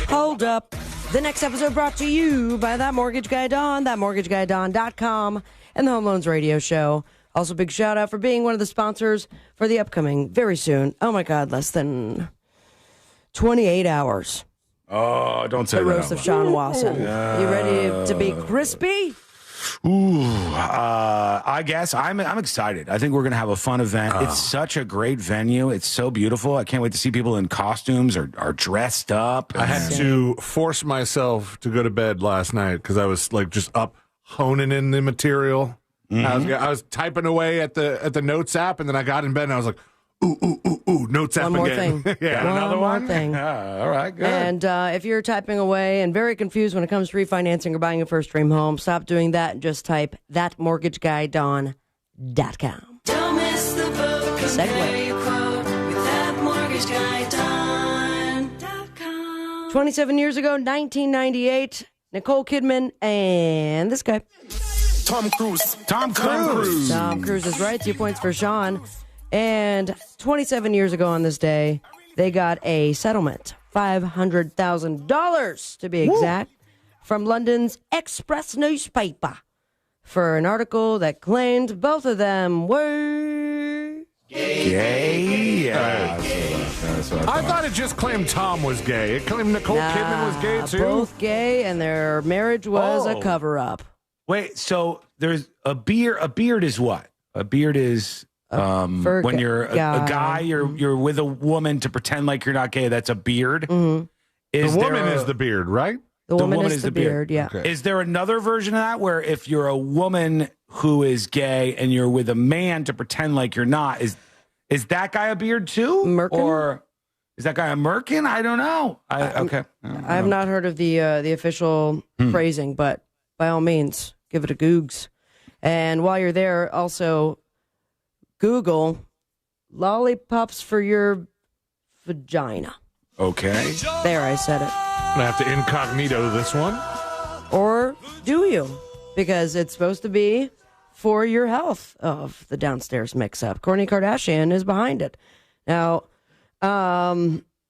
Hold up. The next episode brought to you by That Mortgage Guy Don, thatmortgageguyDon.com, and the Home Loans Radio Show. Also, big shout out for being one of the sponsors for the upcoming, very soon, oh my God, less than 28 hours. Oh, don't say the that. The roast of Sean Wasson. You ready to be crispy? Ooh, I guess I'm excited. I think we're going to have a fun event. It's such a great venue. It's so beautiful. I can't wait to see people in costumes or dressed up. I had to force myself to go to bed last night because I was like just up honing in the material. Mm-hmm. I was typing away at the Notes app, and then I got in bed and I was like, ooh, Notes app one again. More thing. Yeah, one another more one. Thing. All right, good. And if you're typing away and very confused when it comes to refinancing or buying a first dream home, stop doing that and just type thatmortgageguyDon.com. Don't miss the boat. Compare your quote with thatmortgageguyDon.com. 27 years ago, 1998, Nicole Kidman and this guy. Tom Cruise. Tom Cruise is right. 2 points for Sean. And 27 years ago on this day, they got a settlement, $500,000 to be exact, from London's Express newspaper for an article that claimed both of them were gay. Yeah. I thought it just claimed Tom was gay. It claimed Nicole Kidman was gay too. Both gay, and their marriage was a cover-up. Wait, so there's a beard. A beard is what? A beard is when you're a guy, you're with a woman to pretend like you're not gay. That's a beard. Mm-hmm. The woman is the beard, right? The woman is the beard, yeah. Okay. Is there another version of that where if you're a woman who is gay and you're with a man to pretend like you're not, is that guy a beard too? Merkin? Or is that guy a merkin? I don't know. Okay. I have not heard of the official phrasing, but by all means, give it a googs. And while you're there, also Google lollipops for your vagina. Okay. There, I said it. I'm going to have to incognito this one. Or do you? Because it's supposed to be for your health of the downstairs mix-up. Kourtney Kardashian is behind it. Now,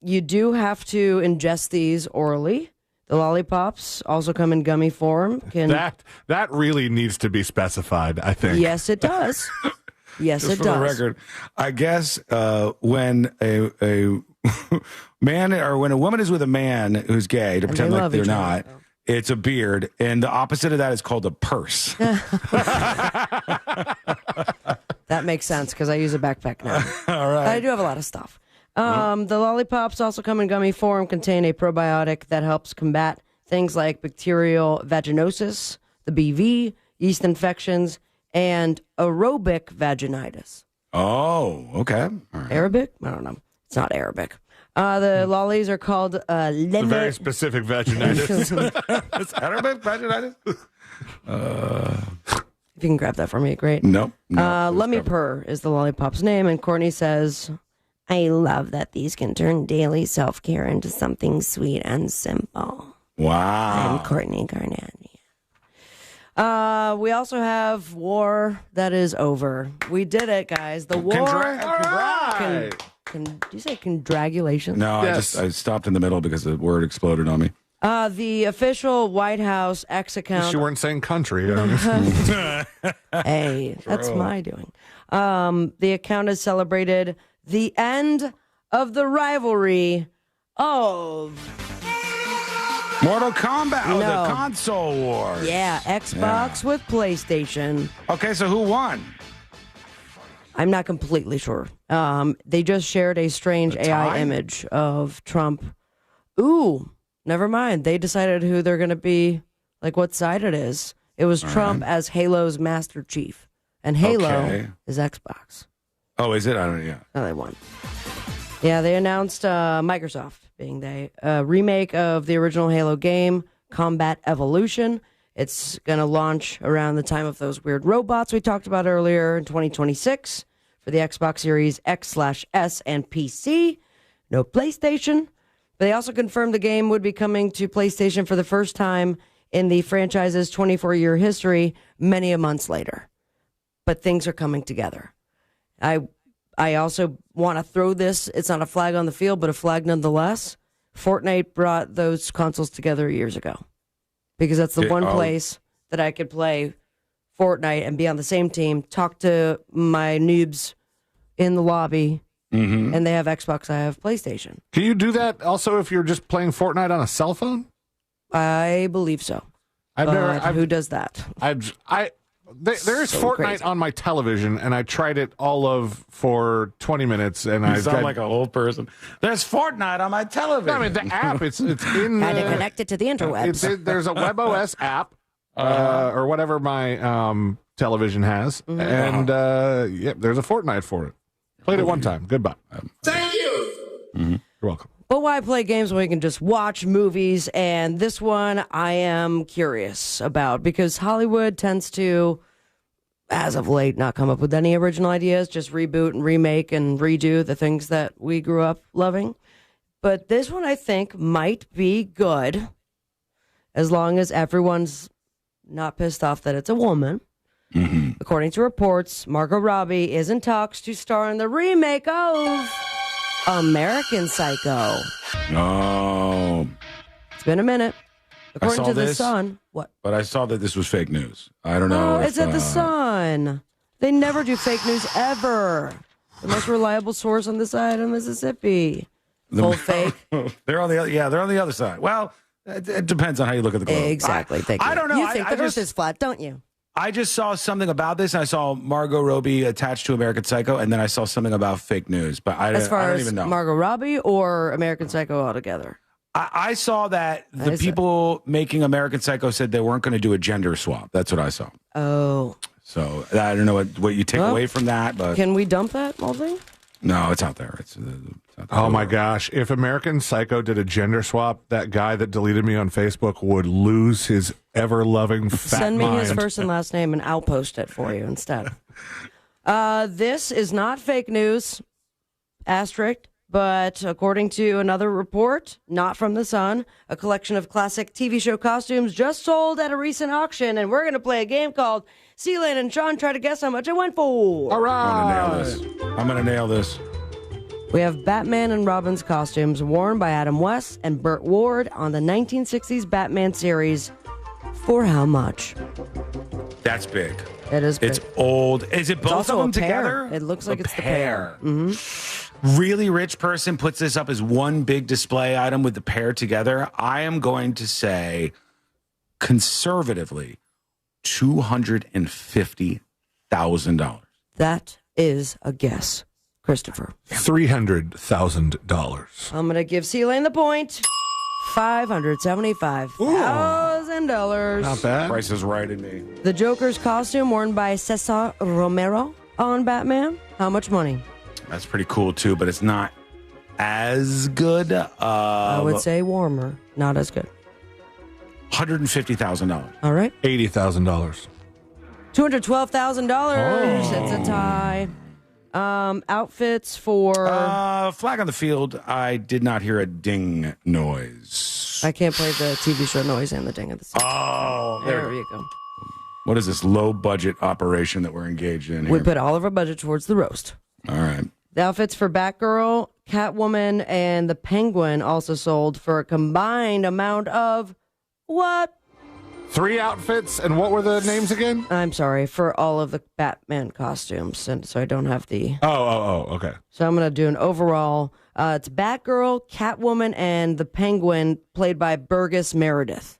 you do have to ingest these orally. The lollipops also come in gummy form. That really needs to be specified, I think. Yes, it does. Yes, Just it for does. the record, I guess when a man, or when a woman is with a man who's gay, to And pretend they like love they're each not, other. it's a beard, and the opposite of that is called a purse. That makes sense because I use a backpack now. All right. I do have a lot of stuff. The lollipops also come in gummy form, contain a probiotic that helps combat things like bacterial vaginosis, the BV, yeast infections, and aerobic vaginitis. Oh, okay. All right. Arabic? I don't know. It's not Arabic. The lollies are called It's a very specific vaginitis. It's Arabic vaginitis? If you can grab that for me, great. Nope. Let Me Purr is the lollipop's name, and Courtney says, I love that these can turn daily self-care into something sweet and simple. Wow. I'm Courtney Garnett. We also have War That Is Over. We did it, guys. The war. Do you say congratulations? No, I stopped in the middle because the word exploded on me. The official White House X account. You weren't saying country. Hey, that's my doing. The account has celebrated the end of the rivalry of Mortal Kombat, No. the console wars. Yeah, Xbox with PlayStation. Okay, so who won? I'm not completely sure. They just shared a strange AI image of Trump. Ooh, never mind. They decided who they're going to be, like what side it is. It was Trump as Halo's Master Chief, and Halo is Xbox. Oh, is it? I don't know. Yeah. Oh, they won. Yeah, they announced Microsoft being a remake of the original Halo game, Combat Evolution. It's going to launch around the time of those weird robots we talked about earlier in 2026 for the Xbox Series X/S and PC. No PlayStation. But they also confirmed the game would be coming to PlayStation for the first time in the franchise's 24-year history many months later. But things are coming together. I also want to throw this, it's not a flag on the field, but a flag nonetheless. Fortnite brought those consoles together years ago. Because that's the one place that I could play Fortnite and be on the same team, talk to my noobs in the lobby, and they have Xbox, I have PlayStation. Can you do that also if you're just playing Fortnite on a cell phone? I believe so. Who does that? There's So Fortnite crazy. on my television, and I tried it for 20 minutes, and You sound like an old person. There's Fortnite on my television. I mean, the app, it's in Had to the... connect it to the interwebs. There's a WebOS app, or whatever my television has, and there's a Fortnite for it. Played it one time. Goodbye. Thank you. You're welcome. But why play games when we can just watch movies? And this one I am curious about because Hollywood tends to, as of late, not come up with any original ideas, just reboot and remake and redo the things that we grew up loving. But this one I think might be good as long as everyone's not pissed off that it's a woman. According to reports, Margot Robbie is in talks to star in the remake of American Psycho. Oh. It's been a minute. According saw to The this. Sun. What? But I saw that this was fake news. I don't know. Oh, it's at The Sun. They never do fake news ever. The most reliable source on this side of Mississippi. Full fake. They're on the other. Yeah, they're on the other side. Well, it depends on how you look at the globe. Exactly. Thank you. I don't know. You think I the Earth just- is flat, don't you? I just saw something about this. I saw Margot Robbie attached to American Psycho, and then I saw something about fake news. But I As far don't as even know. Margot Robbie or American Psycho altogether? I saw that the I see. people making American Psycho said they weren't going to do a gender swap. That's what I saw. Oh. So I don't know what you take Well, away from that, but Can we dump that whole thing? no, it's out there. It's out there. Oh my gosh. If American Psycho did a gender swap, that guy that deleted me on Facebook would lose his ever loving fat Send me mind. his first and last name and I'll post it for you instead. This is not fake news, asterisk, but according to another report, not from The Sun, a collection of classic TV show costumes just sold at a recent auction, and we're going to play a game called Sealand and Sean Try to Guess How Much It Went For. All I'm going to nail this. I'm going to nail this. We have Batman and Robin's costumes worn by Adam West and Burt Ward on the 1960s Batman series. For how much? That's big. It is big. It's old. Is it It's both also of them a pair. together? It looks like A it's the pair. Mm-hmm. really rich person puts this up as one big display item with the pair together, I am going to say conservatively $250,000. That is a guess, Christopher. $300,000. I'm going to give C-Lane the point. $575,000. Not bad. Price is right in me. The Joker's costume worn by Cesar Romero on Batman. How much money? That's pretty cool too, but it's not as good. I would say warmer, not as good. $150,000. All right. $80,000. $212,000. It's a tie. Outfits for flag on the field. I did not hear a ding noise. I can't play the TV show noise and the ding of the scene. Oh, there you go. What is this low budget operation that we're engaged in here? We put all of our budget towards the roast. All right. The outfits for Batgirl, Catwoman, and the Penguin also sold for a combined amount of what? 3 outfits, and what were the names again? I'm sorry, for all of the Batman costumes, and so I don't have the... Oh, okay. So I'm going to do an overall. It's Batgirl, Catwoman, and the Penguin, played by Burgess Meredith.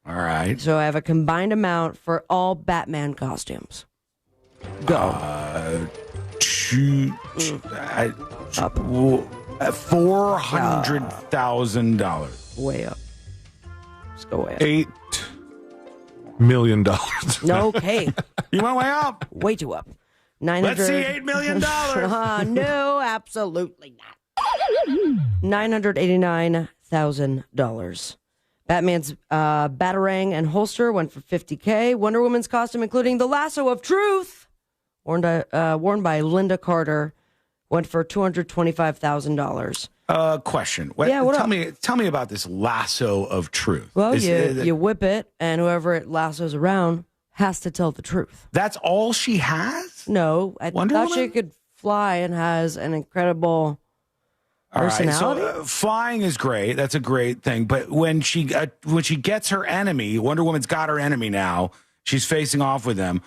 All right. So I have a combined amount for all Batman costumes. Go. $400,000. Way up. Let's go way up. $8 million. Okay. You went way up. Way too up. 900. Let's see $8 million. No, absolutely not. $989,000. Batman's batarang and holster went for $50K. Wonder Woman's costume, including the lasso of truth, worn by Linda Carter, went for $225,000. Question. Tell me about this lasso of truth. Well, you whip it, and whoever it lassos around has to tell the truth. That's all she has? No, I Wonder thought Woman? she could fly and has an incredible personality. All right, so flying is great. That's a great thing. But when she gets her enemy, Wonder Woman's got her enemy now. She's facing off with them.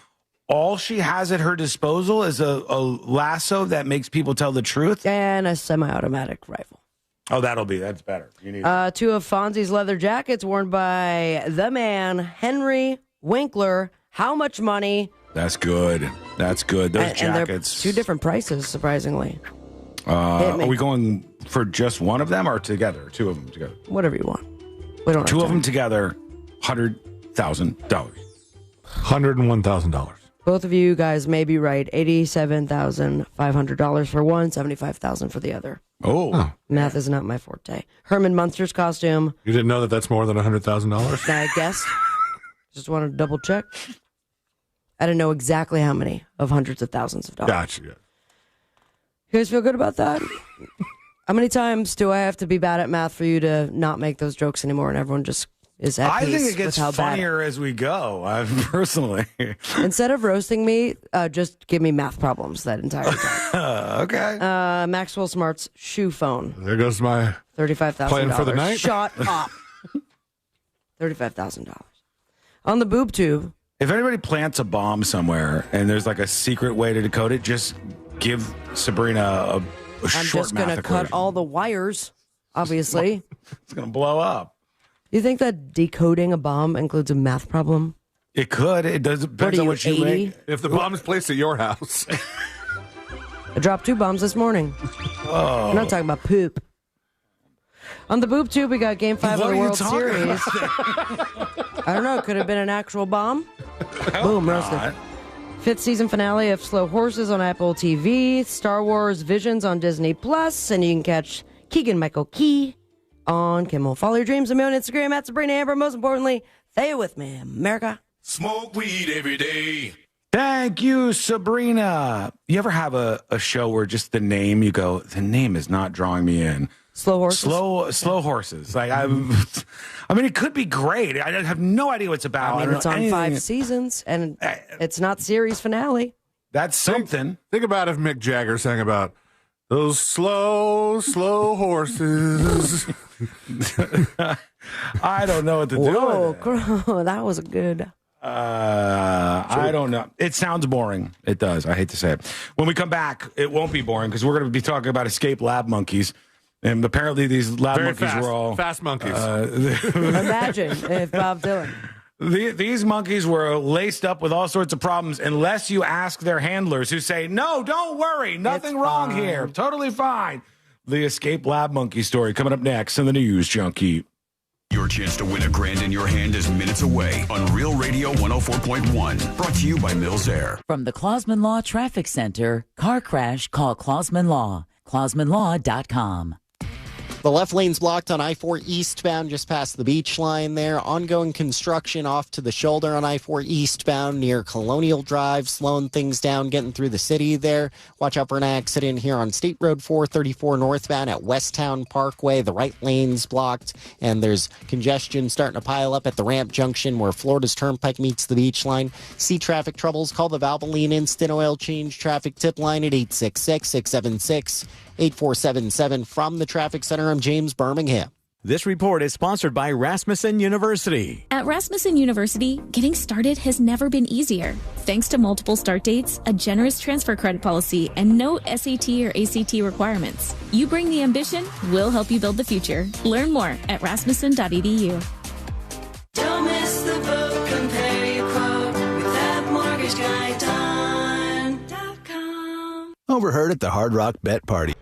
All she has at her disposal is a lasso that makes people tell the truth? And a semi-automatic rifle. Oh, that's better. You need 2 of Fonzie's leather jackets worn by the man, Henry Winkler. How much money? That's good. That's good. Those And they're jackets. 2 different prices, surprisingly. Are we going for just one of them or together? 2 of them together? Whatever you want. We don't have 2 of time. them together, $100,000. $101,000. Both of you guys may be right. $87,500 for one, $75,000 for the other. Oh. Math is not my forte. Herman Munster's costume. You didn't know that that's more than $100,000? I guess. Just wanted to double check. I didn't know exactly how many of hundreds of thousands of dollars. Gotcha. You guys feel good about that? How many times do I have to be bad at math for you to not make those jokes anymore and everyone just is at peace I think it gets with how funnier as we go, personally. Instead of roasting me, just give me math problems that entire time. Okay. Maxwell Smart's shoe phone. There goes my $35,000. plan for the night. Shut up. $35,000. On the boob tube. If anybody plants a bomb somewhere and there's like a secret way to decode it, just give Sabrina a I'm short just going math to cut equation. all the wires, obviously. It's going to blow up. You think that decoding a bomb includes a math problem? It could. It does. Depends on what you 80? make. If the bomb is placed at your house. I dropped 2 bombs this morning. Oh. I'm not talking about poop. On the boob tube, we got Game 5 What of are the you World talking Series. I don't know. Could have been an actual bomb. Boom, roasted. not. 5th season finale of Slow Horses on Apple TV. Star Wars Visions on Disney Plus, and you can catch Keegan-Michael Key on Kimmel. Follow your dreams and me on Instagram at Sabrina Amber. Most importantly, stay with me, America. Smoke weed every day. Thank you, Sabrina. You ever have a show where just the name, you go, the name is not drawing me in? Slow Horses? Slow Horses. Like I mean, it could be great. I have no idea what it's about. I mean, don't it's know on anything. 5 seasons, and it's not series finale. That's something. Think about if Mick Jagger sang about those slow horses. I don't know what to do with it. That was a good. I don't know. It sounds boring. It does. I hate to say it. When we come back, it won't be boring because we're going to be talking about escape lab monkeys. And apparently these lab Very monkeys were all... fast monkeys. Imagine if Bob Dylan. These monkeys were laced up with all sorts of problems unless you ask their handlers who say, no, don't worry. Nothing wrong here. Totally fine. The escape lab monkey story coming up next in the News Junkie. Your chance to win $1,000 in your hand is minutes away on Real Radio 104.1. Brought to you by Mills Air. From the Clausman Law Traffic Center, car crash, call Clausman Law. ClausmanLaw.com. The left lane's blocked on I-4 eastbound just past the beach line there. Ongoing construction off to the shoulder on I-4 eastbound near Colonial Drive, slowing things down, getting through the city there. Watch out for an accident here on State Road 434 northbound at Westtown Parkway. The right lane's blocked, and there's congestion starting to pile up at the ramp junction where Florida's Turnpike meets the beach line. See traffic troubles? Call the Valvoline Instant Oil Change traffic tip line at 866-676-8477. From the Traffic Center, I'm James Birmingham. This report is sponsored by Rasmussen University. At Rasmussen University, getting started has never been easier. Thanks to multiple start dates, a generous transfer credit policy, and no SAT or ACT requirements. You bring the ambition, we'll help you build the future. Learn more at rasmussen.edu. Don't miss the boat, compare your quote with that mortgageguy.com. Overheard at the Hard Rock Bet Party.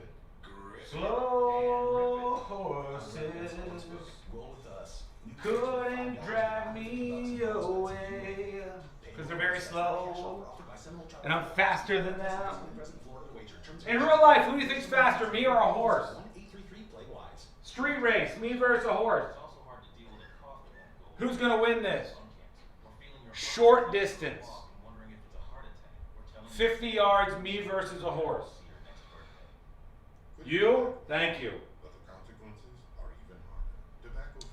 Slow horses couldn't drive me away because they're very slow and I'm faster than them. In real life, who do you think's faster, me or a horse? Street race, me versus a horse. Who's gonna win this? Short distance. 50 yards, me versus a horse. You? Thank you.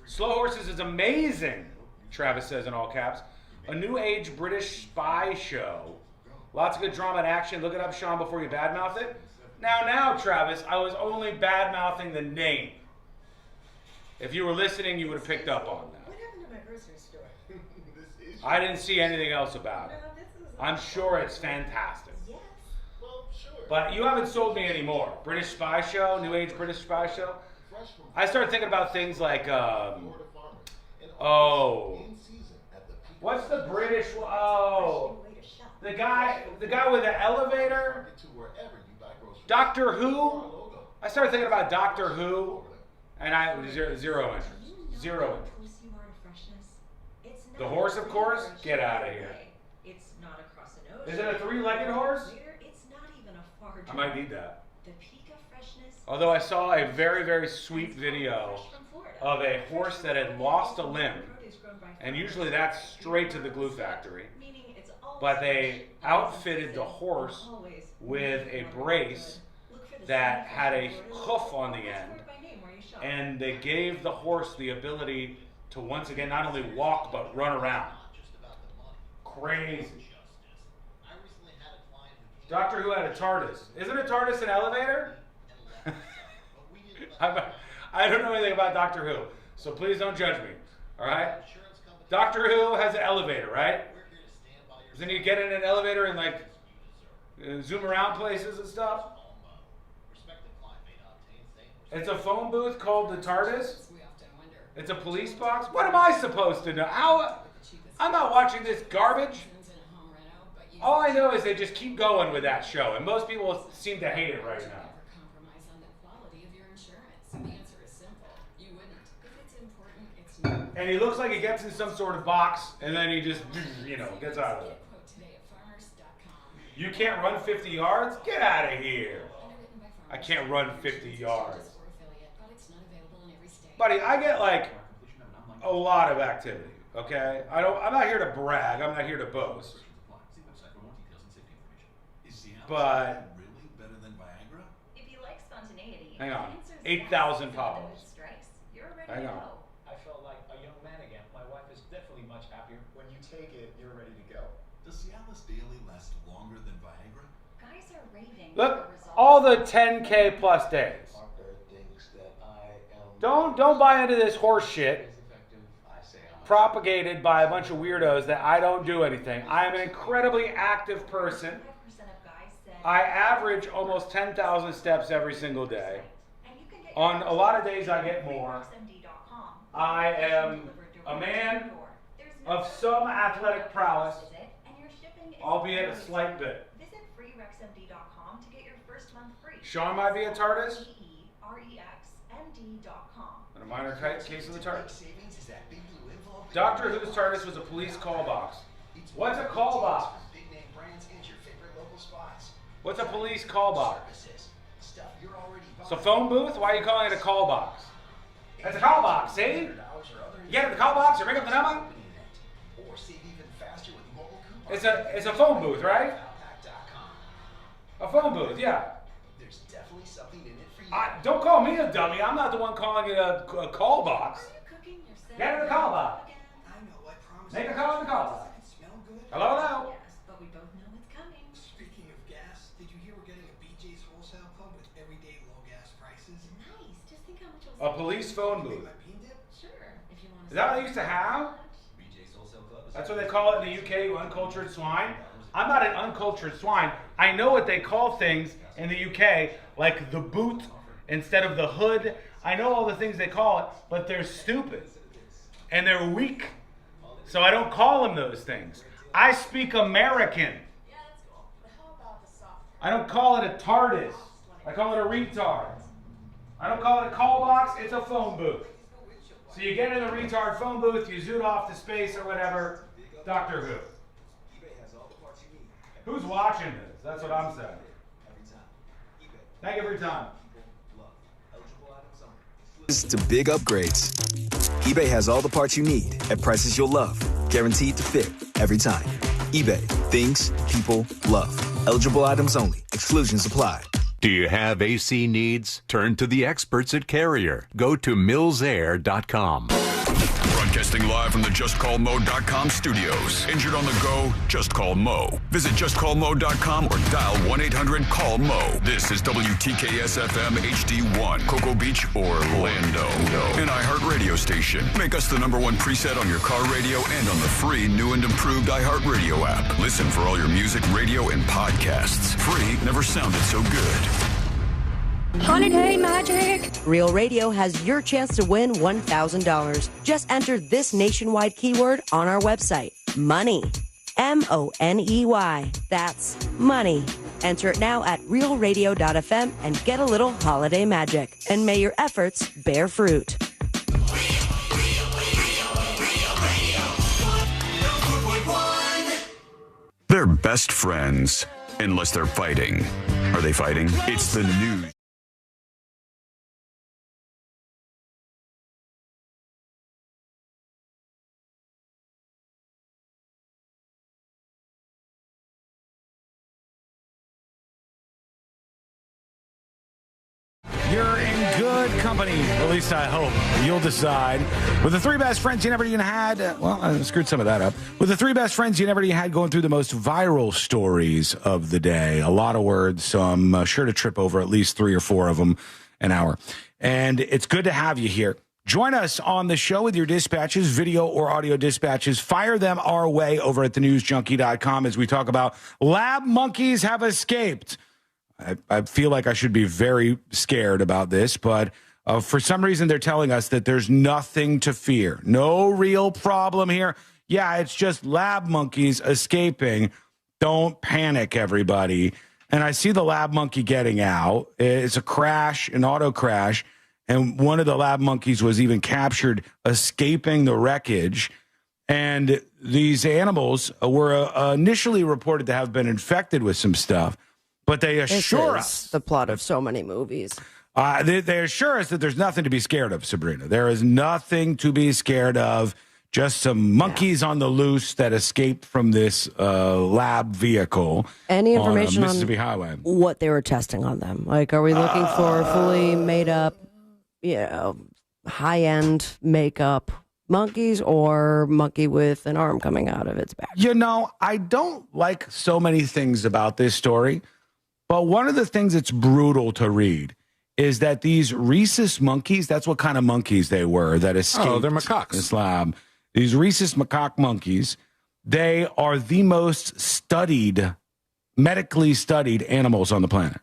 Slow Horses is amazing, Travis says in all caps. A new age British spy show. Lots of good drama and action. Look it up, Sean, before you badmouth it. Now, Travis, I was only badmouthing the name. If you were listening, you would have picked up on that. What happened to my grocery store? I didn't see anything else about it. I'm sure it's fantastic. Yes. Well, sure. But you haven't sold me anymore. British spy show, new age British spy show. I started thinking about things like, what's the British? The guy with the elevator. Doctor Who. I started thinking about Doctor Who, and zero interest. The horse, of course. Get out of here. It's not across an ocean. Is it a three-legged horse? It's not even a far drive. I might need that. The peak of freshness. Although I saw a very, very sweet video of a horse that had lost a limb, and usually that's straight to the glue factory. But they outfitted the horse with a brace that had a hoof on the end, and they gave the horse the ability to once again not only walk but run around. Crazy. Doctor Who had a TARDIS. Isn't a TARDIS an elevator? I don't know anything about Doctor Who, so please don't judge me, all right? Doctor Who has an elevator, right? Doesn't he get in an elevator and like zoom around places and stuff? It's a phone booth called the TARDIS? It's a police box? What am I supposed to know? I'm not watching this garbage. All I know is they just keep going with that show, and most people seem to hate it right now. And he looks like he gets in some sort of box, and then he just, gets out of it. You can't run 50 yards? Get out of here. I can't run 50 yards. Buddy, I get like a lot of activity, okay? I'm not here to brag. I'm not here to boast. But if you like spontaneity, hang on, 8,000 pop-ups. Hang on. I felt like a young man again. My wife is definitely much happier. When you take it, you're ready to go. Does Cialis Daily last longer than Viagra? Guys are raving. Look, all the 10K plus days. Don't buy into this horse shit. propagated by a bunch of weirdos that I don't do anything. I am an incredibly active person. I average almost 10,000 steps every single day. On a lot of days I get more. I am a man of some athletic prowess, albeit a slight bit. Visit freerexmd.com to get your first month free. Sean might be a TARDIS. FreeRexMD.com. In a minor case of the TARDIS. Doctor Who's TARDIS was a police call box. What's a call box? What's a police call box? It's a phone booth? Why are you calling it a call box? It's a call box, see? You get in the call box, you ring up the number. It's a phone booth, right? A phone booth, yeah. There's definitely something in it for you. Don't call me a dummy. I'm not the one calling it a call box. Get in the call box. I know, I promise. Make a call in the call box. It smell good. Hello, hello. Yes, but we both know it's coming. Speaking of gas, did you hear we're getting a BJ's wholesale pump with everyday low gas prices? Nice. Just think how much A police phone booth. Sure, if you want to. Is that what they used to have? That's what they call it in the UK, you uncultured swine. I'm not an uncultured swine. I know what they call things in the UK, like the boot instead of the hood. I know all the things they call it, but they're stupid. And they're weak. So I don't call them those things. I speak American. I don't call it a TARDIS. I call it a retard. I don't call it a call box, it's a phone booth. So you get in the retard phone booth, you zoot off to space or whatever. Doctor Who. Who's watching this? That's what I'm saying. Thank you for your time. To big upgrades. eBay has all the parts you need at prices you'll love. Guaranteed to fit every time. eBay. Things people love. Eligible items only. Exclusions apply. Do you have AC needs? Turn to the experts at Carrier. Go to millsair.com. Broadcasting live from the JustCallMo.com studios. Injured on the go? Just call Mo. Visit JustCallMo.com or dial 1-800-CALL-MO. This is WTKS-FM HD1, Cocoa Beach, Orlando. An iHeartRadio station. Make us the #1 preset on your car radio and on the free new and improved iHeartRadio app. Listen for all your music, radio, and podcasts. Free never sounded so good. Holiday Magic! Real Radio has your chance to win $1,000. Just enter this nationwide keyword on our website. Money. MONEY. That's money. Enter it now at realradio.fm and get a little holiday magic. And may your efforts bear fruit. They're best friends, unless they're fighting. Are they fighting? It's the news. You're in good company, at least I hope. You'll decide. With the three best friends you never even had, well, I screwed some of that up. With the three best friends you never even had going through the most viral stories of the day. A lot of words, so I'm sure to trip over at least 3 or 4 of them an hour. And it's good to have you here. Join us on the show with your dispatches, video or audio dispatches. Fire them our way over at thenewsjunkie.com as we talk about lab monkeys have escaped. I feel like I should be very scared about this, but for some reason they're telling us that there's nothing to fear. No real problem here. Yeah, it's just lab monkeys escaping. Don't panic, everybody. And I see the lab monkey getting out. It's a crash, an auto crash, and one of the lab monkeys was even captured escaping the wreckage. And these animals were initially reported to have been infected with some stuff. But they assure us the plot of so many movies. They assure us that there's nothing to be scared of, Sabrina. There is nothing to be scared of. Just some monkeys on the loose that escaped from this lab vehicle. Any information on Mississippi Highway? What they were testing on them? Like, are we looking for fully made up, high end makeup monkeys, or monkey with an arm coming out of its back? You know, I don't like so many things about this story. But one of the things that's brutal to read is that these rhesus monkeys, that's what kind of monkeys they were that escaped they're macaques. This lab. These rhesus macaque monkeys, they are the most medically studied animals on the planet.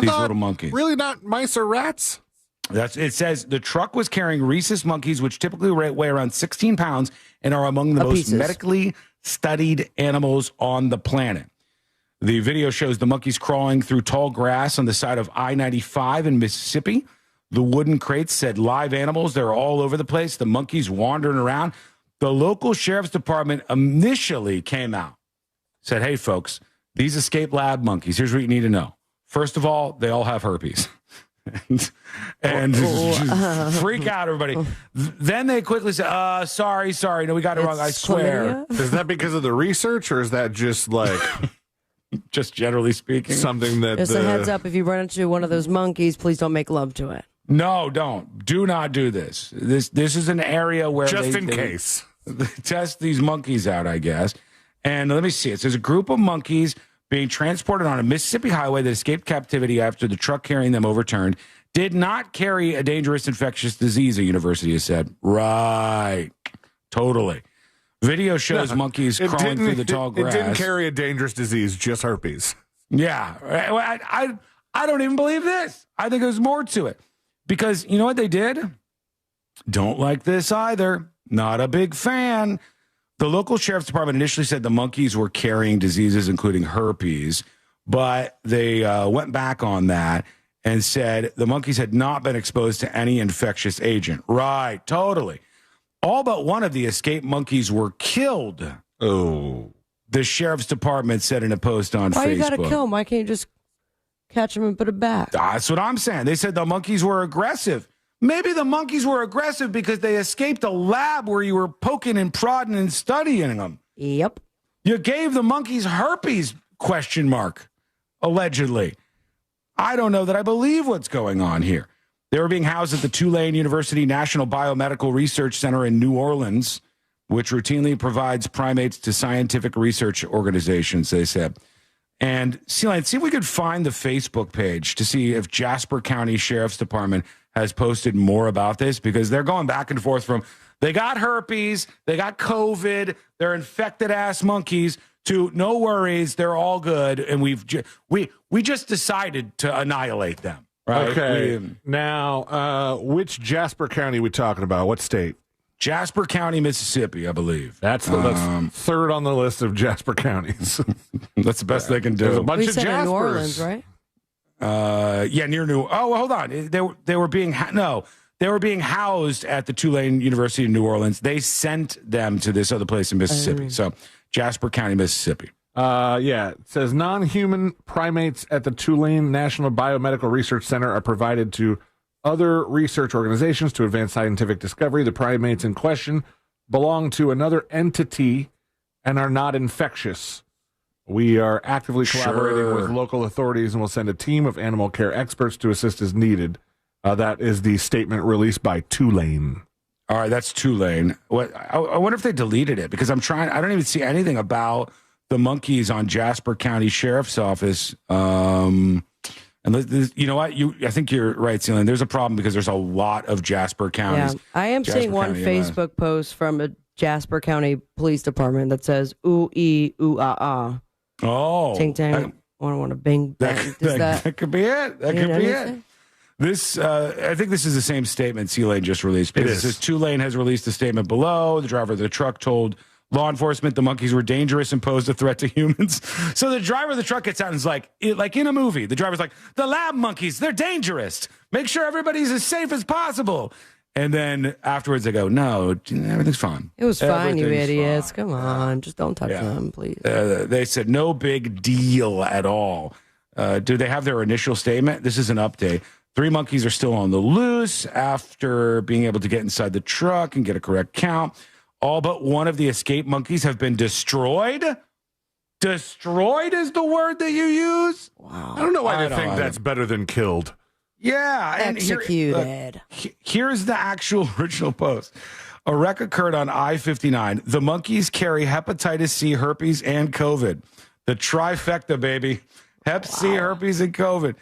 These little monkeys. Really not mice or rats? It says the truck was carrying rhesus monkeys, which typically weigh around 16 pounds and are among the most medically studied animals on the planet. The video shows the monkeys crawling through tall grass on the side of I-95 in Mississippi. The wooden crates said live animals. They're all over the place. The monkeys wandering around. The local sheriff's department initially came out, said, hey, folks, these escape lab monkeys, here's what you need to know. First of all, they all have herpes. and freak out, everybody. Then they quickly said, sorry. No, we got it wrong. I swear. Is that because of the research, or is that just like... just generally speaking? Something that... Just a heads up, if you run into one of those monkeys, please don't make love to it. No, don't. Do not do this. This is an area where just in case. They test these monkeys out, I guess. And let me see. It says a group of monkeys being transported on a Mississippi highway that escaped captivity after the truck carrying them overturned did not carry a dangerous infectious disease, a university has said. Right. Totally. Video shows monkeys crawling through the tall grass. It didn't carry a dangerous disease, just herpes. Yeah. I don't even believe this. I think there's more to it. Because you know what they did? Don't like this either. Not a big fan. The local sheriff's department initially said the monkeys were carrying diseases, including herpes, but they went back on that and said the monkeys had not been exposed to any infectious agent. Right, totally. All but one of the escaped monkeys were killed. Oh. The sheriff's department said in a post on Facebook. Why you got to kill them? Why can't you just catch them and put it back? That's what I'm saying. They said the monkeys were aggressive. Maybe the monkeys were aggressive because they escaped a lab where you were poking and prodding and studying them. Yep. You gave the monkeys herpes, ? Allegedly. I don't know that I believe what's going on here. They were being housed at the Tulane University National Biomedical Research Center in New Orleans, which routinely provides primates to scientific research organizations, they said. And see if we could find the Facebook page to see if Jasper County Sheriff's Department has posted more about this, because they're going back and forth from they got herpes, they got COVID, they're infected ass monkeys, to no worries, they're all good, and we just decided to annihilate them. Right? Okay. Now, which Jasper County are we talking about? What state? Jasper County, Mississippi, I believe. That's third on the list of Jasper counties. That's the best they can do. There's a bunch We of said in Jaspers. New Orleans, right? Near New. Oh, hold on. They were being housed at the Tulane University in New Orleans. They sent them to this other place in Mississippi. So Jasper County, Mississippi. It says non-human primates at the Tulane National Biomedical Research Center are provided to other research organizations to advance scientific discovery. The primates in question belong to another entity and are not infectious. We are actively collaborating with local authorities and will send a team of animal care experts to assist as needed. That is the statement released by Tulane. All right, that's Tulane. I wonder if they deleted it, because I don't even see anything about the monkeys on Jasper County Sheriff's Office. And you know what? I think you're right, Celine. There's a problem because there's a lot of Jasper counties. Yeah, I am seeing one Facebook post from a Jasper County Police Department that says "ooh ee ooh ah ah." Oh, ting tang. Want to bing bang. That could be it. That could be it. This, I think this is the same statement Tulane just released. It says Tulane has released a statement below. The driver of the truck told law enforcement the monkeys were dangerous and posed a threat to humans. So the driver of the truck gets out and is like in a movie, the driver's like, the lab monkeys, they're dangerous. Make sure everybody's as safe as possible. And then afterwards they go, no, everything's fine. It was fine, you idiots. Come on, just don't touch them, please. They said no big deal at all. Do they have their initial statement? This is an update. 3 monkeys are still on the loose after being able to get inside the truck and get a correct count. All but one of the escaped monkeys have been destroyed. Destroyed is the word that you use? Wow. I don't know why they think that's better than killed. Yeah. Executed. Here's the actual original post. A wreck occurred on I-59. The monkeys carry hepatitis C, herpes, and COVID. The trifecta, baby. Hep C, herpes, and COVID.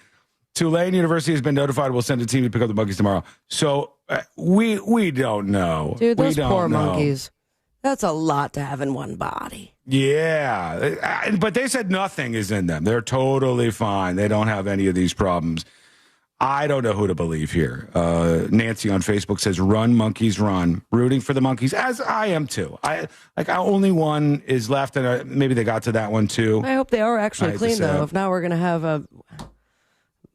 Tulane University has been notified. We'll send a team to pick up the monkeys tomorrow. So we don't know. Dude, those poor monkeys. That's a lot to have in one body. Yeah, but they said nothing is in them. They're totally fine. They don't have any of these problems. I don't know who to believe here. Nancy on Facebook says, "Run, monkeys, run." Rooting for the monkeys, as I am too. Only one is left, and maybe they got to that one too. I hope they are actually clean, though. If not, we're going to have a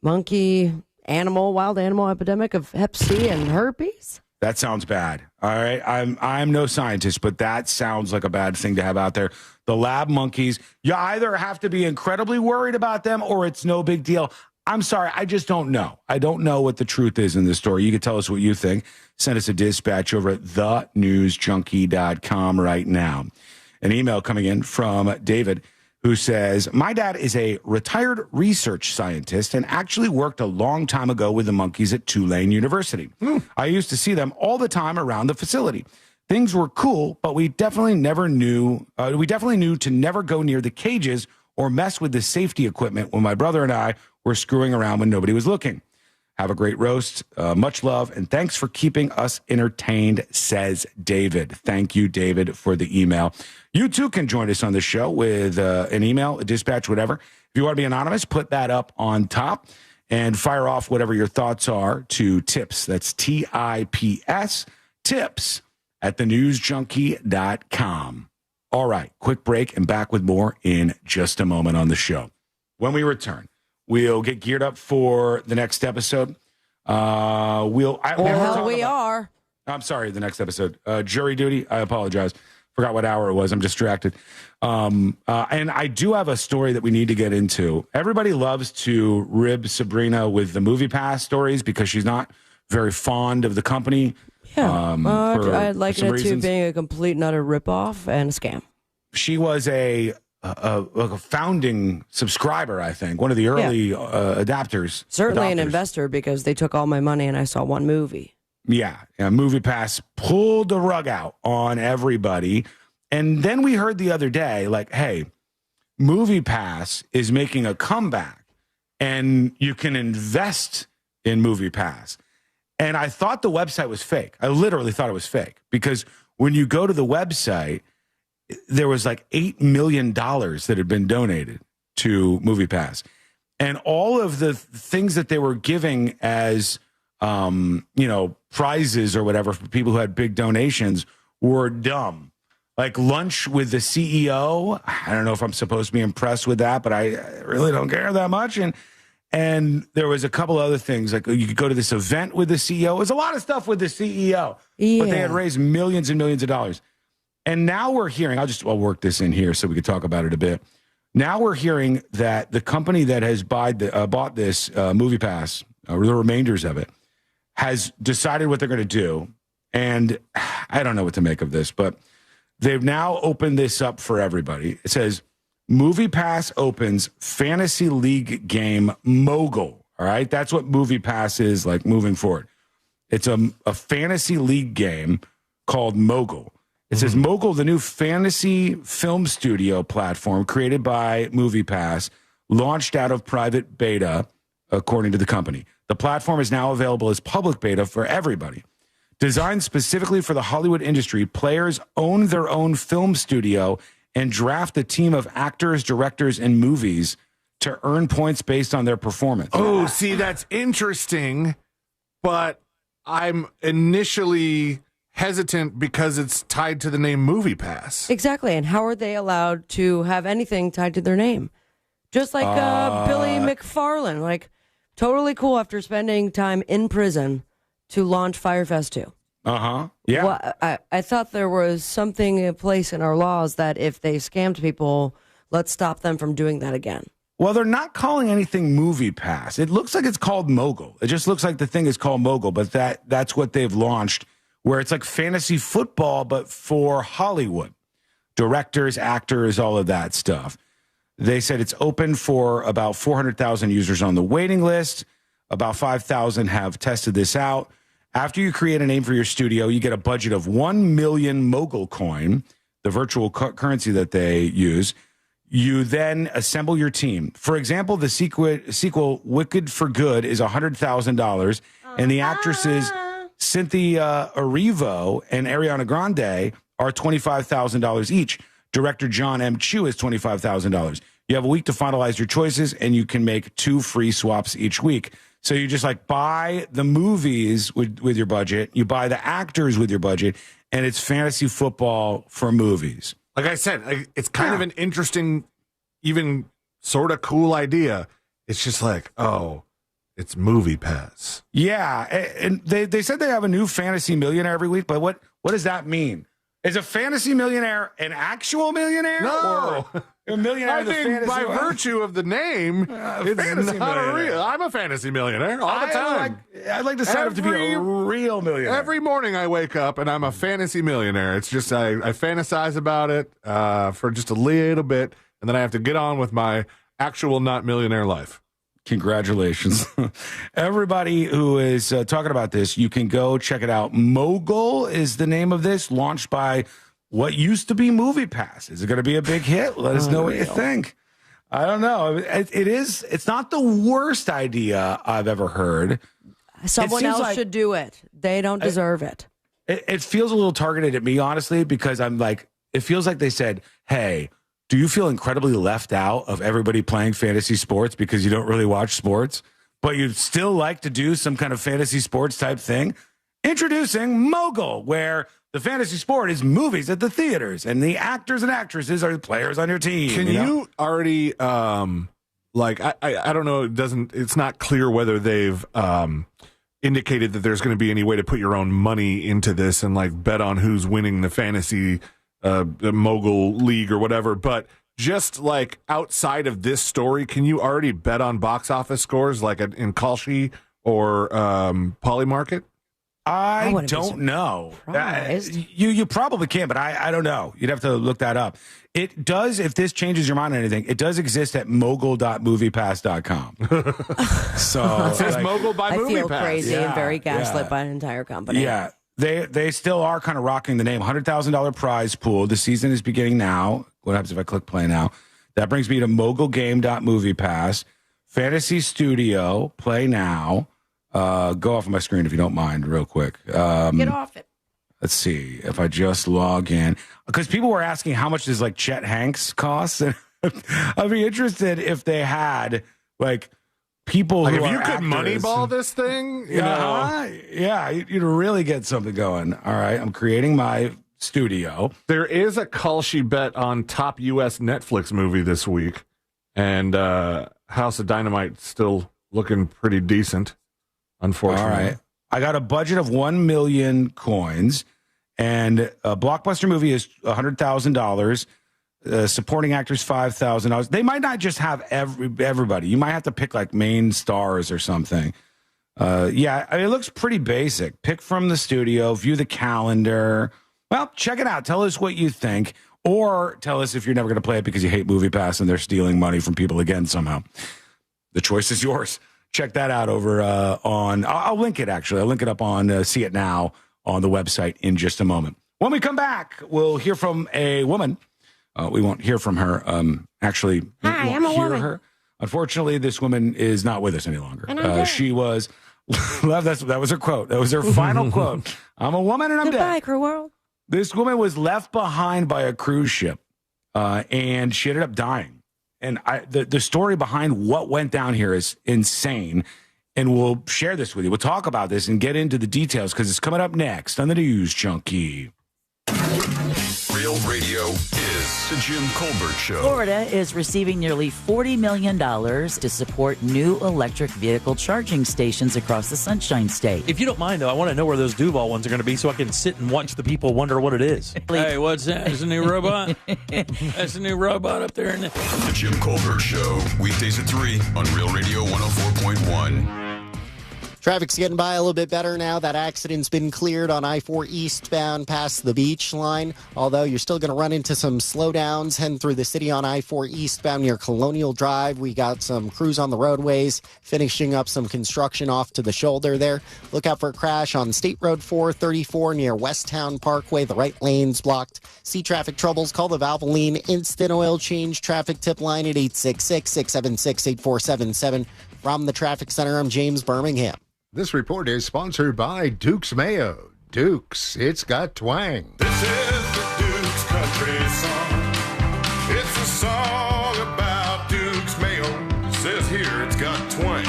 wild animal epidemic of Hep C and herpes. That sounds bad. All right. I'm no scientist, but that sounds like a bad thing to have out there. The lab monkeys, you either have to be incredibly worried about them or it's no big deal. I'm sorry. I just don't know. I don't know what the truth is in this story. You can tell us what you think. Send us a dispatch over at thenewsjunkie.com right now. An email coming in from David, who says, "My dad is a retired research scientist and actually worked a long time ago with the monkeys at Tulane University. I used to see them all the time around the facility. Things were cool, but we definitely knew to never go near the cages or mess with the safety equipment when my brother and I were screwing around when nobody was looking. Have a great roast. Much love, and thanks for keeping us entertained," says David. Thank you, David, for the email. You, too, can join us on the show with an email, a dispatch, whatever. If you want to be anonymous, put that up on top and fire off whatever your thoughts are to tips. That's TIPS, tips at thenewsjunkie.com. All right, quick break and back with more in just a moment on the show. When we return, we'll get geared up for the next episode. We are. I'm sorry, the next episode. Jury duty. I apologize. Forgot what hour it was. I'm distracted. And I do have a story that we need to get into. Everybody loves to rib Sabrina with the Movie Pass stories because she's not very fond of the company. Yeah. I'd liken it to being a complete and utter ripoff and a scam. She was a founding subscriber, I think, one of the early adapters. Certainly an investor because they took all my money and I saw one movie. Yeah, Movie Pass pulled the rug out on everybody. And then we heard the other day, like, hey, Movie Pass is making a comeback and you can invest in Movie Pass. And I thought the website was fake. I literally thought it was fake because when you go to the website, there was like $8 million that had been donated to Movie Pass. And all of the things that they were giving as prizes or whatever for people who had big donations were dumb. Like lunch with the CEO. I don't know if I'm supposed to be impressed with that, but I really don't care that much. And there was a couple other things, like you could go to this event with the CEO. It was a lot of stuff with the CEO, but they had raised millions and millions of dollars. And now we're hearing, I'll work this in here so we could talk about it a bit. Now we're hearing that the company that has bought this Movie Pass, or the remainders of it, has decided what they're going to do. And I don't know what to make of this, but they've now opened this up for everybody. It says, Movie Pass opens fantasy league game Mogul. All right. That's what Movie Pass is like moving forward. It's a fantasy league game called Mogul. It says Mogul, the new fantasy film studio platform created by Movie Pass, launched out of private beta, according to the company. The platform is now available as public beta for everybody. Designed specifically for the Hollywood industry, players own their own film studio and draft a team of actors, directors, and movies to earn points based on their performance. Oh, see, that's interesting, but I'm initially hesitant because it's tied to the name Movie Pass. Exactly, and how are they allowed to have anything tied to their name? Just like Billy McFarland, like totally cool after spending time in prison to launch Firefest 2. Yeah. Well, I thought there was something in place in our laws that if they scammed people, let's stop them from doing that again. Well, they're not calling anything Movie Pass. It looks like it's called Mogul. It just looks like the thing is called Mogul, but that's what they've launched, where it's like fantasy football, but for Hollywood. Directors, actors, all of that stuff. They said it's open for about 400,000 users on the waiting list. About 5,000 have tested this out. After you create a name for your studio, you get a budget of 1 million Mogul coin, the virtual currency that they use. You then assemble your team. For example, the sequel Wicked for Good is $100,000, and the actresses Cynthia Erivo and Ariana Grande are $25,000 each. Director John M. Chu is $25,000. You have a week to finalize your choices, and you can make 2 free swaps each week. So you just like buy the movies with your budget, you buy the actors with your budget, and it's fantasy football for movies. Like I said, it's kind of an interesting, even sort of cool idea. It's just like, oh, it's Movie Pass. Yeah, and they said they have a new fantasy millionaire every week, but what does that mean? Is a fantasy millionaire an actual millionaire? No. Or a millionaire I in the think fantasy by world? virtue of the name, it's fantasy not a millionaire. real. I'm a fantasy millionaire all the time. I'd like to sign up to be a real millionaire. Every morning I wake up and I'm a fantasy millionaire. It's just I fantasize about it for just a little bit, and then I have to get on with my actual not millionaire life. Congratulations. Everybody who is talking about this, you can go check it out. Mogul is the name of this, launched by what used to be Movie Pass. Is it going to be a big hit? Let us know what you think. I don't know. It's not the worst idea I've ever heard. Someone else should do it. They don't deserve it. It feels a little targeted at me, honestly, because I'm like, it feels like they said, hey, do you feel incredibly left out of everybody playing fantasy sports because you don't really watch sports, but you'd still like to do some kind of fantasy sports type thing? Introducing Mogul, where the fantasy sport is movies at the theaters, and the actors and actresses are the players on your team. Can you already like I don't know, it's not clear whether they've indicated that there's going to be any way to put your own money into this and like bet on who's winning the fantasy the Mogul League or whatever, but just like outside of this story, can you already bet on box office scores like in Kalshi or Polymarket? I don't know. You probably can, but I don't know. You'd have to look that up. It does, if this changes your mind on anything, it does exist at mogul.moviepass.com. So it says Mogul by Movie I feel Pass. crazy and very gaslit by an entire company. Yeah. They still are kind of rocking the name. $100,000 prize pool. The season is beginning now. What happens if I click play now? That brings me to mogulgame.moviepass. Fantasy Studio, play now. Go off of my screen if you don't mind, real quick. Get off it. Let's see if I just log in. Because people were asking how much does like Chet Hanks cost? And I'd be interested if they had like people like who if are you could actors. Moneyball this thing, you know. Yeah, you'd really get something going. All right, I'm creating my studio. There is a Kalshi bet on top U.S. Netflix movie this week, and House of Dynamite still looking pretty decent, unfortunately. All right, I got a budget of 1 million coins, and a blockbuster movie is $100,000. Supporting actors $5,000. They might not just have everybody. You might have to pick like main stars or something. Yeah, I mean, it looks pretty basic. Pick from the studio, view the calendar. Well, check it out. Tell us what you think, or tell us if you're never going to play it because you hate Movie Pass and they're stealing money from people again somehow. The choice is yours. Check that out over on. I'll link it actually. I'll link it up on See It Now on the website in just a moment. When we come back, we'll hear from a woman. We won't hear from her. Actually, Hi, I'm a woman. her. Unfortunately, this woman is not with us any longer. And I'm dead. She was. That was her quote. That was her final quote. I'm a woman and I'm Goodbye, dead. Crew World. This woman was left behind by a cruise ship, and she ended up dying. And the story behind what went down here is insane. And we'll share this with you. We'll talk about this and get into the details because it's coming up next on the News Junkie. Real Radio is the Jim Colbert Show. Florida is receiving nearly $40 million to support new electric vehicle charging stations across the Sunshine State. If you don't mind, though, I want to know where those Duval ones are going to be so I can sit and watch the people wonder what it is. Hey, what's that? Is a new robot? That's a new robot up there. The Jim Colbert Show, weekdays at 3 on Real Radio 104.1. Traffic's getting by a little bit better now. That accident's been cleared on I-4 eastbound past the beach line, although you're still going to run into some slowdowns heading through the city on I-4 eastbound near Colonial Drive. We got some crews on the roadways, finishing up some construction off to the shoulder there. Look out for a crash on State Road 434 near Westtown Parkway. The right lane's blocked. See traffic troubles? Call the Valvoline Instant Oil Change traffic tip line at 866-676-8477. From the Traffic Center, I'm James Birmingham. This report is sponsored by Duke's Mayo. Duke's, it's got twang. This is the country song. It's a song about Duke's Mayo. Says here it's got twang.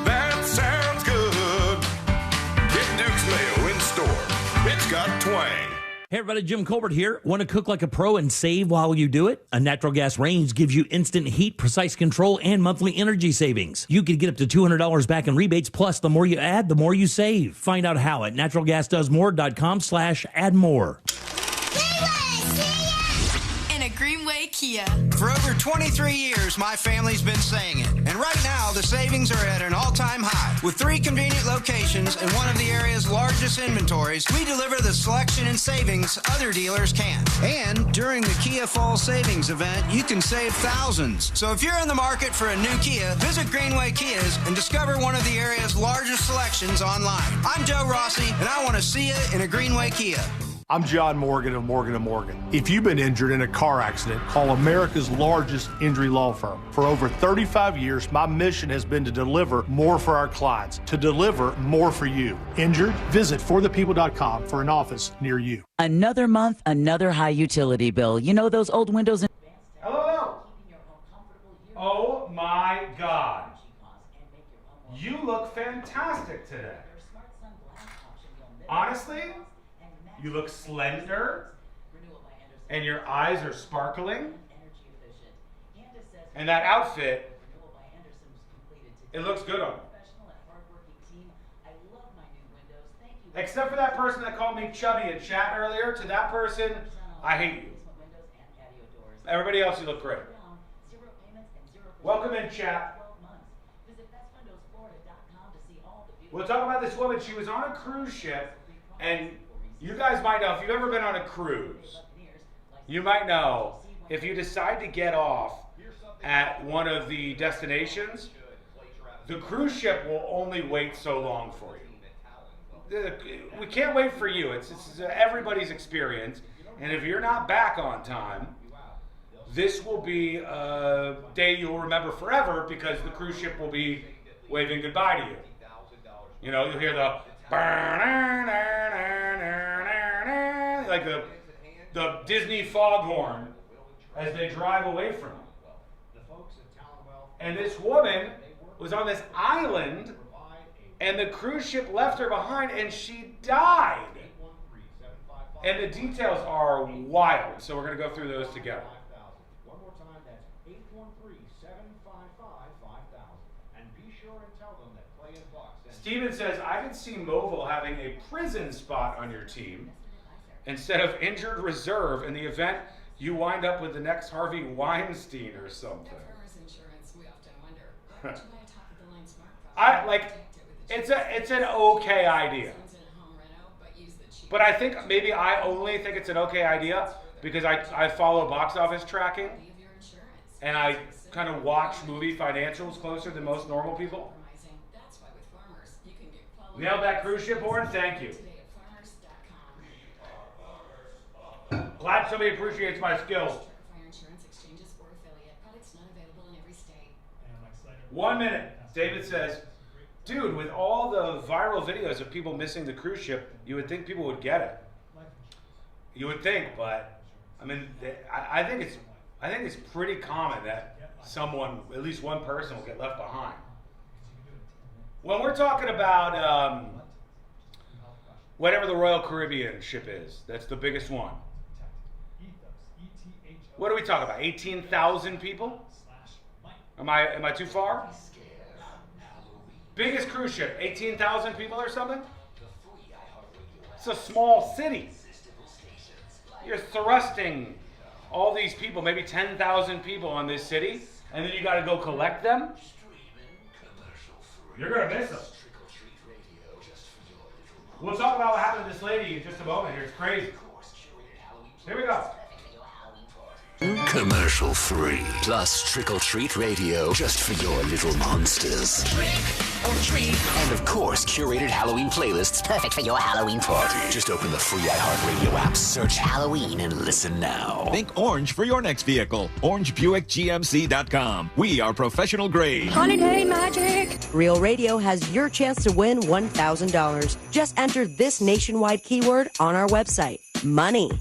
That sounds good. Get Duke's Mayo in store. It's got twang. Hey everybody, Jim Colbert here. Want to cook like a pro and save while you do it? A natural gas range gives you instant heat, precise control, and monthly energy savings. You could get up to $200 back in rebates, plus the more you add, the more you save. Find out how at naturalgasdoesmore.com/add more. In a Greenway Kia. For over 23 years, my family's been saying it. And right now, the savings are at an all-time high. With 3 convenient locations and one of the area's largest inventories, we deliver the selection and savings other dealers can't. And during the Kia Fall Savings event, you can save thousands. So if you're in the market for a new Kia, visit Greenway Kias and discover one of the area's largest selections online. I'm Joe Rossi, and I want to see you in a Greenway Kia. I'm John Morgan of Morgan & Morgan. If you've been injured in a car accident, call America's largest injury law firm. For over 35 years, my mission has been to deliver more for our clients, to deliver more for you. Injured? Visit forthepeople.com for an office near you. Another month, another high utility bill. You know those old windows and... Hello. Oh my God. You look fantastic today. Honestly, you look slender, and your eyes are sparkling. And that outfit, it looks good on you. Except for that person that called me chubby in chat earlier. To that person, I hate you. Everybody else, you look great. Welcome in, chat. We'll talk about this woman. She was on a cruise ship, and you guys might know, if you've ever been on a cruise, you might know, if you decide to get off at one of the destinations, the cruise ship will only wait so long for you. We can't wait for you. It's everybody's experience. And if you're not back on time, this will be a day you'll remember forever, because the cruise ship will be waving goodbye to you. You know, you'll hear the like the Disney foghorn as they drive away from them. And this woman was on this island, and the cruise ship left her behind, and she died. And the details are wild, so we're going to go through those together. One more time, that's 813-755-5000. And be sure and tell them that Clay and Buck sent... Steven says, I can see Movil having a prison spot on your team instead of injured reserve in the event you wind up with the next Harvey Weinstein or something. It's an okay idea. But I think maybe I only think it's an okay idea because I follow box office tracking and I kind of watch movie financials closer than most normal people. Nailed that cruise ship horn? Thank you. Glad somebody appreciates my skills. 1 minute. David says, dude, with all the viral videos of people missing the cruise ship, you would think people would get it. You would think, but I mean, I think it's pretty common that someone, at least one person, will get left behind. When we're talking about whatever the Royal Caribbean ship is, that's the biggest one. What are we talking about? 18,000 people? Am I too far? Biggest cruise ship, 18,000 people or something? It's a small city. You're thrusting all these people, maybe 10,000 people on this city, and then you got to go collect them? You're going to miss them. We'll talk about what happened to this lady in just a moment here. It's crazy. Here we go. Commercial free. Plus Trick or Treat Radio just for your little monsters. Trick or treat. And of course, curated Halloween playlists perfect for your Halloween party. Just open the free iHeartRadio app, search Halloween, and listen now. Think orange for your next vehicle. OrangeBuickGMC.com. We are professional grade. Holiday magic! Real Radio has your chance to win $1,000. Just enter this nationwide keyword on our website, money.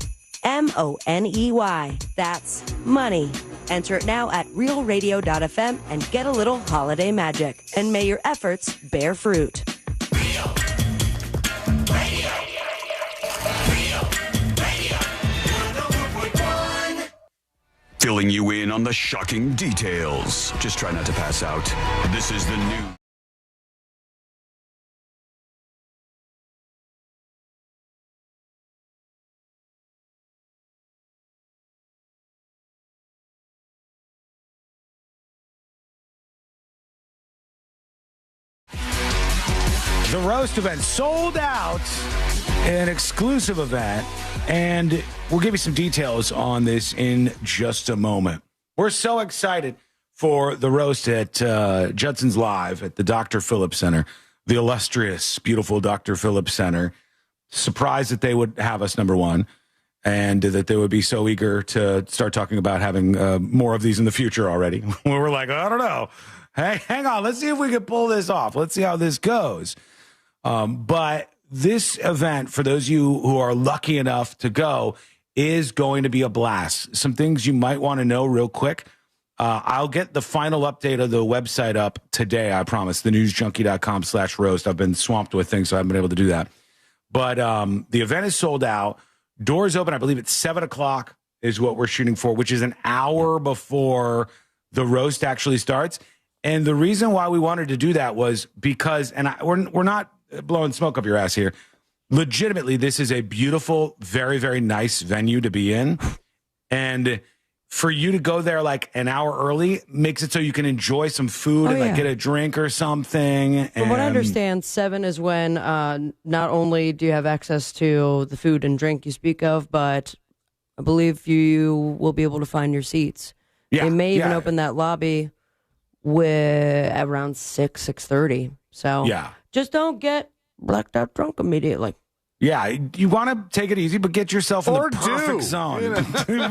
MONEY. That's money. Enter it now at realradio.fm and get a little holiday magic. And may your efforts bear fruit. Filling you in on the shocking details. Just try not to pass out. This is the new. The roast event sold out, an exclusive event, and we'll give you some details on this in just a moment. We're so excited for the roast at Judson's Live at the Dr. Phillips Center, the illustrious, beautiful Dr. Phillips Center. Surprised that they would have us, number one, and that they would be so eager to start talking about having more of these in the future already. We were like, I don't know. Hey, hang on. Let's see if we can pull this off. Let's see how this goes. But this event, for those of you who are lucky enough to go, is going to be a blast. Some things you might want to know real quick. I'll get the final update of the website up today, I promise, thenewsjunkie.com/roast. I've been swamped with things, so I haven't been able to do that. But the event is sold out. Doors open, I believe it's 7 o'clock is what we're shooting for, which is an hour before the roast actually starts. And the reason why we wanted to do that was because, and we're not blowing smoke up your ass here. Legitimately, this is a beautiful, very, very nice venue to be in. And for you to go there like an hour early makes it so you can enjoy some food and like get a drink or something. From what I understand, 7 is when not only do you have access to the food and drink you speak of, but I believe you will be able to find your seats. They may even open that lobby with around 6:30. So just don't get blacked out drunk immediately. Yeah, you want to take it easy, but get yourself in the perfect zone.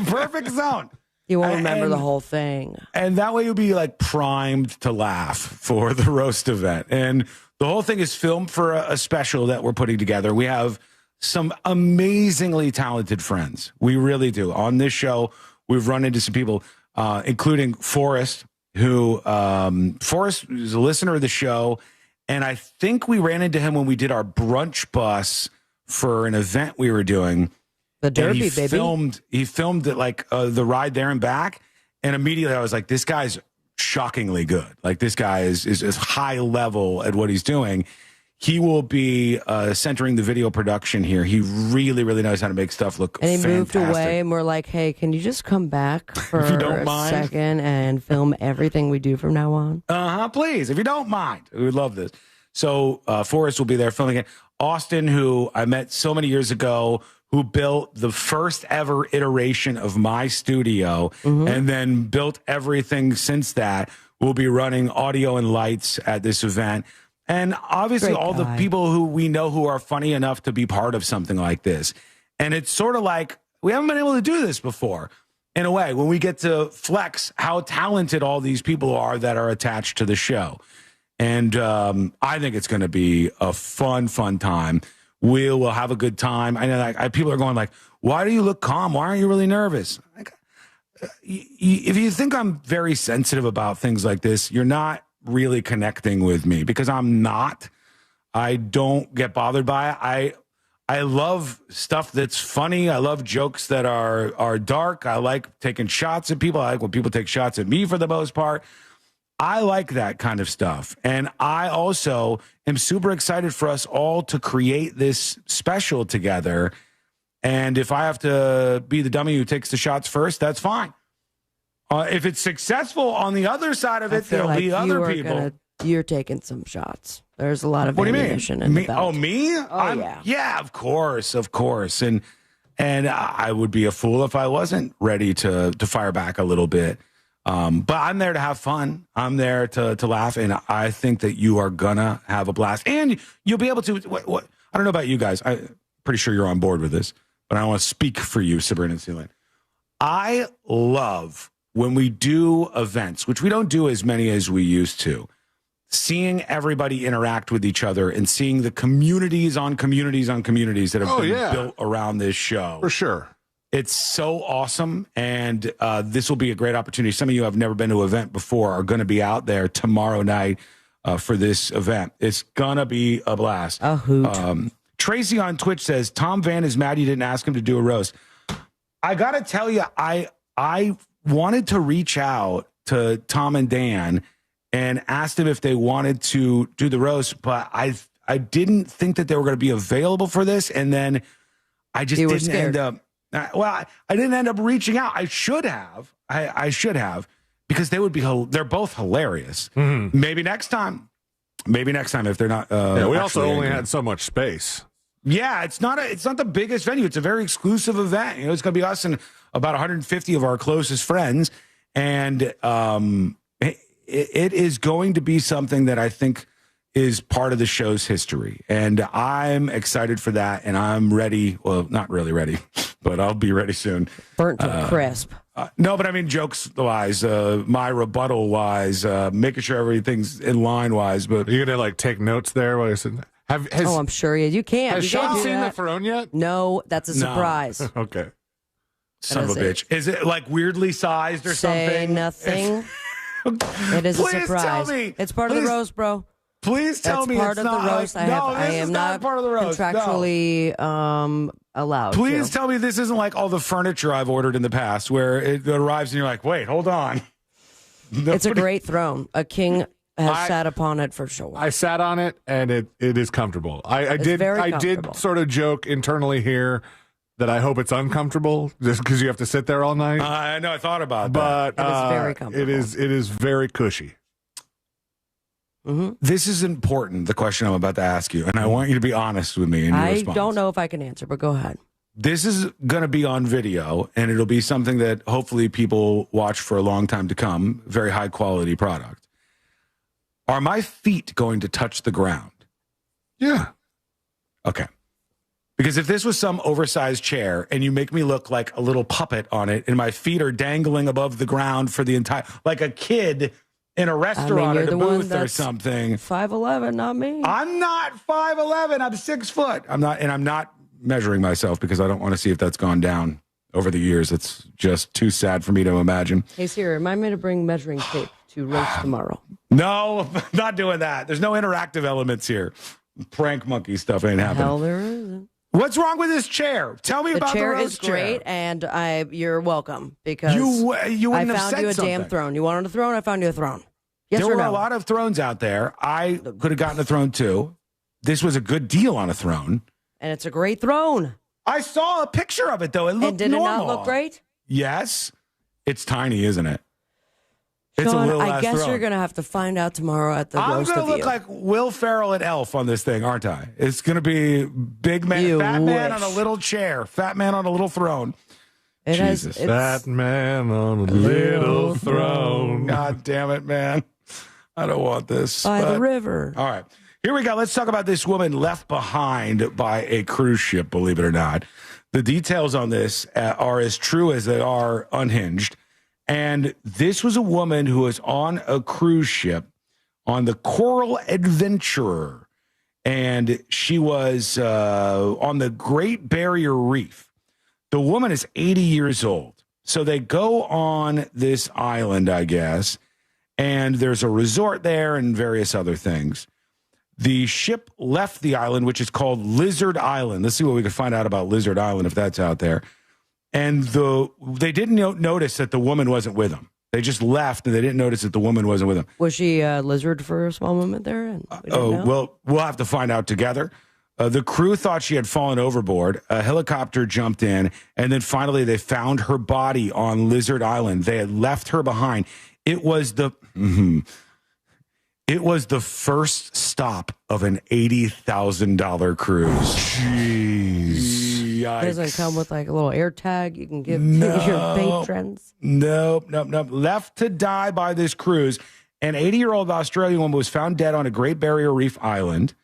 Perfect zone. You won't remember the whole thing. And that way you'll be like primed to laugh for the roast event. And the whole thing is filmed for a special that we're putting together. We have some amazingly talented friends. We really do. On this show, we've run into some people, including Forrest, who Forrest is a listener of the show. And I think we ran into him when we did our brunch bus for an event we were doing. The Derby, he baby. He filmed it like the ride there and back. And immediately I was like, this guy's shockingly good. Like this guy is high level at what he's doing. He will be centering the video production here. He really, really knows how to make stuff look And he fantastic. moved away, and we're like, hey, can you just come back for If you don't a mind. second and film everything we do from now on? Please, if you don't mind. We would love this. So Forrest will be there filming it. Austin, who I met so many years ago, who built the first ever iteration of my studio and then built everything since that, will be running audio and lights at this event. And obviously Great all the guy. people who we know who are funny enough to be part of something like this. And it's sort of like, we haven't been able to do this before. In a way, when we get to flex how talented all these people are that are attached to the show. And I think it's going to be a fun time. We will have a good time. I know like, people are going like, why do you look calm? Why aren't you really nervous? Like, if you think I'm very sensitive about things like this, you're not really connecting with me, because I'm not. I don't get bothered by it. I love stuff that's funny. I love jokes that are dark. I like taking shots at people. I like when people take shots at me for the most part. I like that kind of stuff. And I also am super excited for us all to create this special together. And if I have to be the dummy who takes the shots first, that's fine. If it's successful on the other side of I it, feel there'll like be other people. You're taking some shots. There's a lot of What do you ammunition mean? in Me? the belt. Oh, me? Yeah, of course. And I would be a fool if I wasn't ready to fire back a little bit. But I'm there to have fun. I'm there to laugh, and I think that you are gonna have a blast. And you'll be able to. What I don't know about you guys. I'm pretty sure you're on board with this, but I want to speak for you, Sabrina and Celine. I love when we do events, which we don't do as many as we used to, seeing everybody interact with each other and seeing the communities on communities on communities that have been built around this show. For sure. It's so awesome, and this will be a great opportunity. Some of you have never been to an event before are going to be out there tomorrow night for this event. It's going to be a blast. A hoot. Tracy on Twitch says, Tom Van is mad you didn't ask him to do a roast. I got to tell you, I wanted to reach out to Tom and Dan and asked them if they wanted to do the roast, but I didn't think that they were going to be available for this, and then I just didn't end up. Well, I didn't end up reaching out. I should have. I should have, because they would be. They're both hilarious. Mm-hmm. Maybe next time. Maybe next time if they're not. We also only had so much space. Yeah, it's not the biggest venue. It's a very exclusive event. It's going to be us and about 150 of our closest friends, and it is going to be something that I think is part of the show's history, and I'm excited for that, and I'm ready. Well, not really ready, but I'll be ready soon. Burnt to a crisp. No, but I mean jokes-wise, my rebuttal-wise, making sure everything's in line-wise. But you're gonna take notes there while you're sitting there? I'm sure you can't. Has You can't Sean do seen that. the throne yet? No, that's a surprise. Okay. Son of a bitch. Is it like weirdly sized or Say something? nothing. It is a Please surprise. tell me. It's part of the roast, bro. Please tell That's me part it's of not the roast. like, I am not part of the roast. contractually allowed. Please to. tell me this isn't like all the furniture I've ordered in the past where it arrives and you're like, wait, hold on. It's a great throne. A king has sat upon it for sure. I sat on it, and it is comfortable. I did sort of joke internally here that I hope it's uncomfortable just because you have to sit there all night. I know, I thought about that. But it is very comfortable. It is very cushy. Mm-hmm. This is important, the question I'm about to ask you, and I want you to be honest with me in your I response. don't know if I can answer, but go ahead. This is going to be on video, and it'll be something that hopefully people watch for a long time to come. Very high quality product. Are my feet going to touch the ground? Yeah. Okay. Because if this was some oversized chair and you make me look like a little puppet on it and my feet are dangling above the ground for the entire, like a kid in a restaurant you're at a the one booth or that's something. 5'11", not me. I'm not 5'11". I'm 6 foot. I'm not measuring myself because I don't want to see if that's gone down over the years. It's just too sad for me to imagine. Hey, Siri, remind me to bring measuring tape to roast tomorrow. No, not doing that. There's no interactive elements here. Prank monkey stuff ain't happening. Hell, there isn't. What's wrong with this chair? Tell me about the chair. roast Is great, and you're welcome because you I wouldn't have found said you a something. damn throne. You wanted a throne? I found you a throne. Yes there or were no? a lot of thrones out there. I could have gotten a throne too. This was a good deal on a throne. And it's a great throne. I saw a picture of it though. It looked And did normal. it not look great? Yes. It's tiny, isn't it? It's Sean, a little I ass guess throne. you're going to have to find out tomorrow at the I'm roast going of to look you. like Will Ferrell and Elf on this thing, aren't I? It's going to be big man, You fat man on a wish. little chair, fat man on a little throne. It has- Jesus. it's- That man on a little throne. God damn it, man. I don't want this. By the but- river. All right. Here we go. Let's talk about this woman left behind by a cruise ship, believe it or not. The details on this are as true as they are unhinged. And this was a woman who was on a cruise ship on the Coral Adventurer. And she was on the Great Barrier Reef. The woman is 80 years old. So they go on this island, I guess, and there's a resort there and various other things. The ship left the island, which is called Lizard Island. Let's see what we can find out about Lizard Island, if that's out there. And they didn't notice that the woman wasn't with them. They just left, and they didn't notice that the woman wasn't with them. Was she a lizard for a small moment there? And we didn't know? Well, we'll have to find out together. The crew thought she had fallen overboard. A helicopter jumped in, and then finally they found her body on Lizard Island. They had left her behind. It was the first stop of an $80,000 cruise. Jeez. It doesn't come with like a little air tag you can give to your patrons. Nope. Left to die by this cruise. An 80-year-old Australian woman was found dead on a Great Barrier Reef island.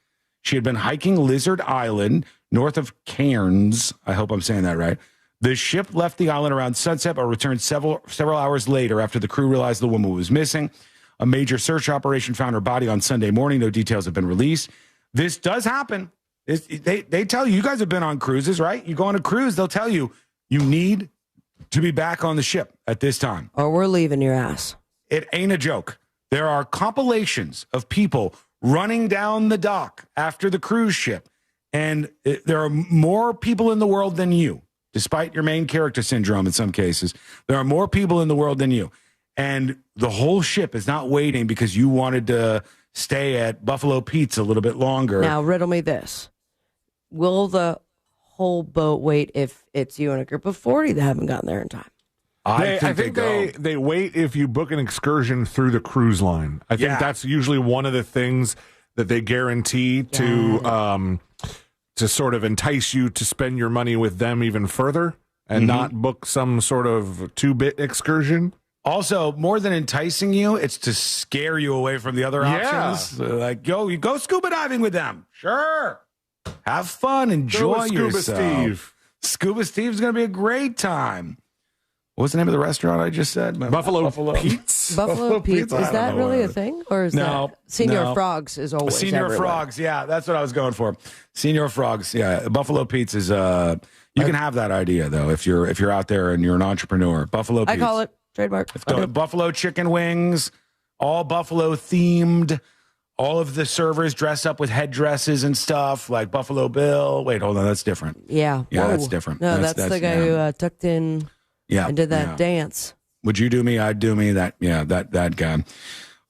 She had been hiking Lizard Island north of Cairns. I hope I'm saying that right. The ship left the island around sunset, but returned several hours later after the crew realized the woman was missing. A major search operation found her body on Sunday morning. No details have been released. This does happen. They tell you guys have been on cruises, right? You go on a cruise, they'll tell you You need to be back on the ship at this time. Or we're leaving your ass. It ain't a joke. There are compilations of people running down the dock after the cruise ship, and there are more people in the world than you, despite your main character syndrome in some cases. There are more people in the world than you, and the whole ship is not waiting because you wanted to stay at Buffalo Pete's a little bit longer. Now, riddle me this. Will the whole boat wait if it's you and a group of 40 that haven't gotten there in time? I think they wait if you book an excursion through the cruise line. I think that's usually one of the things that they guarantee to sort of entice you to spend your money with them even further and not book some sort of 2-bit excursion. Also, more than enticing you, it's to scare you away from the other options. Like, you go scuba diving with them. Sure. Have fun. Enjoy yourself. Steve. Scuba Steve's going to be a great time. What's the name of the restaurant I just said? Buffalo Pete's. Buffalo Pete's. Is that really a thing? Or is that Senior Frogs is always Senior everywhere. Frogs, yeah. That's what I was going for. Senior Frogs, yeah. Buffalo Pete's is, you can have that idea, though, if you're out there and you're an entrepreneur. Buffalo Pete's. I call it trademark. Buffalo chicken wings, all Buffalo themed. All of the servers dress up with headdresses and stuff, like Buffalo Bill. Wait, hold on, that's different. Yeah. Yeah, Whoa. that's different. No, that's the guy who tucked in and did that dance. Would you do me? I'd do me. That guy.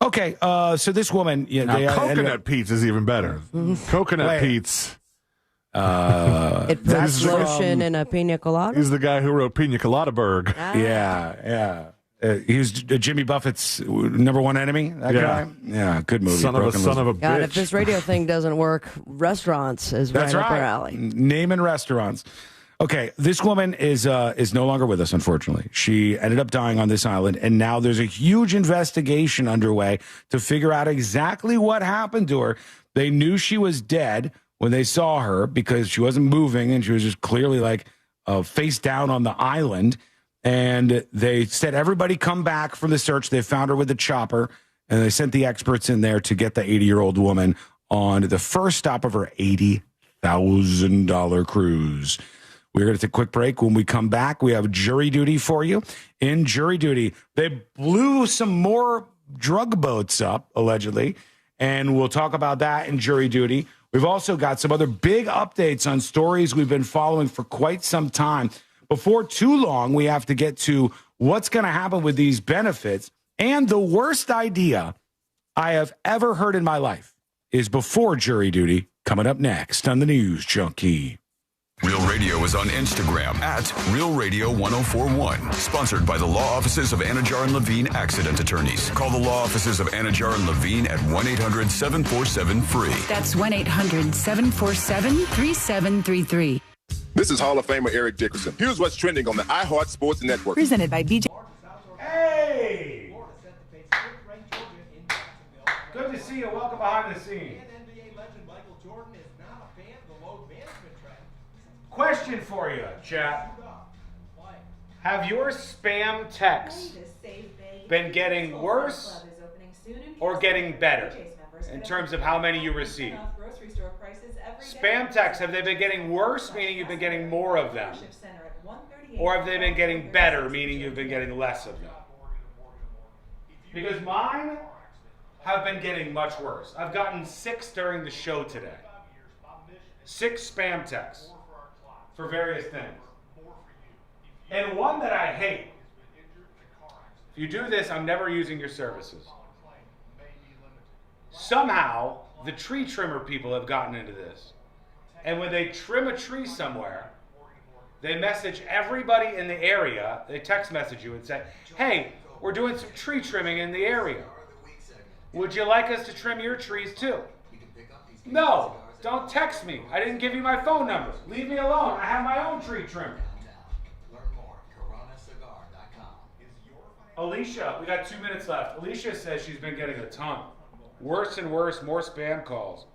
Okay, so this woman... Now, Coconut Pete's is even better. Coconut Pete's. It puts lotion in a pina colada? He's the guy who wrote Pina Colada Berg. Yeah. He was Jimmy Buffett's number one enemy, that guy? Yeah, good movie. Son of a bitch. God, if this radio thing doesn't work, restaurants is right up our alley. Naming restaurants. Okay, this woman is no longer with us, unfortunately. She ended up dying on this island, and now there's a huge investigation underway to figure out exactly what happened to her. They knew she was dead when they saw her because she wasn't moving, and she was just clearly like face down on the island. And they said, everybody come back from the search. They found her with the chopper, and they sent the experts in there to get the 80-year-old woman on the first stop of her $80,000 cruise. We're going to take a quick break. When we come back, we have jury duty for you. In jury duty, they blew some more drug boats up, allegedly, and we'll talk about that in jury duty. We've also got some other big updates on stories we've been following for quite some time. Before too long, we have to get to what's going to happen with these benefits. And the worst idea I have ever heard in my life is before jury duty, coming up next on the News Junkie. Real Radio is on Instagram at Real Radio 1041. Sponsored by the law offices of Anajar and Levine Accident Attorneys. Call the law offices of Anajar and Levine at 1-800-747-FREE. That's 1-800-747-3733. This is Hall of Famer Eric Dickerson. Here's what's trending on the iHeart Sports Network. Presented by BJ. Hey! Good to see you. Welcome behind the scenes. Question for you, chat. Have your spam texts been getting worse or getting better in terms of how many you receive? Spam texts, have they been getting worse, meaning you've been getting more of them? Or have they been getting better, meaning you've been getting less of them? Because mine have been getting much worse. I've gotten 6 during the show today. 6 spam texts for various things. And one that I hate. If you do this, I'm never using your services. Somehow, the tree trimmer people have gotten into this. And when they trim a tree somewhere, they message everybody in the area, they text message you and say, hey, we're doing some tree trimming in the area. Would you like us to trim your trees too? No, don't text me. I didn't give you my phone number. Leave me alone. I have my own tree trimmer. Alicia, we got 2 minutes left. Alicia says she's been getting a ton. Worse and worse, more spam calls.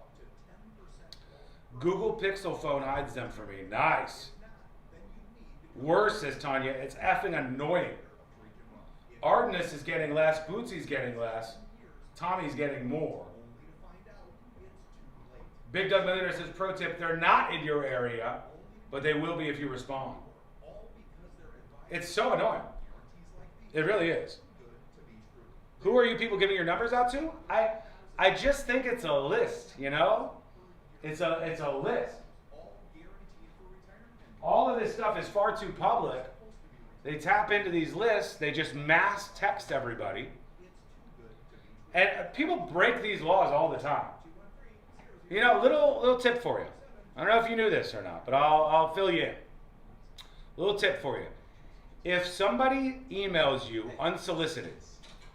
Google Pixel phone hides them for me. Nice. Worse, says Tanya, it's effing annoying. Ardenus is getting less, Bootsy's getting less, Tommy's getting more. Big Doug Millionaire says, pro tip, they're not in your area, but they will be if you respond. It's so annoying. It really is. Who are you people giving your numbers out to? I just think it's a list, you know? It's a list. All of this stuff is far too public. They tap into these lists. They just mass text everybody. And people break these laws all the time. You know, little tip for you. I don't know if you knew this or not, but I'll fill you in. Little tip for you. If somebody emails you unsolicited,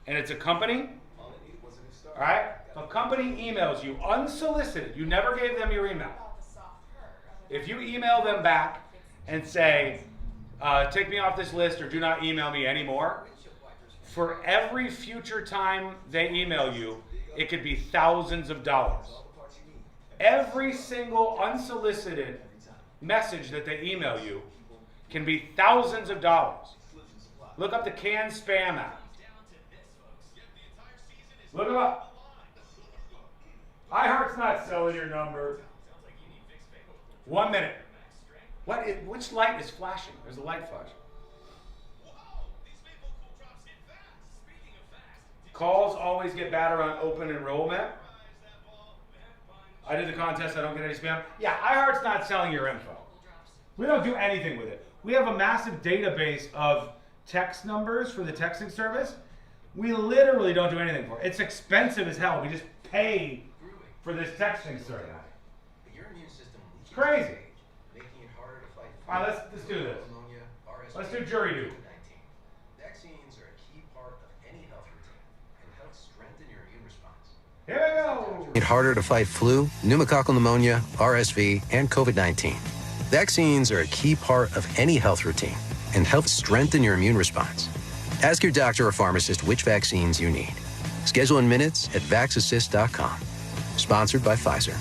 and it's a company, all right? If a company emails you unsolicited, you never gave them your email. If you email them back and say, take me off this list or do not email me anymore, for every future time they email you, it could be thousands of dollars. Every single unsolicited message that they email you can be thousands of dollars. Look up the Can Spam app. Look it up. iHeart's not selling your number. 1 minute. Which light is flashing? There's a light flashing. Calls always get better on open enrollment. I did the contest, I don't get any spam. Yeah, iHeart's not selling your info. We don't do anything with it. We have a massive database of text numbers for the texting service. We literally don't do anything for it. It's expensive as hell. We just pay for this texting service. It's crazy. All right, let's do this. Let's do jury duty. Vaccines are a key part of any health routine and help strengthen your immune response. Here we go. It harder to fight flu, pneumococcal pneumonia, RSV, and COVID-19. Vaccines are a key part of any health routine and help strengthen your immune response. Ask your doctor or pharmacist which vaccines you need. Schedule in minutes at vaxassist.com. Sponsored by Pfizer.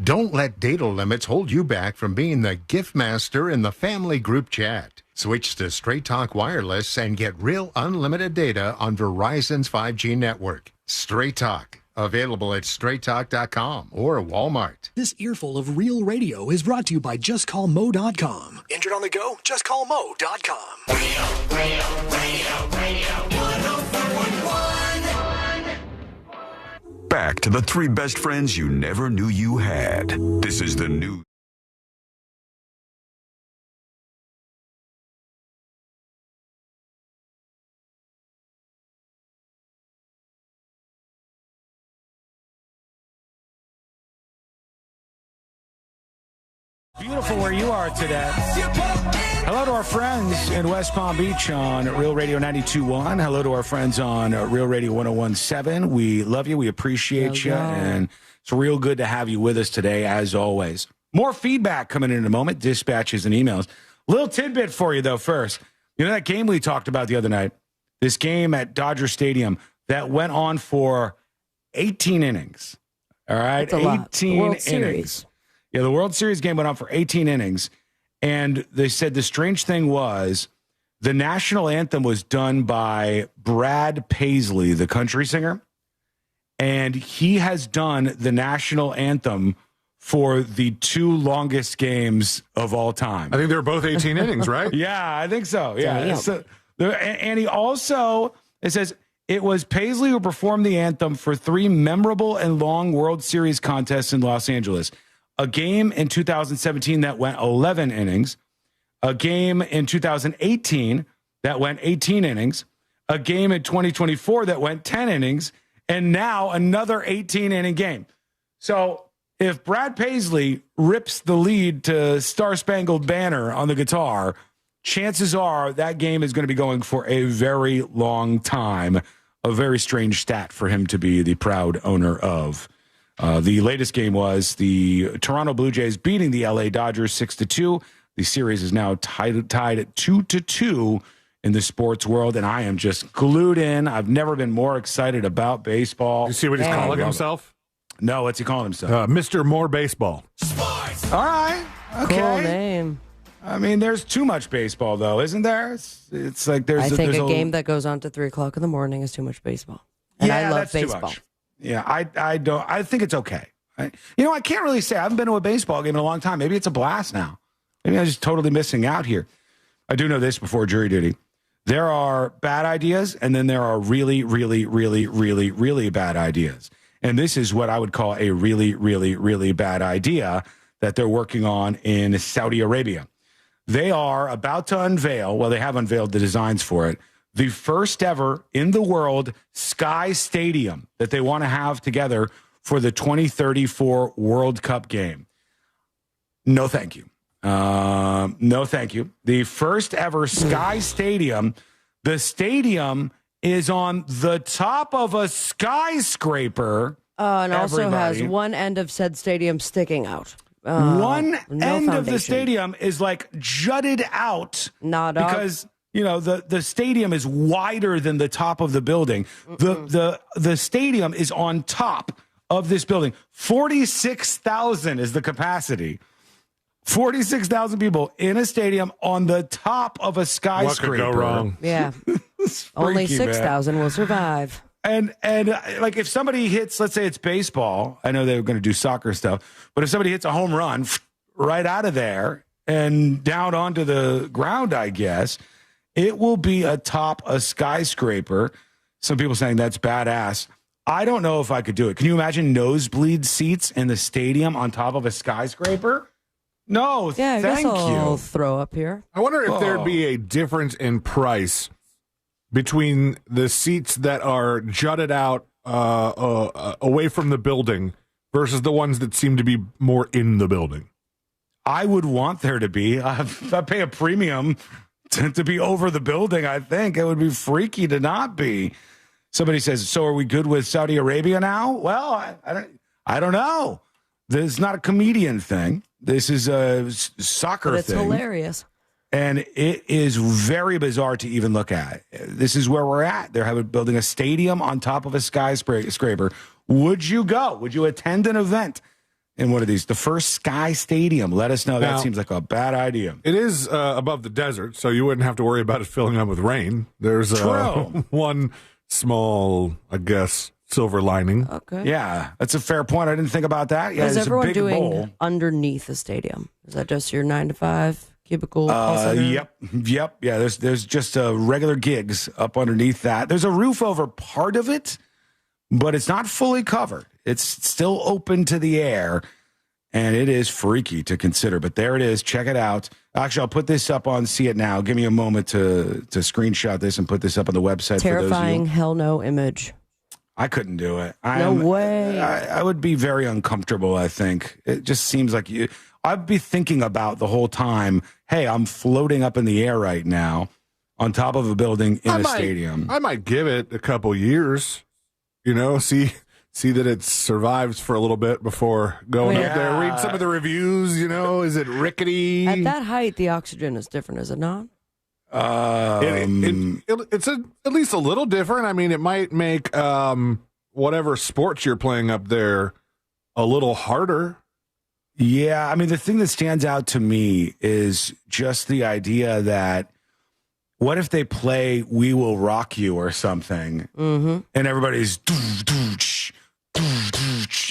Don't let data limits hold you back from being the gift master in the family group chat. Switch to Straight Talk Wireless and get real unlimited data on Verizon's 5G network. Straight Talk, available at straighttalk.com or Walmart. This earful of real radio is brought to you by JustCallMo.com. Injured on the go? JustCallMo.com. Back to the three best friends you never knew you had. This is the new. Beautiful where you are today. Hello to our friends in West Palm Beach on Real Radio 92.1. Hello to our friends on Real Radio 101.7. We love you. We appreciate you. And it's real good to have you with us today, as always. More feedback coming in a moment, dispatches and emails. Little tidbit for you, though, first. You know that game we talked about the other night? This game at Dodger Stadium that went on for 18 innings. All right? 18 World innings. Series. Yeah, the World Series game went on for 18 innings, and they said the strange thing was the national anthem was done by Brad Paisley, the country singer, and he has done the national anthem for the two longest games of all time. I think they were both 18 innings, right? Yeah, I think so. Yeah. So, and he also, it says, it was Paisley who performed the anthem for 3 memorable and long World Series contests in Los Angeles. A game in 2017 that went 11 innings, a game in 2018 that went 18 innings, a game in 2024 that went 10 innings, and now another 18-inning game. So if Brad Paisley rips the lead to Star Spangled Banner on the guitar, chances are that game is going to be going for a very long time. A very strange stat for him to be the proud owner of. The latest game was the Toronto Blue Jays beating the LA Dodgers 6-2. The series is now tied at 2-2 in the sports world, and I am just glued in. I've never been more excited about baseball. You see what he's calling himself? No, what's he calling himself? Mr. More Baseball. Sports. All right. Okay. Cool name. I mean, there's too much baseball, though, isn't there? It's like there's. I think there's a game that goes on to 3 o'clock in the morning is too much baseball. And I love that's baseball. Too much. Yeah, I don't. I think it's okay. I can't really say. I haven't been to a baseball game in a long time. Maybe it's a blast now. Maybe I'm just totally missing out here. I do know this before jury duty. There are bad ideas, and then there are really, really, really, really, really bad ideas. And this is what I would call a really, really, really bad idea that they're working on in Saudi Arabia. They are about to unveil, well, they have unveiled the designs for it, the first ever in the world Sky Stadium that they want to have together for the 2034 World Cup game. No, thank you. No, thank you. The first ever Sky Stadium. The stadium is on the top of a skyscraper. And also has one end of said stadium sticking out. One no end of the foundation. stadium is like jutted out. Nah, dog. Because, you know, the stadium is wider than the top of the building. The stadium is on top of this building. 46,000 is the capacity. 46,000 people in a stadium on the top of a skyscraper. What could go wrong? Yeah. Only freaky, man. 6,000 will survive. And like if somebody hits, let's say it's baseball, I know they were going to do soccer stuff, but if somebody hits a home run right out of there and down onto the ground, I guess, it will be atop a skyscraper. Some people saying that's badass. I don't know if I could do it. Can you imagine nosebleed seats in the stadium on top of a skyscraper? No, Yeah, I guess thank I'll you. throw up here. I wonder if there'd be a difference in price between the seats that are jutted out away from the building versus the ones that seem to be more in the building. I would want there to be. I pay a premium to be over the building. I think it would be freaky to not be. Somebody says, "So are we good with Saudi Arabia now?" Well, I don't know. This is not a comedian thing. This is a soccer But it's thing. hilarious. And it is very bizarre to even look at. This is where we're at. They're building a stadium on top of a skyscraper. Would you go? Would you attend an event in one of these? The first Sky Stadium. Let us know. Now, that seems like a bad idea. It is above the desert, so you wouldn't have to worry about it filling up with rain. There's True. one small, I guess, silver lining. Okay. Yeah, that's a fair point. I didn't think about that. Yeah, What is it's everyone a big doing bowl. underneath the stadium? Is that just your 9 to 5 cubicle? call center? Yep. Yeah, there's just regular gigs up underneath that. There's a roof over part of it, but it's not fully covered. It's still open to the air, and it is freaky to consider. But there it is. Check it out. Actually, I'll put this up on See It Now. Give me a moment to screenshot this and put this up on the website. Terrifying, For those of you. hell no image. I couldn't do it. No way. I would be very uncomfortable, I think. It just seems like I'd be thinking about the whole time, hey, I'm floating up in the air right now on top of a building in a stadium. I might give it a couple years, see that it survives for a little bit before going up there. Read some of the reviews, is it rickety? At that height, the oxygen is different, is it not? It's at least a little different. I mean, it might make whatever sports you're playing up there a little harder. Yeah, I mean, the thing that stands out to me is just the idea that what if they play We Will Rock You or something, and everybody's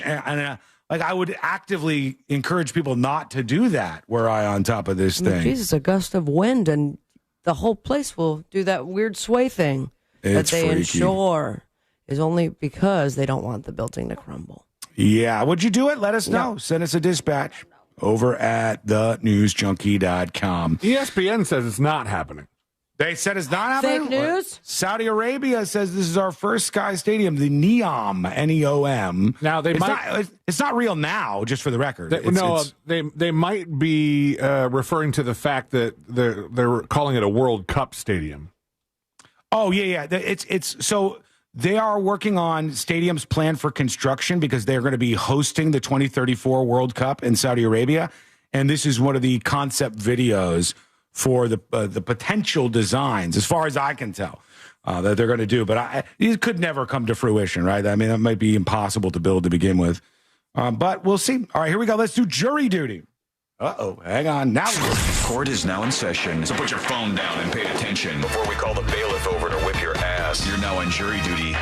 and like I would actively encourage people not to do that were I on top of this thing. Jesus, a gust of wind and the whole place will do that weird sway thing It's that they freaky. ensure is only because they don't want the building to crumble. Yeah. Would you do it? Let us know. Send us a dispatch over at thenewsjunkie.com. ESPN says it's not happening. They said it's not happening? Fake news? Saudi Arabia says this is our first Sky Stadium, the NEOM, N-E-O-M. Now, It's not real now, just for the record. They might be referring to the fact that they're calling it a World Cup stadium. Oh, yeah. It's so they are working on stadiums planned for construction because they're going to be hosting the 2034 World Cup in Saudi Arabia. And this is one of the concept videos for the potential designs, as far as I can tell, that they're going to do. But it could never come to fruition, right? I mean, that might be impossible to build to begin with. But we'll see. All right, here we go. Let's do jury duty. Uh-oh, hang on. Now Court is now in session, so put your phone down and pay attention before we call the bailiff over to whip your ass. You're now on jury duty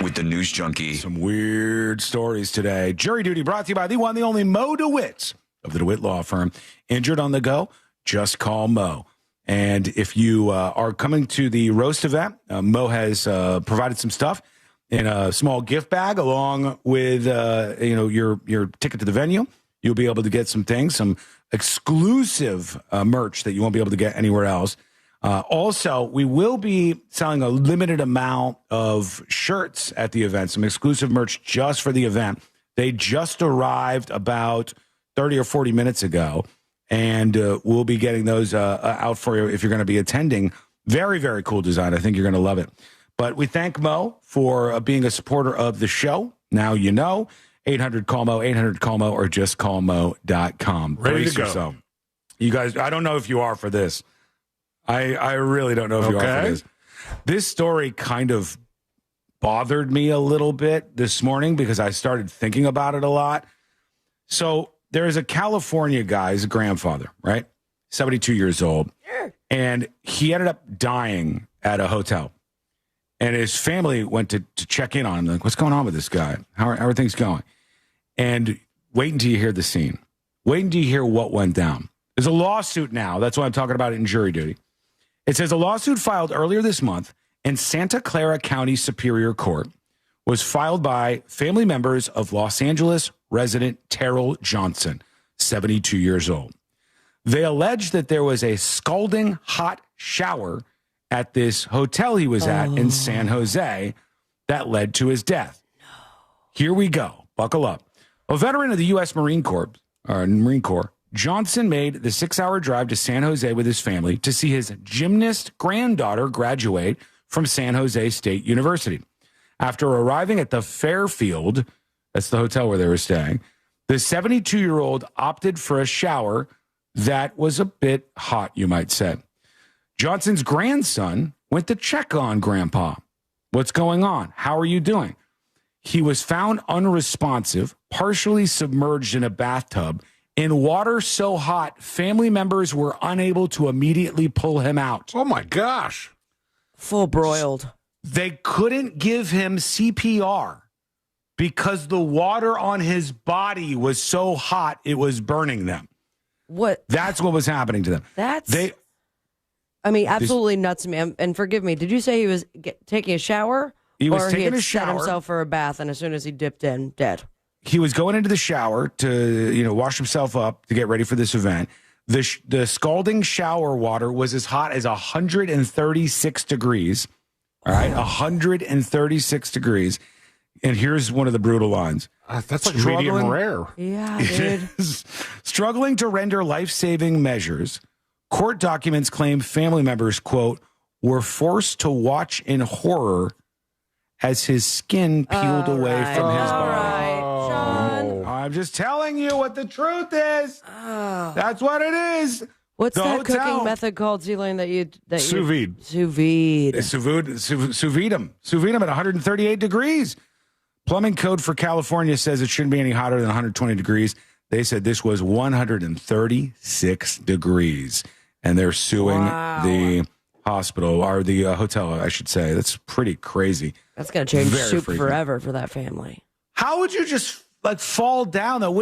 with the News Junkie. Some weird stories today. Jury duty brought to you by the one, the only Mo DeWitt of the DeWitt Law Firm. Injured on the go? just call Mo. And if you are coming to the roast event, Mo has provided some stuff in a small gift bag along with your ticket to the venue. You'll be able to get some things, some exclusive merch that you won't be able to get anywhere else. Also, we will be selling a limited amount of shirts at the event, some exclusive merch just for the event. They just arrived about 30 or 40 minutes ago, and we'll be getting those out for you if you're going to be attending. Very, very cool design. I think you're going to love it. But we thank Mo for being a supporter of the show. Now you know. 800-CALL-MO, 800-CALL-MO, or just callmo.com. Ready Brace to go. yourself. You guys, I don't know if you are for this. I really don't know if you are for this. This story kind of bothered me a little bit this morning because I started thinking about it a lot. So there is a California guy, he's a grandfather, right? 72 years old. And he ended up dying at a hotel. And his family went to check in on him. Like, what's going on with this guy? How are things going? And wait until you hear the scene. Wait until you hear what went down. There's a lawsuit now. That's why I'm talking about it in jury duty. It says a lawsuit filed earlier this month in Santa Clara County Superior Court was filed by family members of Los Angeles resident Terrell Johnson, 72 years old. They allege that there was a scalding hot shower at this hotel he was at in San Jose that led to his death. Here we go. Buckle up. A veteran of the U.S. Marine Corps, Johnson made the 6-hour drive to San Jose with his family to see his gymnast granddaughter graduate from San Jose State University. After arriving at the Fairfield, that's the hotel where they were staying, the 72-year-old opted for a shower that was a bit hot, you might say. Johnson's grandson went to check on Grandpa. What's going on? How are you doing? He was found unresponsive, partially submerged in a bathtub, in water so hot, family members were unable to immediately pull him out. Oh, my gosh. Full broiled. They couldn't give him CPR because the water on his body was so hot, it was burning them. What? That's what was happening to them. Absolutely nuts to me. And forgive me, did you say he was taking a shower? He was or taking he had a set shower. himself for a bath, and as soon as he dipped in, dead? He was going into the shower to, wash himself up to get ready for this event. The scalding shower water was as hot as 136 degrees. All right, 136 degrees. And here's one of the brutal lines. That's like medium rare. Yeah, dude. Struggling to render life-saving measures, court documents claim family members, quote, were forced to watch in horror as his skin peeled away from his body. Sean. I'm just telling you what the truth is. That's what it is. What's The that hotel. cooking method called, Z-Lane, Sous vide. Sous vide. Sous vide them at 138 degrees. Plumbing code for California says it shouldn't be any hotter than 120 degrees. They said this was 136 degrees, and they're suing the hospital, or the hotel, I should say. That's pretty crazy. That's going to change Very soup freaky. forever for that family. How would you just fall down though?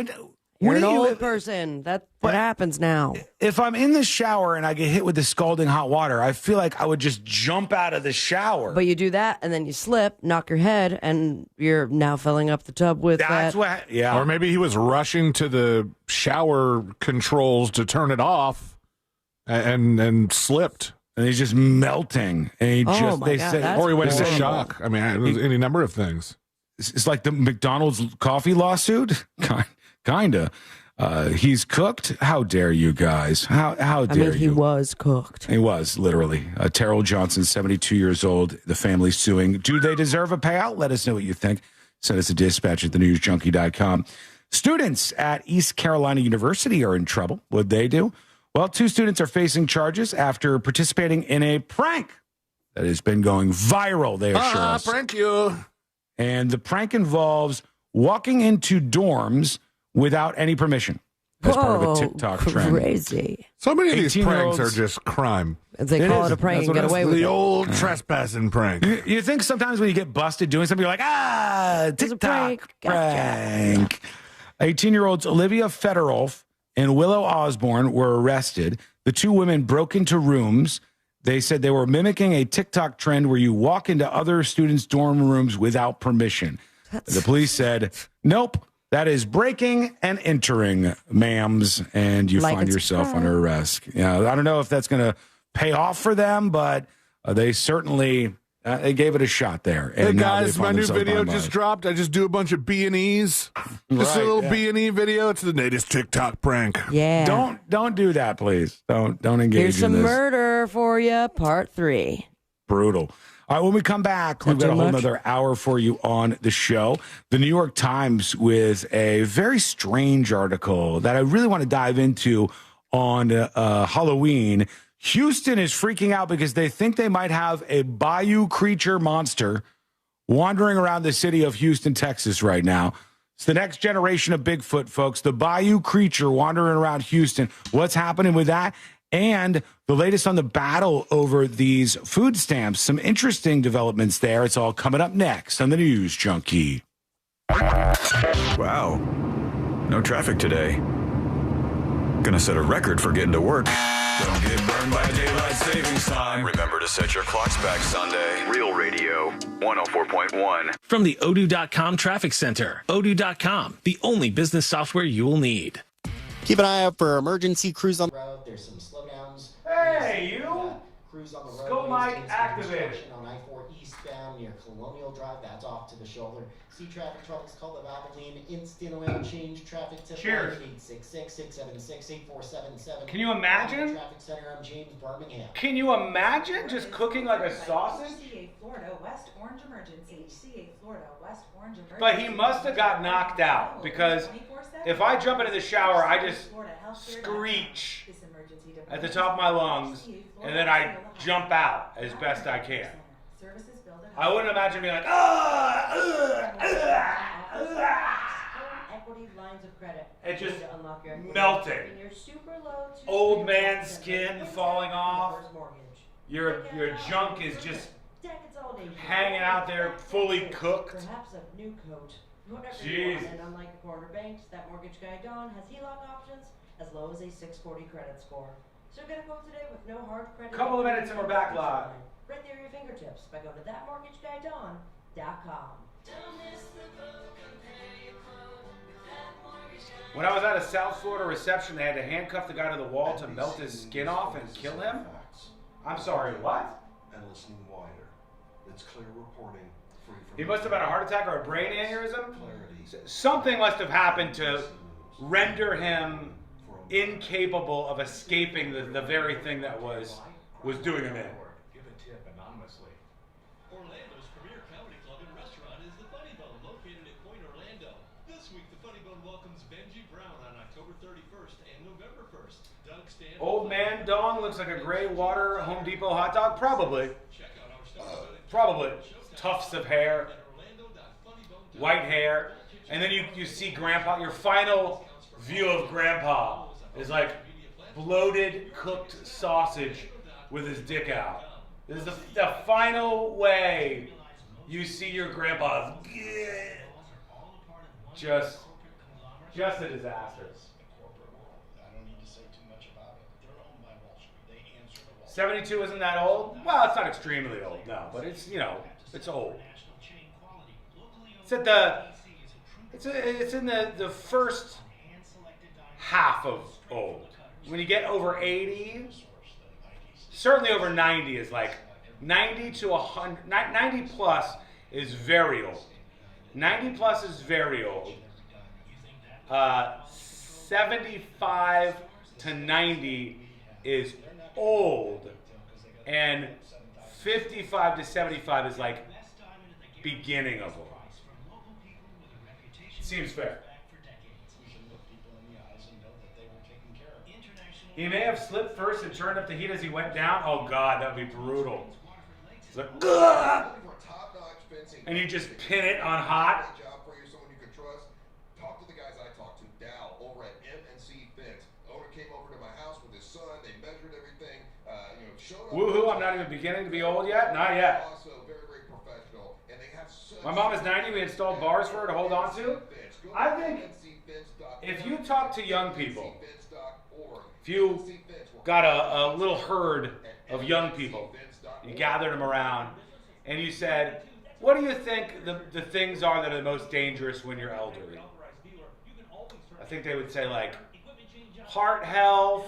You're an old person. That happens now. If I'm in the shower and I get hit with the scalding hot water, I feel like I would just jump out of the shower. But you do that, and then you slip, knock your head, and you're now filling up the tub with That's what, yeah. Or maybe he was rushing to the shower controls to turn it off and slipped. And he's just melting. And he or he went into shock. I mean, it was any number of things. It's like the McDonald's coffee lawsuit. Kinda. He's cooked. How dare you guys? How dare he you? was cooked. He was, literally. Terrell Johnson, 72 years old. The family's suing. Do they deserve a payout? Let us know what you think. Send us a dispatch at thenewsjunkie.com. Students at East Carolina University are in trouble. What'd they do? Well, 2 students are facing charges after participating in a prank that has been going viral, they assure us. Prank you. And the prank involves walking into dorms without any permission as part of a TikTok trend. Crazy. So many of these 18-year-olds pranks are just crime. They call it a prank and get away with it. The old trespassing prank. You think sometimes when you get busted doing something, you're like, TikTok prank. Gotcha. prank. 18-year-olds Olivia Fedorov and Willow Osborne were arrested. The two women broke into rooms. They said they were mimicking a TikTok trend where you walk into other students' dorm rooms without permission. The police said, nope, that is breaking and entering, ma'ams, and you find yourself under arrest. Yeah, I don't know if that's going to pay off for them, but they certainly they gave it a shot there. Hey And now guys, they my find new themselves video behind just bars. dropped. I just do a bunch of B&Es. Just a little B&E video. It's the latest TikTok prank. Yeah. Don't do that, please. Don't engage Here's in some this. murder for you, part 3. Brutal. All right, when we come back, we've got a whole nother hour for you on the show. The New York Times with a very strange article that I really want to dive into on Halloween. Houston is freaking out because they think they might have a bayou creature monster wandering around the city of Houston, Texas right now. It's the next generation of Bigfoot, folks. The bayou creature wandering around Houston. What's happening with that? And the latest on the battle over these food stamps. Some interesting developments there. It's all coming up next on the News Junkie. Wow. No traffic today. Gonna set a record for getting to work. Don't get burned by daylight savings time. Remember to set your clocks back Sunday. Real Radio 104.1. From the Odoo.com Traffic Center. Odoo.com, the only business software you will need. Keep an eye out for emergency crews on the road. There's some slowdowns. Hey, you! Crews on the road. Scope mic activated. On I-4 eastbound near Colonial Drive. That's off to the shoulder. See traffic troubles, call the Valvoline Instant Oil Change Traffic Tip Cheers. 866-676-8477. Can you imagine? Traffic Center, I'm James Birmingham. Can you imagine just cooking like a sausage? HCA Florida West Orange Emergency. HCA Florida West Orange Emergency. But he must have got knocked out because if I jump into the shower, I just screech at the top of my lungs and then I jump out as best I can. I wouldn't imagine being like, Equity lines of credit. it just melting. Old man skin falling off. Your junk is just hanging out there fully cooked. Perhaps a new coat. Whatever you Jeez. want. And unlike the corner banks, that mortgage guy Don has HELOC options as low as a 640 credit score. So get a quote today with no hard credit. Couple of minutes and we're back live. Right there at your fingertips by going to thatmortgageguyDon.com. When I was at a South Florida reception, they had to handcuff the guy to the wall to melt his skin off and kill him. I'm sorry, what? And listening wider. It's clear reporting. He must have had a heart attack or a brain aneurysm. Something must have happened to render him incapable of escaping the very thing that was doing him in. Give a tip anonymously. Orlando's premier comedy club and restaurant is the Funny Bone, located at Point Orlando. This week, the Funny Bone welcomes Benji Brown on October 31st and November 1st. Doug Stanton. Old man Dong looks like a gray water Home Depot hot dog. Probably. Probably. Tufts of hair. White hair. And then you see Grandpa. Your final view of Grandpa is like bloated cooked sausage with his dick out. This is the final way you see your grandpa. Just a disaster. 72 isn't that old? Well, it's not extremely old, no, but it's, it's old. It's at it's in the first half of old. When you get over 80, certainly over 90 is like 90 to 100, 90 plus is very old. 90 plus is very old. 75 to 90 is old. And 55 to 75 is like beginning of old. Seems fair. He may have slipped first and turned up the heat as he went down. Oh God, that would be brutal. It's like, ugh! And you just pin it on hot. Talk to the guys I talked to. Dow over at MNC Fence. Owner came over to my house with his son. They measured everything. Showed up. Woohoo! I'm not even beginning to be old yet. Not yet. Also very, very professional, and they have such. My mom is 90. We installed bars for her to hold on to. I think if you talk to young people if you got a little herd of young people, you gathered them around, and you said, what do you think the things are that are the most dangerous when you're elderly? I think they would say, like, heart health.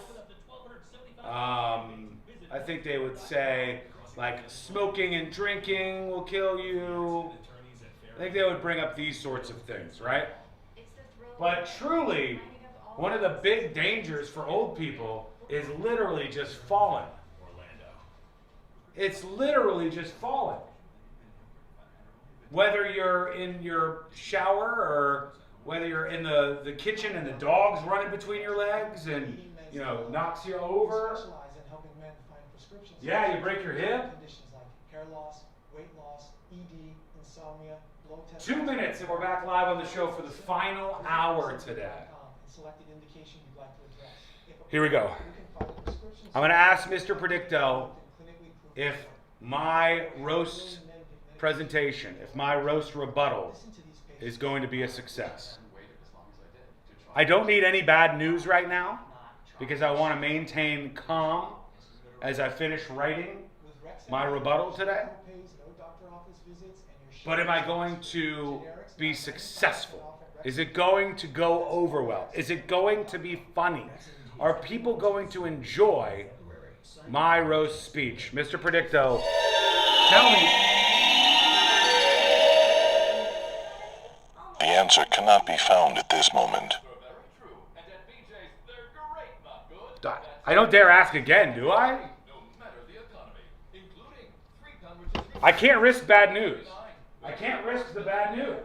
I think they would say, like, smoking and drinking will kill you. I think they would bring up these sorts of things, right? But truly, one of the big dangers for old people is literally just falling. It's literally just falling. Whether you're in your shower or whether you're in the kitchen and the dog's running between your legs and, you know, knocks you over. Yeah, you break your hip. Conditions like hair loss, weight loss, ED, insomnia, low 2 minutes and we're back live on the show for the final hour today. Here we go. I'm going to ask Mr. Predicto if my roast presentation, if my roast rebuttal is going to be a success. I don't need any bad news right now because I want to maintain calm as I finish writing my rebuttal today. But am I going to be successful? Is it going to go over well? Is it going to be funny? Are people going to enjoy my roast speech? Mr. Predicto, tell me. The answer cannot be found at this moment. I don't dare ask again, do I? I can't risk bad news. I can't risk the bad news.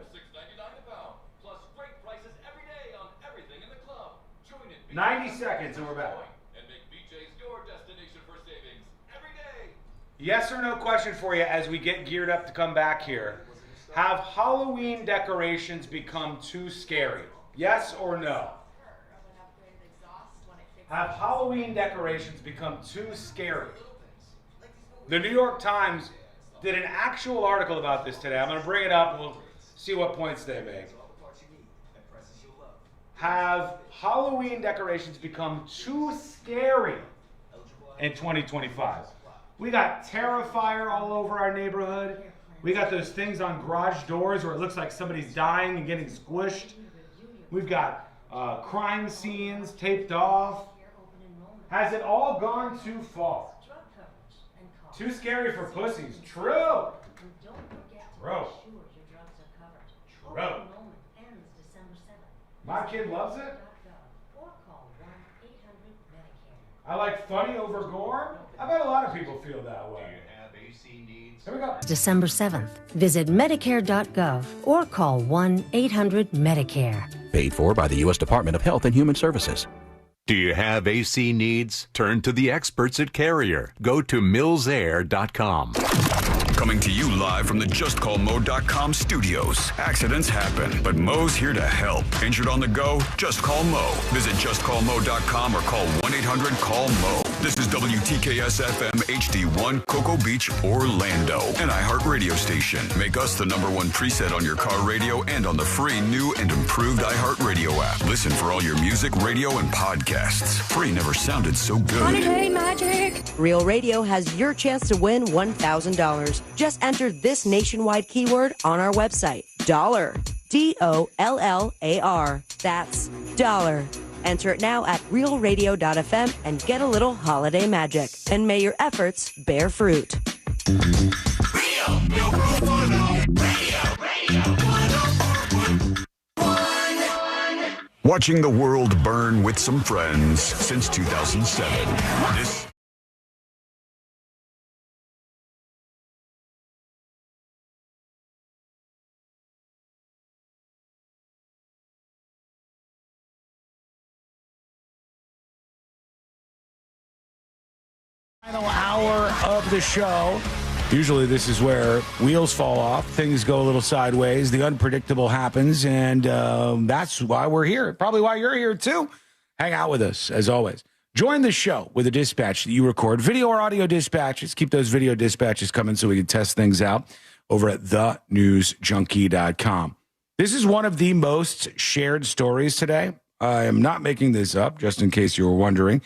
90 seconds and we're back. Yes or no question for you as we get geared up to come back here. Have Halloween decorations become too scary? Yes or no? Have Halloween decorations become too scary? The New York Times did an actual article about this today. I'm going to bring it up and we'll see what points they make. Have Halloween decorations become too scary in 2025? We got Terrifier all over our neighborhood. We got those things on garage doors where it looks like somebody's dying and getting squished. We've got crime scenes taped off. Has it all gone too far? Too scary for pussies. True. True. True. My kid loves it. I like funny over gore. I bet a lot of people feel that way. Here we go. December 7th. Visit Medicare.gov or call 1-800-MEDICARE. Paid for by the U.S. Department of Health and Human Services. Do you have AC needs? Turn to the experts at Carrier. Go to millsair.com. Coming to you live from the JustCallMo.com studios. Accidents happen, but Mo's here to help. Injured on the go? Just call Mo. Visit JustCallMo.com or call 1-800-CALL-MO. This is WTKS-FM HD1, Cocoa Beach, Orlando. An iHeart radio station. Make us the #1 preset on your car radio and on the free new and improved iHeart radio app. Listen for all your music, radio, and podcasts. Free never sounded so good. Holiday Magic! Real Radio has your chance to win $1,000. Just enter this nationwide keyword on our website. Dollar. DOLLAR. That's dollar. Enter it now at realradio.fm and get a little holiday magic. And may your efforts bear fruit. Watching the world burn with some friends since 2007. This final hour of the show. Usually this is where wheels fall off, things go a little sideways, the unpredictable happens, and that's why we're here. Probably why you're here, too. Hang out with us, as always. Join the show with a dispatch that you record, video or audio dispatches. Keep those video dispatches coming so we can test things out over at thenewsjunkie.com. This is one of the most shared stories today I am not making this up, just in case you were wondering.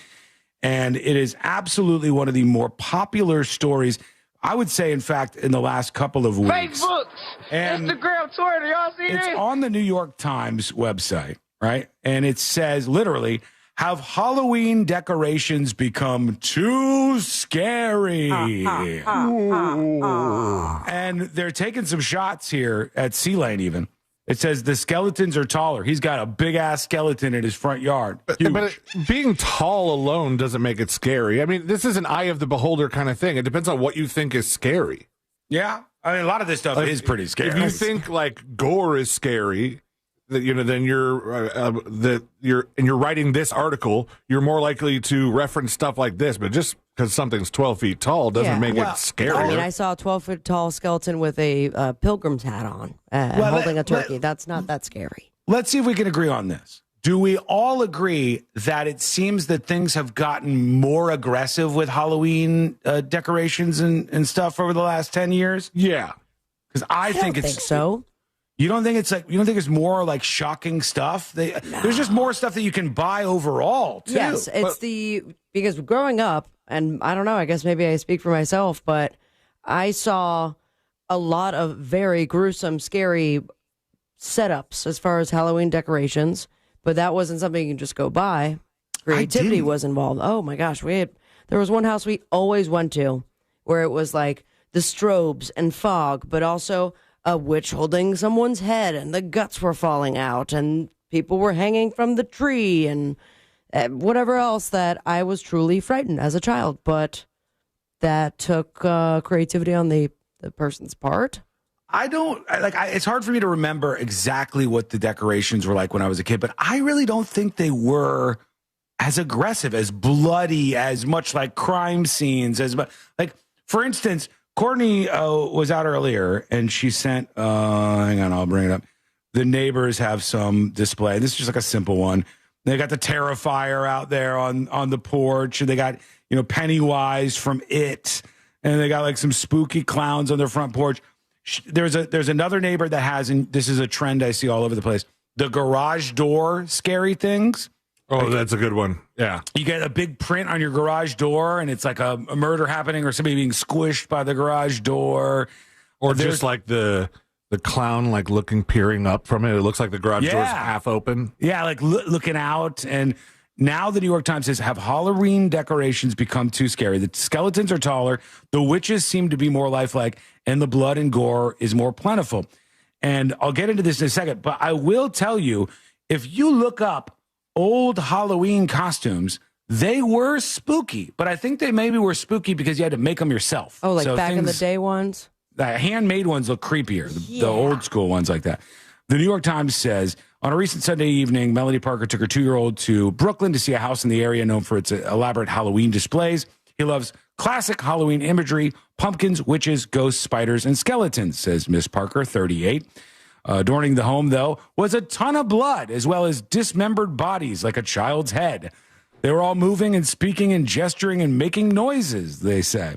And it is absolutely one of the more popular stories, I would say, in fact, in the last couple of weeks. Facebook, And Instagram, Twitter, y'all see it's this? on the New York Times website, right? And it says literally, have Halloween decorations become too scary? And they're taking some shots here at Sea Lane even. It says the skeletons are taller. He's got a big-ass skeleton in his front yard. But being tall alone doesn't make it scary. I mean, this is an eye of the beholder kind of thing. It depends on what you think is scary. Yeah. I mean, a lot of this stuff is pretty scary. If you think like gore is scary, that then you're writing this article, you're more likely to reference stuff like this. But just because something's 12 feet tall doesn't make it scary. I mean, I saw a 12-foot tall skeleton with a pilgrim's hat on, holding a turkey. That's not that scary. Let's see if we can agree on this. Do we all agree that it seems that things have gotten more aggressive with Halloween decorations and stuff over the last 10 years? Yeah. Because I don't think so. You don't think it's more like shocking stuff? There's just more stuff that you can buy overall, too. Yes, because growing up, and I don't know, I guess maybe I speak for myself, but I saw a lot of very gruesome, scary setups as far as Halloween decorations, but that wasn't something you can just go buy. Creativity was involved. Oh my gosh, there was one house we always went to where it was like the strobes and fog, but also a witch holding someone's head and the guts were falling out and people were hanging from the tree and whatever else that I was truly frightened as a child. But that took creativity on the person's part. It's hard for me to remember exactly what the decorations were like when I was a kid, but I really don't think they were as aggressive, as bloody, as much like crime scenes, like, for instance, Courtney was out earlier and she sent, hang on, I'll bring it up. The neighbors have some display. This is just like a simple one. They got the Terrifier out there on the porch, and they got, Pennywise from It, and they got like some spooky clowns on their front porch. There's another neighbor that has, and this is a trend I see all over the place, the garage door scary things. Oh, that's a good one. Yeah. You get a big print on your garage door, and it's like a murder happening or somebody being squished by the garage door. Or just like the clown, like peering up from it. It looks like the garage door is half open. Yeah, like looking out. And now the New York Times says, have Halloween decorations become too scary? The skeletons are taller, the witches seem to be more lifelike, and the blood and gore is more plentiful. And I'll get into this in a second, but I will tell you, if you look up old Halloween costumes, they were spooky, but I think they maybe were spooky because you had to make them yourself. Oh, like back in the day ones? The handmade ones look creepier, the old school ones like that. The New York Times says, on a recent Sunday evening, Melanie Parker took her 2-year-old to Brooklyn to see a house in the area known for its elaborate Halloween displays. He loves classic Halloween imagery, pumpkins, witches, ghosts, spiders, and skeletons, says Miss Parker, 38. Adorning the home, though, was a ton of blood, as well as dismembered bodies like a child's head. They were all moving and speaking and gesturing and making noises, they say.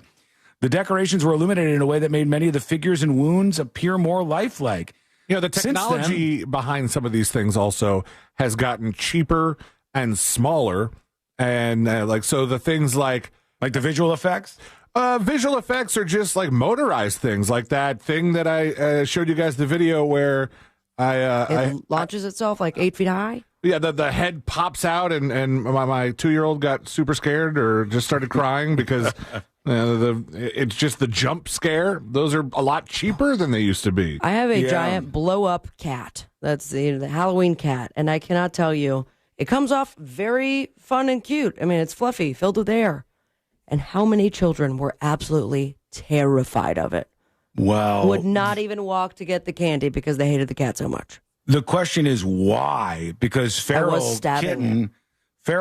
The decorations were illuminated in a way that made many of the figures and wounds appear more lifelike. The technology behind some of these things also has gotten cheaper and smaller. And so the things like the visual effects? Visual effects are just like motorized things, like that thing that I showed you guys the video where it launches itself like 8 feet high. Yeah, the head pops out, and my 2-year-old got super scared or just started crying because it's just the jump scare. Those are a lot cheaper than they used to be. I have a giant blow up cat. That's the Halloween cat, and I cannot tell you, it comes off very fun and cute. I mean, it's fluffy, filled with air. And how many children were absolutely terrified of it? Well, would not even walk to get the candy because they hated the cat so much. The question is why? Because Feral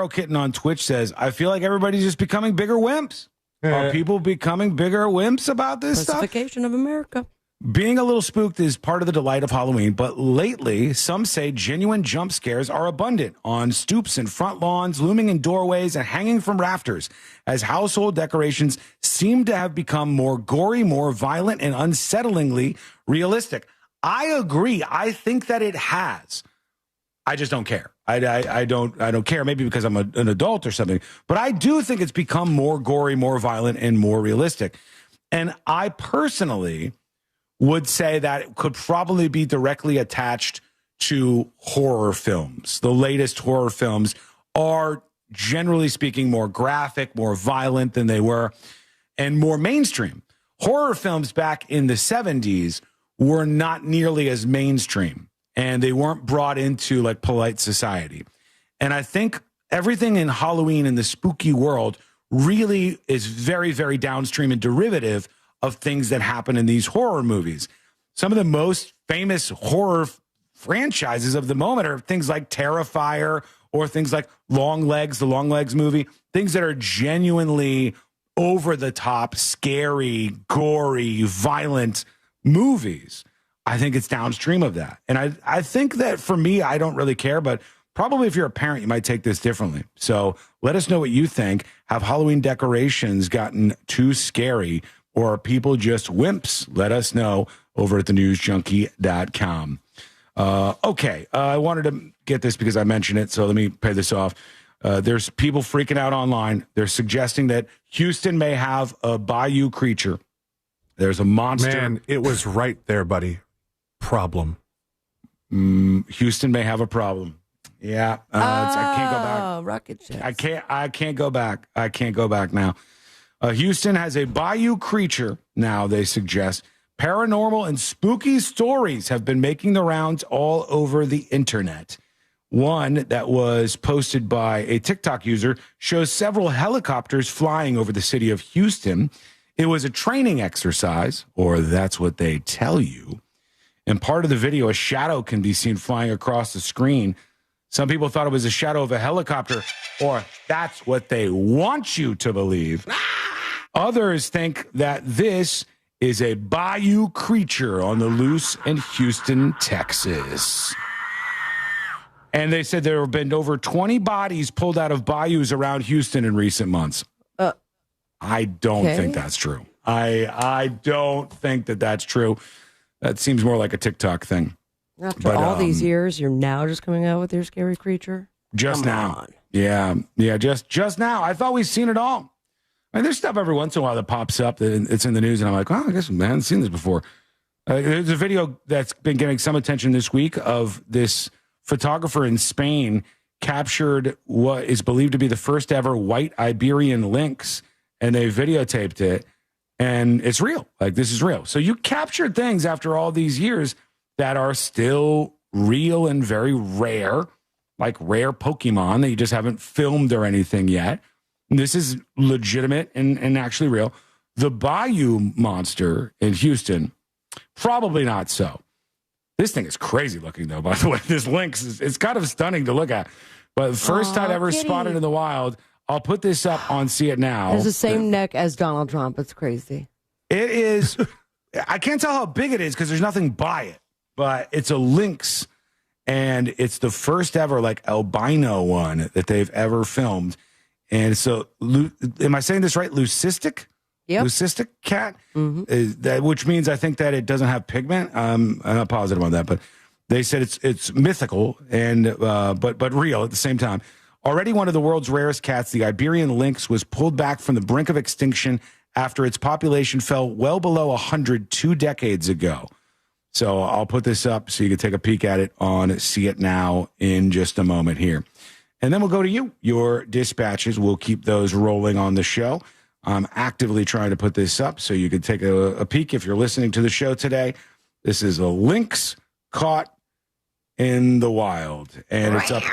Kitten on Twitch says, I feel like everybody's just becoming bigger wimps. Are people becoming bigger wimps about this stuff? Pacification of America. Being a little spooked is part of the delight of Halloween, but lately, some say genuine jump scares are abundant on stoops and front lawns, looming in doorways, and hanging from rafters, as household decorations seem to have become more gory, more violent, and unsettlingly realistic. I agree. I think that it has. I just don't care. I don't care. Maybe because I'm an adult or something. But I do think it's become more gory, more violent, and more realistic. And I personally would say that it could probably be directly attached to horror films. The latest horror films are, generally speaking, more graphic, more violent than they were, and more mainstream. Horror films back in the 70s were not nearly as mainstream, and they weren't brought into like polite society. And I think everything in Halloween in the spooky world really is very, very downstream and derivative of things that happen in these horror movies. Some of the most famous horror franchises of the moment are things like Terrifier or things like Long Legs, the Long Legs movie, things that are genuinely over the top, scary, gory, violent movies. I think it's downstream of that. And I think that for me, I don't really care, but probably if you're a parent, you might take this differently. So let us know what you think. Have Halloween decorations gotten too scary, or are people just wimps? Let us know over at thenewsjunkie.com. Okay, I wanted to get this because I mentioned it, so let me pay this off. There's people freaking out online. They're suggesting that Houston may have a bayou creature. There's a monster. Man, it was right there, buddy. Problem. Houston may have a problem. Yeah, I can't go back. Rocket ships. I can't go back. I can't go back now. Houston has a bayou creature now, they suggest. Paranormal and spooky stories have been making the rounds all over the internet. One that was posted by a TikTok user shows several helicopters flying over the city of Houston. It was a training exercise, or that's what they tell you. In part of the video, a shadow can be seen flying across the screen. Some people thought it was a shadow of a helicopter, or that's what they want you to believe. Others think that this is a bayou creature on the loose in Houston, Texas. And they said there have been over 20 bodies pulled out of bayous around Houston in recent months. I don't think that's true. I don't think that that's true. That seems more like a TikTok thing. After all these years, you're now just coming out with your scary creature? Just Come now. on. Yeah, just now. I thought we've seen it all. I mean, there's stuff every once in a while that pops up that it's in the news, and I'm like, oh, I guess I haven't seen this before. There's a video that's been getting some attention this week of this photographer in Spain captured what is believed to be the first ever white Iberian lynx, and they videotaped it, and it's real. Like, this is real. So you captured things after all these years that are still real and very rare, like rare Pokemon that you just haven't filmed or anything yet. This is legitimate and actually real. The Bayou monster in Houston, probably not so. This thing is crazy looking, though, by the way. This lynx, it's kind of stunning to look at. But first time ever spotted in the wild. I'll put this up on See It Now. It has the same neck as Donald Trump. It's crazy. It is. I can't tell how big it is because there's nothing by it. But it's a lynx, and it's the first ever like albino one that they've ever filmed. And so, am I saying this right? Leucistic? Yep. Leucistic cat? Which means I think that it doesn't have pigment. I'm not positive on that, but they said it's mythical and but real at the same time. Already one of the world's rarest cats, the Iberian lynx, was pulled back from the brink of extinction after its population fell well below 100 2 decades ago. So I'll put this up so you can take a peek at it on See It Now in just a moment here. And then we'll go to you. Your dispatches, we'll keep those rolling on the show. I'm actively trying to put this up so you can take a peek if you're listening to the show today. This is a lynx caught in the wild. And it's up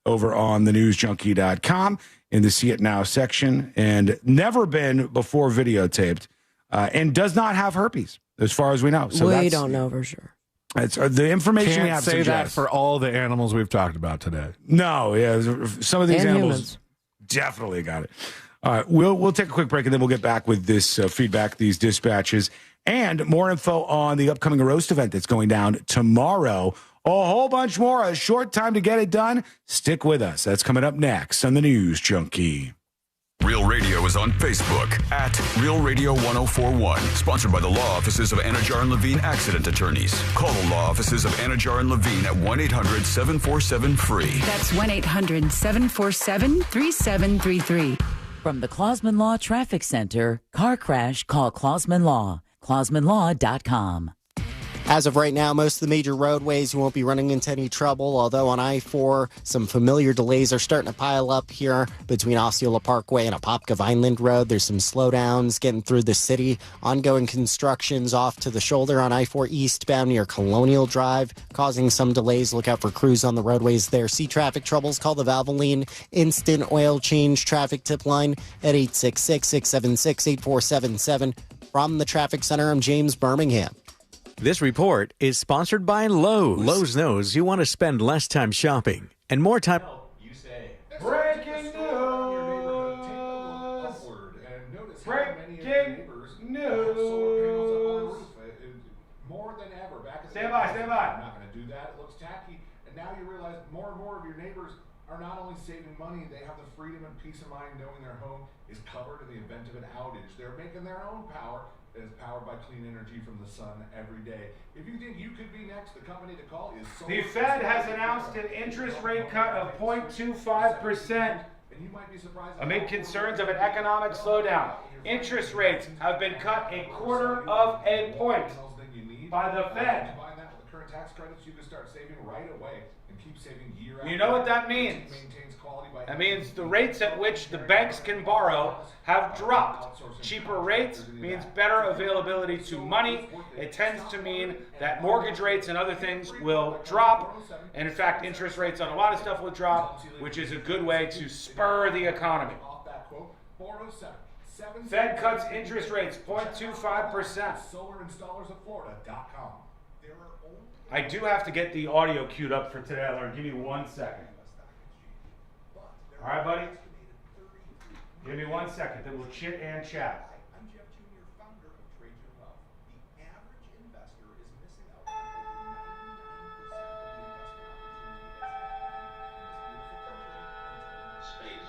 over on thenewsjunkie.com in the See It Now section. And never been before videotaped. And does not have herpes, as far as we know. So we don't know for sure. That's the information we Can't have. say that suggests. for all the animals we've talked about today. No, yeah, some of these And animals humans. definitely got it. All right, we'll take a quick break and then we'll get back with this feedback, these dispatches, and more info on the upcoming roast event that's going down tomorrow. A whole bunch more. A short time to get it done. Stick with us. That's coming up next on the News Junkie. Real Radio is on Facebook at Real Radio 1041. Sponsored by the law offices of Anajar and Levine Accident Attorneys. Call the law offices of Anajar and Levine at 1-800-747-FREE. That's 1-800-747-3733. From the Clausman Law Traffic Center, car crash, call Clausman Law. ClausmanLaw.com. As of right now, most of the major roadways, you won't be running into any trouble, although on I-4, some familiar delays are starting to pile up here between Osceola Parkway and Apopka Vineland Road. There's some slowdowns getting through the city. Ongoing constructions off to the shoulder on I-4 eastbound near Colonial Drive, causing some delays. Look out for crews on the roadways there. See traffic troubles, call the Valvoline Instant Oil Change traffic tip line at 866-676-8477. From the Traffic Center, I'm James Birmingham. This report is sponsored by Lowe's. Lowe's knows you want to spend less time shopping and more time. You say, breaking news! Breaking news! More than ever. Back in Stand by. I'm not going to do that. It looks tacky. And now you realize more and more of your neighbors are not only saving money, they have the freedom and peace of mind knowing their home is covered in the event of an outage. They're making their own power. That is powered by clean energy from the sun every day. If you think you could be next, the company to call is Solar. The Fed has announced an interest rate cut of 0.25% amid concerns of an economic slowdown. Interest rates have been cut 1/4 point by the Fed. Combine that with the current tax credits, you can start saving right away and keep saving year after You know what that means? That means the rates at which the banks can borrow have dropped. Cheaper rates means better availability to money. It tends to mean that mortgage rates and other things will drop. And in fact, interest rates on a lot of stuff will drop, which is a good way to spur the economy. Fed cuts interest rates 0.25%. I do have to get the audio queued up for today. Lauren, give me 1 second. All right, buddy? Give me 1 second, then we'll chit and chat. I'm Jeff Jr., founder of Trade Your Wealth. The average investor is missing out on over 99% of the investment opportunity that's happening in this beautiful country. Space.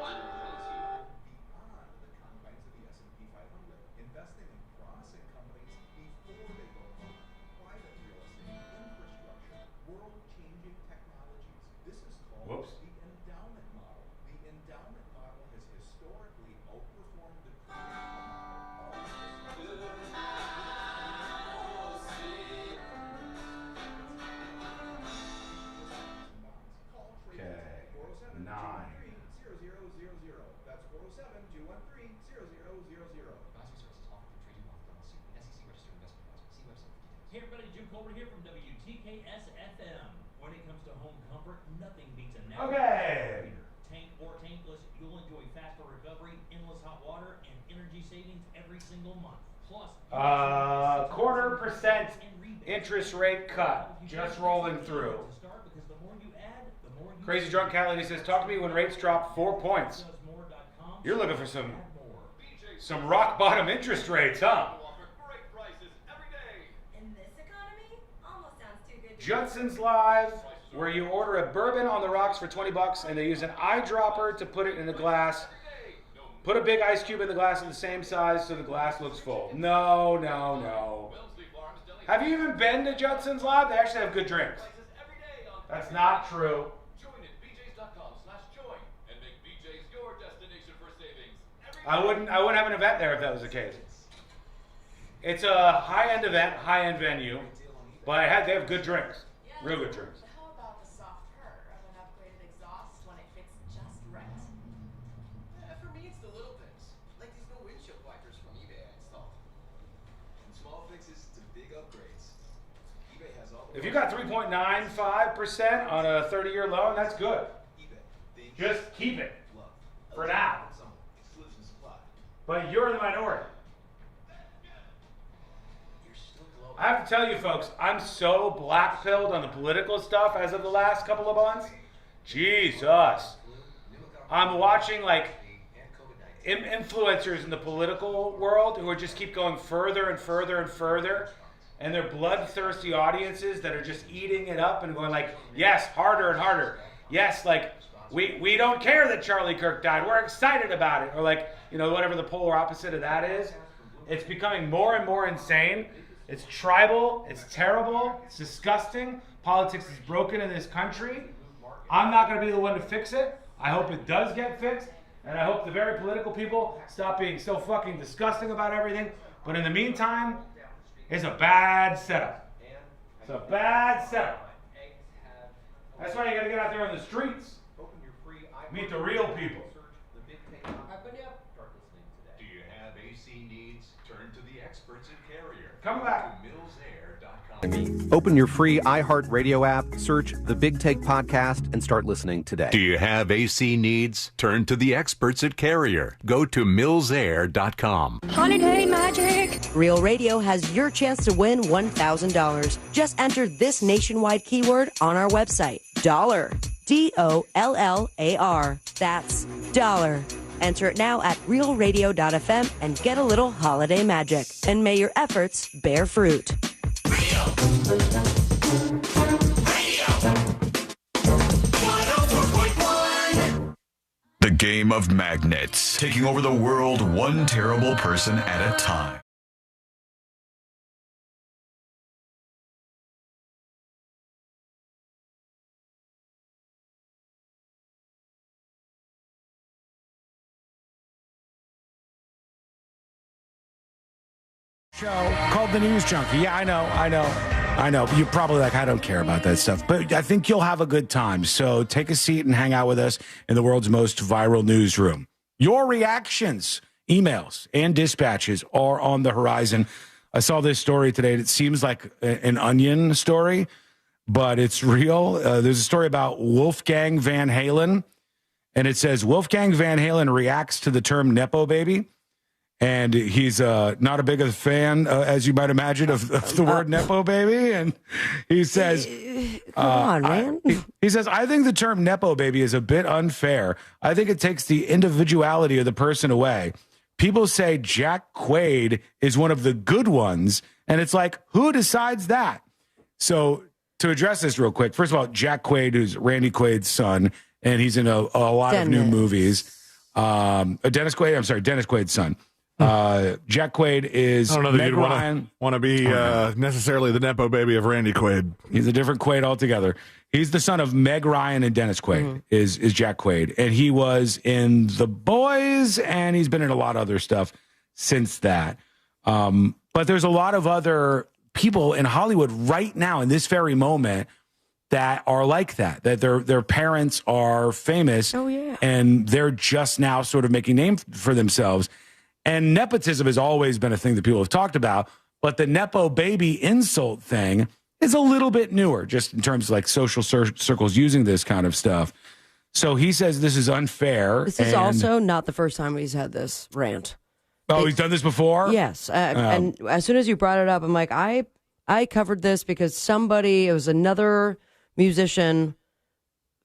Final frontier. Beyond the confines of the S&P 500. Investing in promising companies before they go public. Private real estate, infrastructure, world-changing technologies. This is called the endowment model. The endowment model has historically outperformed the Okay. 9. That's 407-213-0000. Hey everybody, Jim Colbert here from WTKS FM. When it comes to home comfort, nothing beats a natural Okay. tank or tankless. You'll enjoy faster recovery, endless hot water, and energy savings every single month. Plus, 0.25% interest rate cut, just rolling through. Crazy Drunk Cat Lady says, talk to me when rates drop 4 points. You're looking for some rock bottom interest rates, huh? In this economy, almost sounds too good. Judson's Live, where you order a bourbon on the rocks for $20 and they use an eyedropper to put it in a glass. Put a big ice cube in the glass of the same size so the glass looks full. No. Have you even been to Judson's Live? They actually have good drinks. That's not true. I wouldn't have an event there if that was the case. It's a high-end event, high-end venue, but they have good drinks, real good drinks. How about the soft purr of an upgraded exhaust when it fits just right? For me, it's the little things, like these new windshield wipers from eBay I installed. From small fixes to big upgrades, eBay has all the... If you got 3.95% on a 30-year loan, that's good. Just keep it for now. But you're the minority. I have to tell you, folks, I'm so black-pilled on the political stuff as of the last couple of months. Jesus. I'm watching, like, influencers in the political world who just keep going further and further and further. And they're bloodthirsty audiences that are just eating it up and going like, yes, harder and harder. Yes, like, we don't care that Charlie Kirk died. We're excited about it. Or like, whatever the polar opposite of that is. It's becoming more and more insane. It's tribal. It's terrible. It's disgusting. Politics is broken in this country. I'm not going to be the one to fix it. I hope it does get fixed. And I hope the very political people stop being so fucking disgusting about everything. But in the meantime, it's a bad setup. It's a bad setup. That's why you got to get out there on the streets. Meet the real people. Do you have AC needs? Turn to the experts at Carrier. Come back. Open your free iHeartRadio app, search the Big Take Podcast, and start listening today. Do you have AC needs? Turn to the experts at Carrier. Go to millsair.com. Holiday magic! Real Radio has your chance to win $1,000. Just enter this nationwide keyword on our website. Dollar. DOLLAR. That's dollar. Enter it now at realradio.fm and get a little holiday magic. And may your efforts bear fruit. The game of magnets, taking over the world one terrible person at a time. Show called The News Junkie. Yeah, I know. You're probably like, I don't care about that stuff. But I think you'll have a good time. So take a seat and hang out with us in the world's most viral newsroom. Your reactions, emails, and dispatches are on the horizon. I saw this story today. It seems like an Onion story, but it's real. There's a story about Wolfgang Van Halen, and it says, Wolfgang Van Halen reacts to the term Nepo baby. And he's not a big of a fan, as you might imagine, of the word Nepo baby. And he says, come on, man. He says, I think the term Nepo baby is a bit unfair. I think it takes the individuality of the person away. People say Jack Quaid is one of the good ones. And it's like, who decides that? So to address this real quick, first of all, Jack Quaid, who's Randy Quaid's son, and he's in a lot of new movies. Dennis Quaid's son. Jack Quaid is. I don't know that you'd want to be necessarily the Nepo baby of Randy Quaid. He's a different Quaid altogether. He's the son of Meg Ryan and Dennis Quaid. Is Jack Quaid, and he was in The Boys, and he's been in a lot of other stuff since that. But there's a lot of other people in Hollywood right now in this very moment that are like that. That their parents are famous. Oh yeah, and they're just now sort of making a name for themselves. And nepotism has always been a thing that people have talked about, but the Nepo baby insult thing is a little bit newer, just in terms of like social circles using this kind of stuff. So he says this is unfair. This is also not the first time he's had this rant. Oh, he's done this before? Yes. And as soon as you brought it up, I'm like, I covered this because it was another musician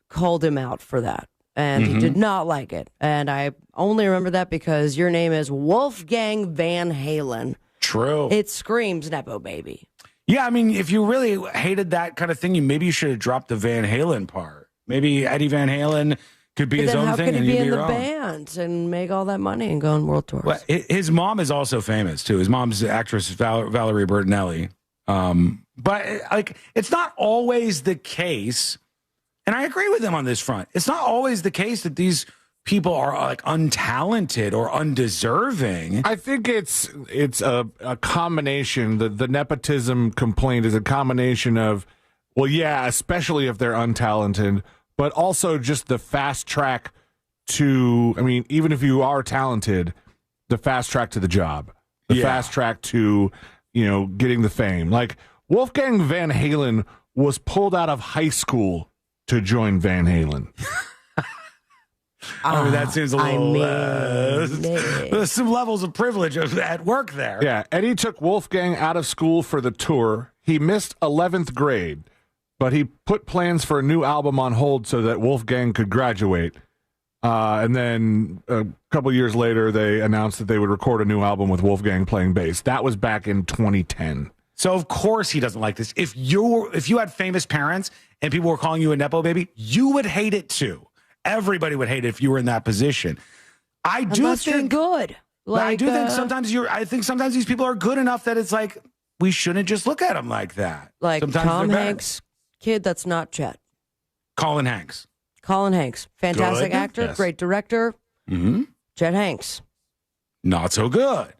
called him out for that. And he did not like it. And I only remember that because your name is Wolfgang Van Halen. True. It screams Nepo baby. Yeah, I mean, if you really hated that kind of thing, maybe you should have dropped the Van Halen part. Maybe Eddie Van Halen could be his own thing. How could he be in the own band and make all that money and go on world tours? Well, his mom is also famous, too. His mom's the actress Valerie Bertinelli. But like, it's not always the case. And I agree with him on this front. It's not always the case that these people are like untalented or undeserving. I think it's a combination. The nepotism complaint is a combination of, well, yeah, especially if they're untalented, but also just the fast track to, I mean, even if you are talented, the fast track to the job, the fast track to, getting the fame. Like Wolfgang Van Halen was pulled out of high school to join Van Halen. I mean, that seems a little... there's some levels of privilege at work there. Yeah, Eddie took Wolfgang out of school for the tour. He missed 11th grade, but he put plans for a new album on hold so that Wolfgang could graduate. And then a couple years later, they announced that they would record a new album with Wolfgang playing bass. That was back in 2010. So of course he doesn't like this. If you had famous parents and people were calling you a Nepo baby, you would hate it too. everybody would hate it if you were in that position. I do Unless you're think good. I do think sometimes these people are good enough that it's like we shouldn't just look at them like that. Like sometimes Tom they're bad. Hanks' kid that's not Chet. Colin Hanks. Colin Hanks. Fantastic Good. actor, Yes. great director. Mm-hmm. Chet Hanks. Not so good.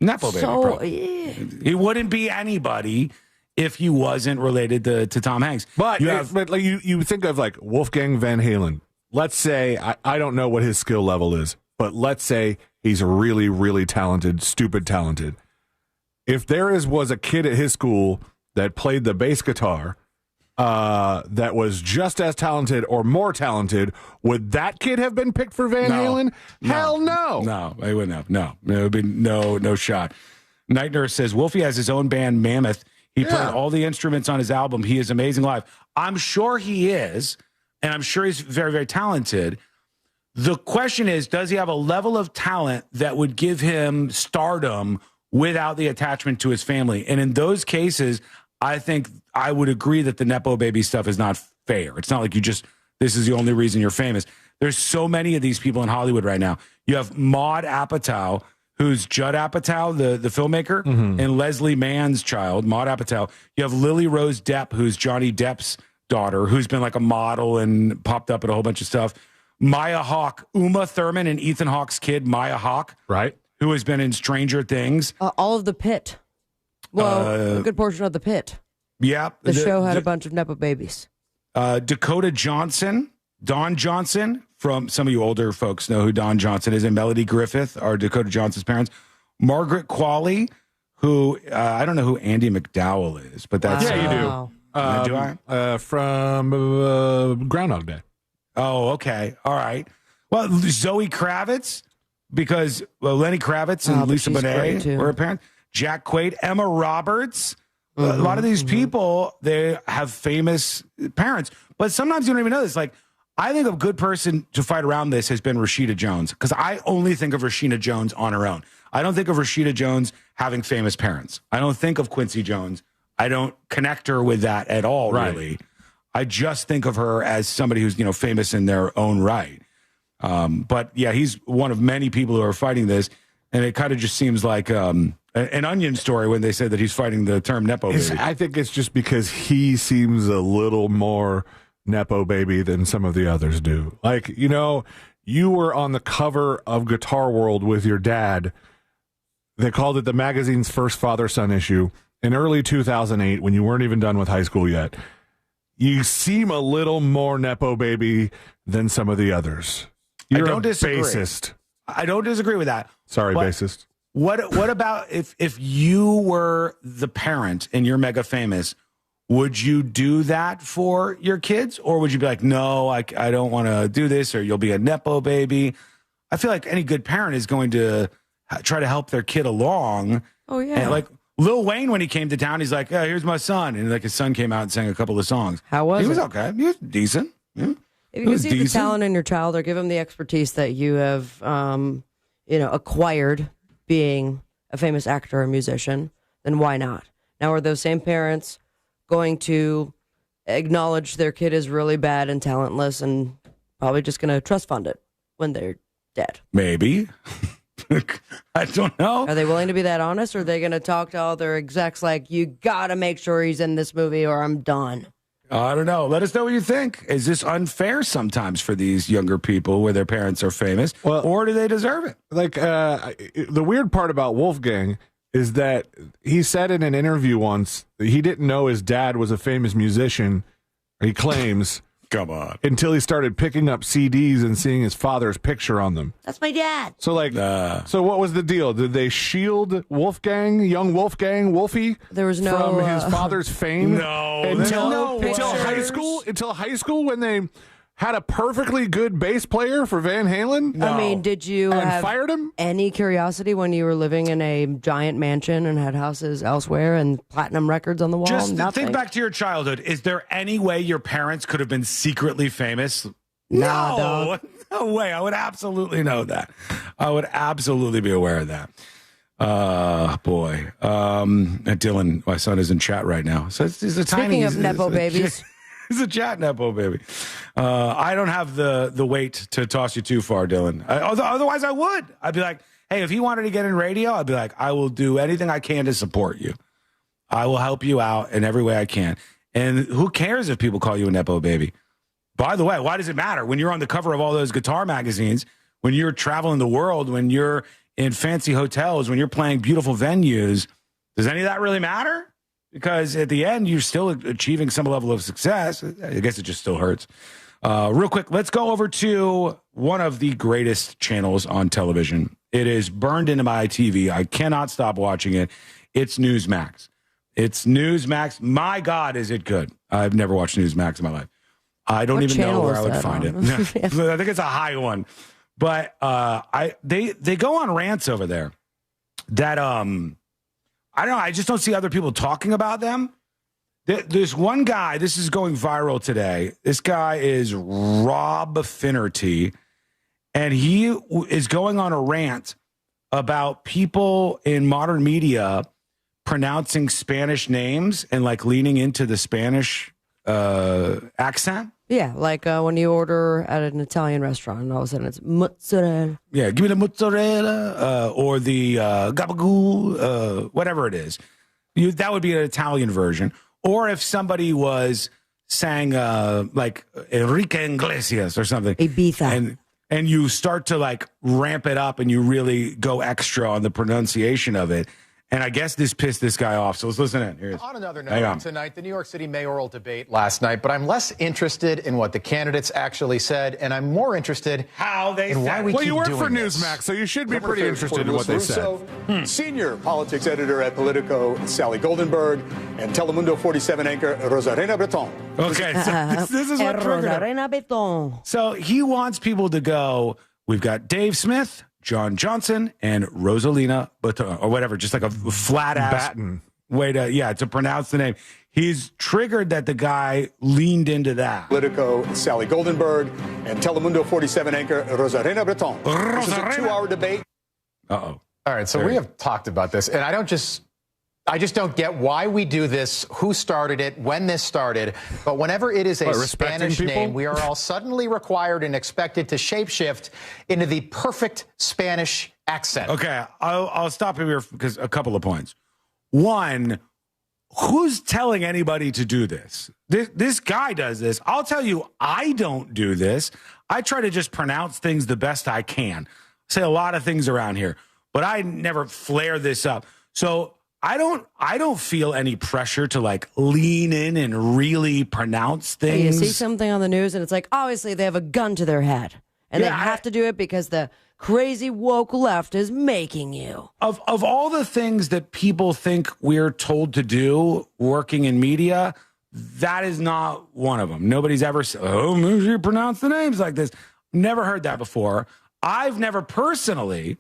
Nepo baby. So, probably. He wouldn't be anybody if he wasn't related to Tom Hanks. But you think of like Wolfgang Van Halen. Let's say I don't know what his skill level is, but let's say he's really, really talented, stupid talented. If there was a kid at his school that played the bass guitar that was just as talented or more talented, would that kid have been picked for Van Halen? Hell no. No, they wouldn't have. No, there would be no shot. Night Nurse says Wolfie has his own band, Mammoth. He played all the instruments on his album. He is amazing live. I'm sure he is, and I'm sure he's very, very talented. The question is, does he have a level of talent that would give him stardom without the attachment to his family? And in those cases, I think I would agree that the Nepo baby stuff is not fair. It's not like this is the only reason you're famous. There's so many of these people in Hollywood right now. You have Maude Apatow, who's Judd Apatow, the filmmaker, and Leslie Mann's child, Maude Apatow. You have Lily Rose Depp, who's Johnny Depp's daughter, who's been like a model and popped up at a whole bunch of stuff. Maya Hawke, Uma Thurman and Ethan Hawke's kid, Maya Hawke, right, who has been in Stranger Things. All of The Pit. Well, a good portion of The Pit. Yeah. The show had a bunch of Nepo babies. Dakota Johnson, Don Johnson, from some of you older folks know who Don Johnson is, and Melody Griffith are Dakota Johnson's parents. Margaret Qualley, who I don't know who Andy McDowell is, but that's you do. Do I? From Groundhog Day. Oh, okay. All right. Well, Zoe Kravitz, because Lenny Kravitz and Lisa Bonet were her parents. Jack Quaid, Emma Roberts. A lot of these people, they have famous parents. But sometimes you don't even know this. Like, I think a good person to fight around this has been Rashida Jones, because I only think of Rashida Jones on her own. I don't think of Rashida Jones having famous parents. I don't think of Quincy Jones. I don't connect her with that at all, really. I just think of her as somebody who's, famous in their own right. But yeah, he's one of many people who are fighting this. And it kind of just seems like an Onion story when they said that he's fighting the term Nepo baby. I think it's just because he seems a little more Nepo baby than some of the others do. Like, you were on the cover of Guitar World with your dad. They called it the magazine's first father-son issue in early 2008 when you weren't even done with high school yet. You seem a little more Nepo baby than some of the others. You're I don't disagree. Bassist. I don't disagree with that. Sorry, bassist. What about if you were the parent and you're mega famous, would you do that for your kids? Or would you be like, no, I don't want to do this, or you'll be a Nepo baby? I feel like any good parent is going to try to help their kid along. Oh, yeah. And like Lil Wayne, when he came to town, he's like, oh, here's my son. And like his son came out and sang a couple of songs. How was he? He was it? okay. He was decent. Yeah. If you can see the talent in your child or give them the expertise that you have, acquired being a famous actor or musician, then why not? Now, are those same parents going to acknowledge their kid is really bad and talentless and probably just going to trust fund it when they're dead? Maybe. I don't know. Are they willing to be that honest, or are they going to talk to all their execs like, you got to make sure he's in this movie or I'm done? I don't know. Let us know what you think. Is this unfair sometimes for these younger people where their parents are famous, or do they deserve it? Like, the weird part about Wolfgang is that he said in an interview once that he didn't know his dad was a famous musician, he claims. Come on. Until he started picking up CDs and seeing his father's picture on them. That's my dad. So, so what was the deal? Did they shield Wolfgang, young Wolfgang, Wolfie, there was no, from his father's fame? No. Until high school when they had a perfectly good bass player for Van Halen? No. I mean, did you have fired him? Any curiosity when you were living in a giant mansion and had houses elsewhere and platinum records on the wall? Just Nothing. think back to your childhood. Is there any way your parents could have been secretly famous? Nah, no, dog. No way. I would absolutely know that. I would absolutely be aware of that. Boy. Dylan, my son, is in chat right now. So it's a tiny. Speaking of Nepo babies. He's a chat Nepo baby. I don't have the weight to toss you too far, Dylan. Otherwise, I would. I'd be like, hey, if he wanted to get in radio, I'd be like, I will do anything I can to support you. I will help you out in every way I can. And who cares if people call you a Nepo baby? By the way, why does it matter? When you're on the cover of all those guitar magazines, when you're traveling the world, when you're in fancy hotels, when you're playing beautiful venues, does any of that really matter? Because at the end, you're still achieving some level of success. I guess it just still hurts. Real quick, let's go over to one of the greatest channels on television. It is burned into my TV. I cannot stop watching it. It's Newsmax. It's Newsmax. My God, is it good. I've never watched Newsmax in my life. I don't even know where I would find it. I think it's a high one. But they go on rants over there that I don't know. I just don't see other people talking about them. There's one guy. This is going viral today. This guy is Rob Finnerty, and he is going on a rant about people in modern media pronouncing Spanish names and like leaning into the Spanish accent. Yeah, like when you order at an Italian restaurant, and all of a sudden it's mozzarella. Yeah, give me the mozzarella or the gabagool, whatever it is. That would be an Italian version. Or if somebody was sang like Enrique Iglesias or something. Ibiza. And you start to like ramp it up and you really go extra on the pronunciation of it. And I guess this pissed this guy off. So let's listen in. Here it is. On another note, tonight, the New York City mayoral debate last night, but I'm less interested in what the candidates actually said, and I'm more interested how they in why we well, keep you work doing for this. Newsmax, so you should be pretty interested in what they said. Senior politics editor at Politico, Sally Goldenberg, and Telemundo 47 anchor, Rosarena Breton. Okay, so this is what triggered Rosarena Breton. So he wants people to go, we've got Dave Smith, John Johnson, and Rosalina Baton, or whatever, just like a flat-ass way to pronounce the name. He's triggered that the guy leaned into that. Politico, Sally Goldenberg, and Telemundo 47 anchor, Rosarena Breton. This is a 2-hour debate. Uh-oh. All right, so we have talked about this, and I just don't get why we do this, who started it, when this started. But whenever it is a Spanish name, we are all suddenly required and expected to shapeshift into the perfect Spanish accent. Okay, I'll stop here because a couple of points. One, who's telling anybody to do this? This guy does this. I'll tell you, I don't do this. I try to just pronounce things the best I can. Say a lot of things around here, but I never flare this up. So I don't feel any pressure to like lean in and really pronounce things. You see something on the news and it's like, obviously they have a gun to their head and they have to do it because the crazy woke left is making you. Of all the things that people think we're told to do working in media, that is not one of them. Nobody's ever said, oh, you pronounce the names like this. Never heard that before. I've never personally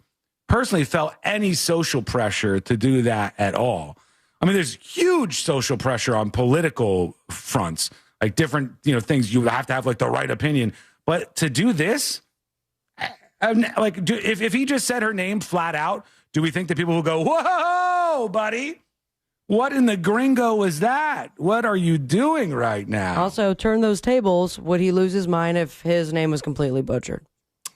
felt any social pressure to do that at all. I mean, there's huge social pressure on political fronts, like different, things you have to have like the right opinion. But to do this, if he just said her name flat out, do we think that people will go, whoa, buddy? What in the gringo was that? What are you doing right now? Also, turn those tables. Would he lose his mind if his name was completely butchered?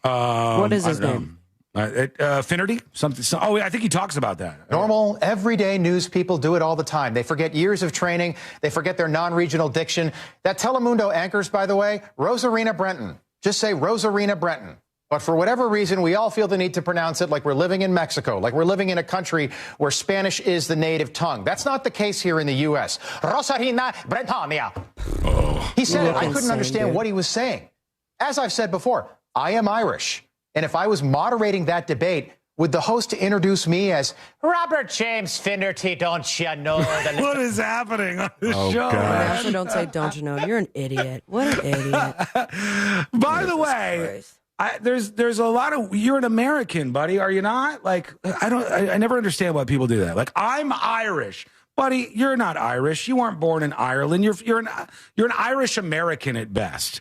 What is his name? Finnerty? I think he talks about that. Normal, everyday news people do it all the time. They forget years of training. They forget their non-regional diction. That Telemundo anchors, by the way, Rosarena Brenton. Just say Rosarena Brenton. But for whatever reason, we all feel the need to pronounce it like we're living in Mexico, like we're living in a country where Spanish is the native tongue. That's not the case here in the U.S. Rosarena Bretonia. He said it. I couldn't understand what he was saying. As I've said before, I am Irish. And if I was moderating that debate, would the host introduce me as Robert James Finnerty, don't you know? What is happening on this show? Also, don't say don't you know. You're an idiot. What an idiot. By the way, there's a lot of, you're an American, buddy, are you not? Like, I never understand why people do that. Like, I'm Irish. Buddy, you're not Irish. You weren't born in Ireland. You're an Irish American at best.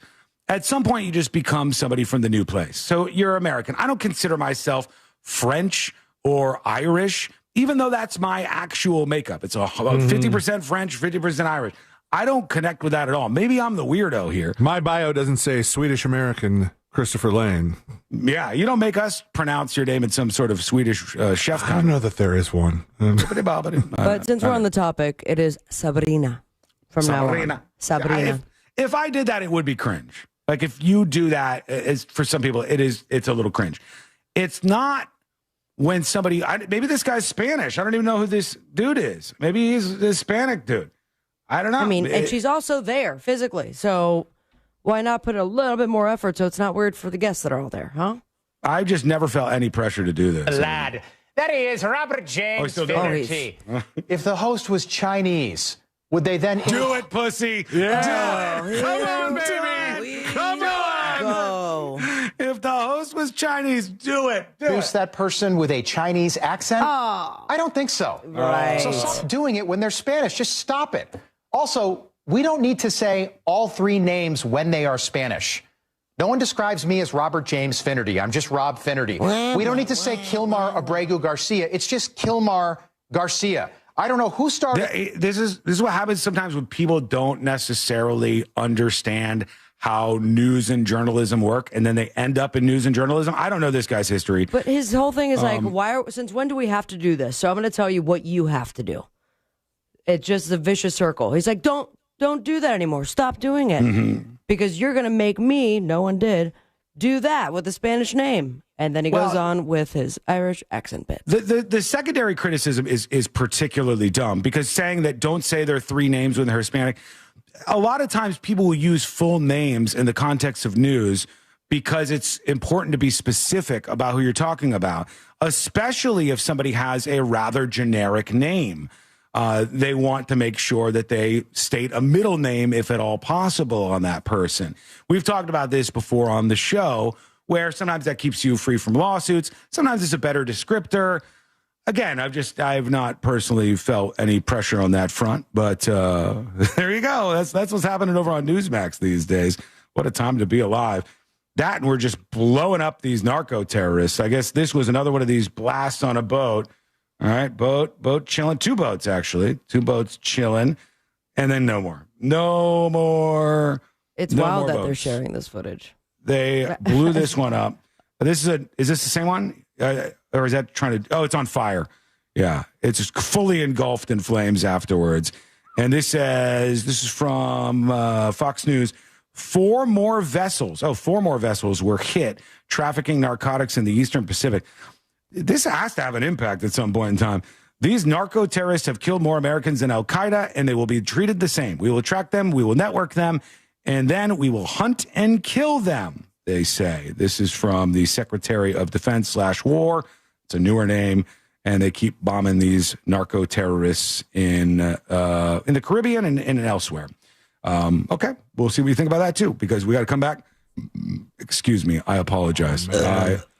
At some point, you just become somebody from the new place. So you're American. I don't consider myself French or Irish, even though that's my actual makeup. It's about 50% French, 50% Irish. I don't connect with that at all. Maybe I'm the weirdo here. My bio doesn't say Swedish American Christopher Lane. Yeah, you don't make us pronounce your name in some sort of Swedish chef. I don't know that there is one. But since we're on the topic, it is Sabrina from now on. Sabrina. If I did that, it would be cringe. Like if you do that, for some people, it's a little cringe. It's not when somebody, maybe this guy's Spanish. I don't even know who this dude is. Maybe he's a Hispanic dude. I don't know. I mean, and she's also there physically. So why not put a little bit more effort so it's not weird for the guests that are all there, huh? I just never felt any pressure to do this. Lad. That is Robert James Finnerty. If the host was Chinese, would they then... Do it, pussy. Yeah. Do it. Come on, baby. Come on. Go. If the host was Chinese, do it. Introduce that person with a Chinese accent? Oh. I don't think so. Right. So stop doing it when they're Spanish. Just stop it. Also, we don't need to say all three names when they are Spanish. No one describes me as Robert James Finnerty. I'm just Rob Finnerty. We don't need to say Kilmar Abregu Garcia. It's just Kilmar Garcia. I don't know who started. This is what happens sometimes when people don't necessarily understand how news and journalism work, and then they end up in news and journalism. I don't know this guy's history. But his whole thing is since when do we have to do this? So I'm going to tell you what you have to do. It's just a vicious circle. He's like, don't do that anymore. Stop doing it. Because you're going to make me, no one did, do that with a Spanish name. And then he goes on with his Irish accent bit. The secondary criticism is particularly dumb because saying that don't say their three names when they're Hispanic, a lot of times people will use full names in the context of news because it's important to be specific about who you're talking about, especially if somebody has a rather generic name. They want to make sure that they state a middle name, if at all possible, on that person. We've talked about this before on the show, where sometimes that keeps you free from lawsuits. Sometimes it's a better descriptor. Again, I've not personally felt any pressure on that front, but there you go. That's what's happening over on Newsmax these days. What a time to be alive. That, and we're just blowing up these narco terrorists. I guess this was another one of these blasts on a boat. All right, boat chilling. Two boats, actually. Two boats chilling. And then no more. It's wild that they're sharing this footage. They blew this one up. Is this the same one? Or is that it's on fire. Yeah, it's just fully engulfed in flames afterwards. And this is from Fox News. 4 more vessels were hit trafficking narcotics in the Eastern Pacific. This has to have an impact at some point in time. These narco terrorists have killed more Americans than Al-Qaeda, and they will be treated the same. We will track them, we will network them, and then we will hunt and kill them, they say. This is from the Secretary of Defense /War. It's a newer name, and they keep bombing these narco terrorists in the Caribbean and elsewhere. Okay, we'll see what you think about that, too, because we got to come back. Excuse me, I apologize.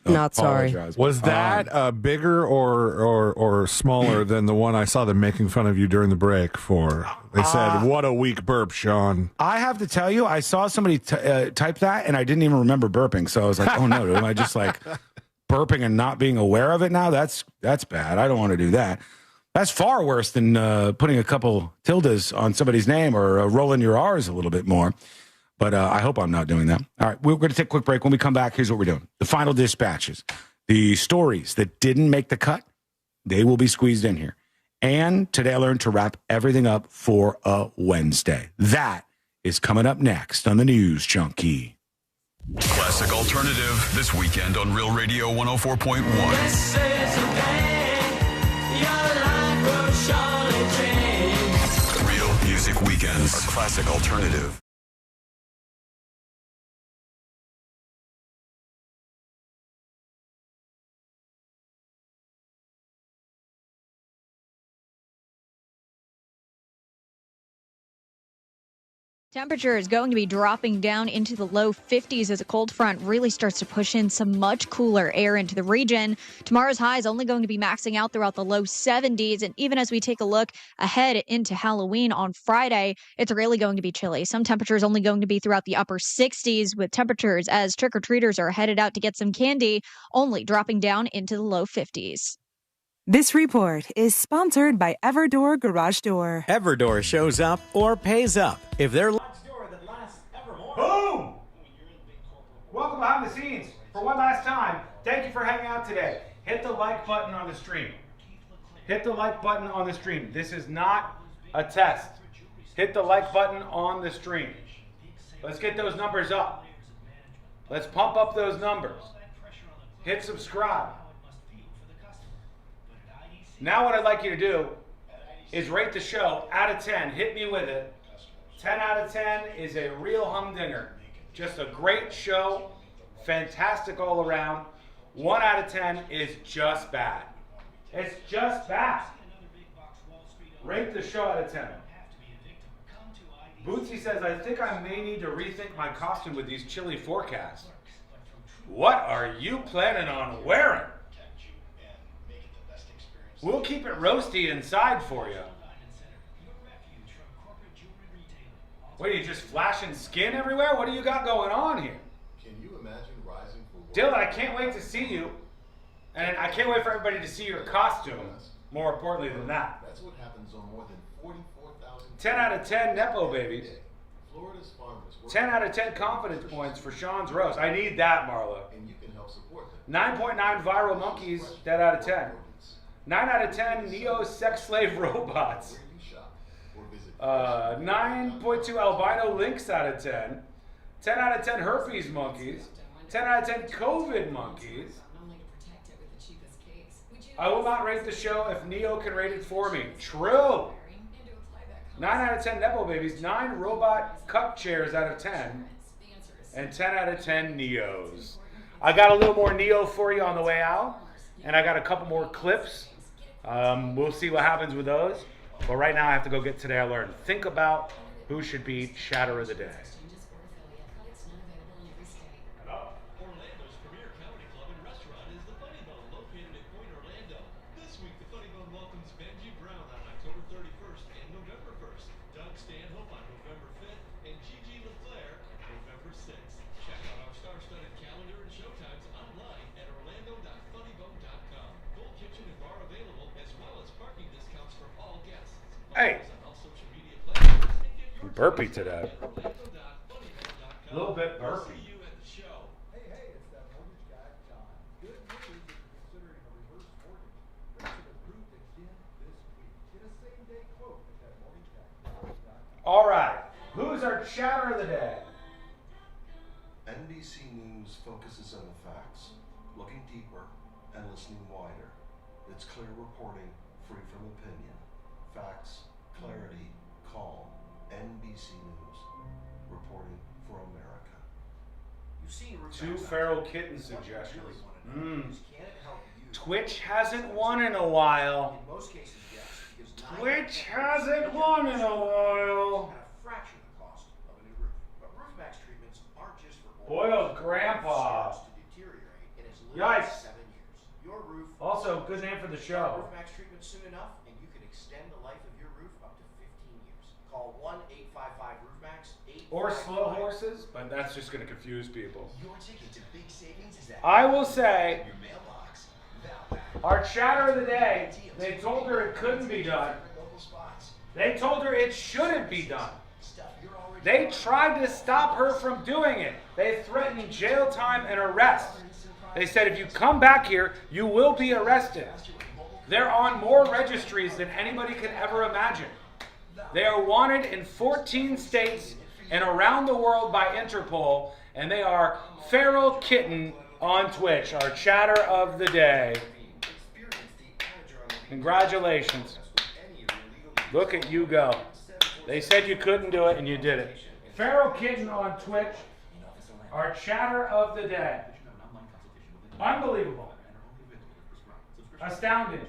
Not sorry. Was that bigger or smaller than the one I saw them making fun of you during the break for? They said, what a weak burp, Sean. I have to tell you, I saw somebody type that, and I didn't even remember burping. So I was like, oh, no, am I just like burping and not being aware of it now? That's bad. I don't want to do that. That's far worse than putting a couple tildes on somebody's name or rolling your R's a little bit more. But I hope I'm not doing that. All right, we're going to take a quick break. When we come back, here's what we're doing. The final dispatches. The stories that didn't make the cut, they will be squeezed in here. And today I learned to wrap everything up for a Wednesday. That is coming up next on the News Junkie. Classic Alternative this weekend on Real Radio 104.1. Real Music Weekends, a Classic Alternative. Temperature is going to be dropping down into the low 50s as a cold front really starts to push in some much cooler air into the region. Tomorrow's high is only going to be maxing out throughout the low 70s. And even as we take a look ahead into Halloween on Friday, it's really going to be chilly. Some temperatures only going to be throughout the upper 60s, with temperatures as trick-or-treaters are headed out to get some candy only dropping down into the low 50s. This report is sponsored by Everdoor Garage Door. Everdoor shows up or pays up if they're. Boom! Welcome behind the scenes. For one last time, thank you for hanging out today. Hit the like button on the stream. Hit the like button on the stream. This is not a test. Hit the like button on the stream. Let's get those numbers up. Let's pump up those numbers. Hit subscribe. Now what I'd like you to do is rate the show out of 10. Hit me with it. 10 out of 10 is a real humdinger. Just a great show. Fantastic all around. 1 out of 10 is just bad. It's just bad. Rate the show out of 10. Bootsy says, I think I may need to rethink my costume with these chilly forecasts. What are you planning on wearing? We'll keep it roasty inside for you. What are you, just flashing skin everywhere? What do you got going on here? Can you imagine rising for Dylan, I can't wait to see you. And I can't wait for everybody to see your costume, more importantly than that. That's what happens on more than 44,000. 10 out of 10 Nepo babies. Florida's farmers. 10 out of 10 confidence points for Sean's roast. I need that, Marlo. And you can help support them. 9.9 viral monkeys, 10 out of 10. 9 out of 10 Neo sex slave robots. 9.2 albino lynx out of 10. 10 out of 10 herpes monkeys. 10 out of 10 COVID monkeys. I will not rate the show if Neo can rate it for me. True. 9 out of 10 Nepo babies. 9 robot cup chairs out of 10. And 10 out of 10 Neos. I got a little more Neo for you on the way out. And I got a couple more clips. We'll see what happens with those. But right now I have to go get Today I Learned. Think about who should be Chatter of the Day. Orlando's premier comedy club and restaurant is the Funny Bone, located at Point Orlando. This week, the Funny Bone welcomes Benji Brown on October 31st and November 1st, Doug Stanhope on November 5th, and Gigi LeClaire on November 6th. Check out our star-studded calendar and showtimes online at orlando.funnybone.com. Full kitchen and bar available, as well as parking discounts for all guests. Hey! Burpee today. A little bit burpee. All right. Who's our Chatter of the Day? NBC News focuses on the facts, looking deeper and listening wider. It's clear reporting, free from opinion. Facts, clarity, calm. NBC News, reporting for America. Two feral kitten suggestions. Twitch hasn't won in a while. Twitch hasn't won in a while. Boiled Grandpa. Yikes. Also, good name for the show. RoofMax treatment soon enough, and you can extend the life of your roof up to 15 years. Call 1-855-RoofMax. Or slow horses, but that's just going to confuse people. Your ticket to big savings is at I will say, your mailbox. our Chatter of the Day, they told her it couldn't be done. They told her it shouldn't be done. They tried to stop her from doing it. They threatened jail time and arrest. They said, if you come back here, you will be arrested. They're on more registries than anybody could ever imagine. They are wanted in 14 states and around the world by Interpol, and they are Feral Kitten on Twitch, our Chatter of the Day. Congratulations. Look at you go. They said you couldn't do it, and you did it. Feral Kitten on Twitch, our Chatter of the Day. Unbelievable. Astounding.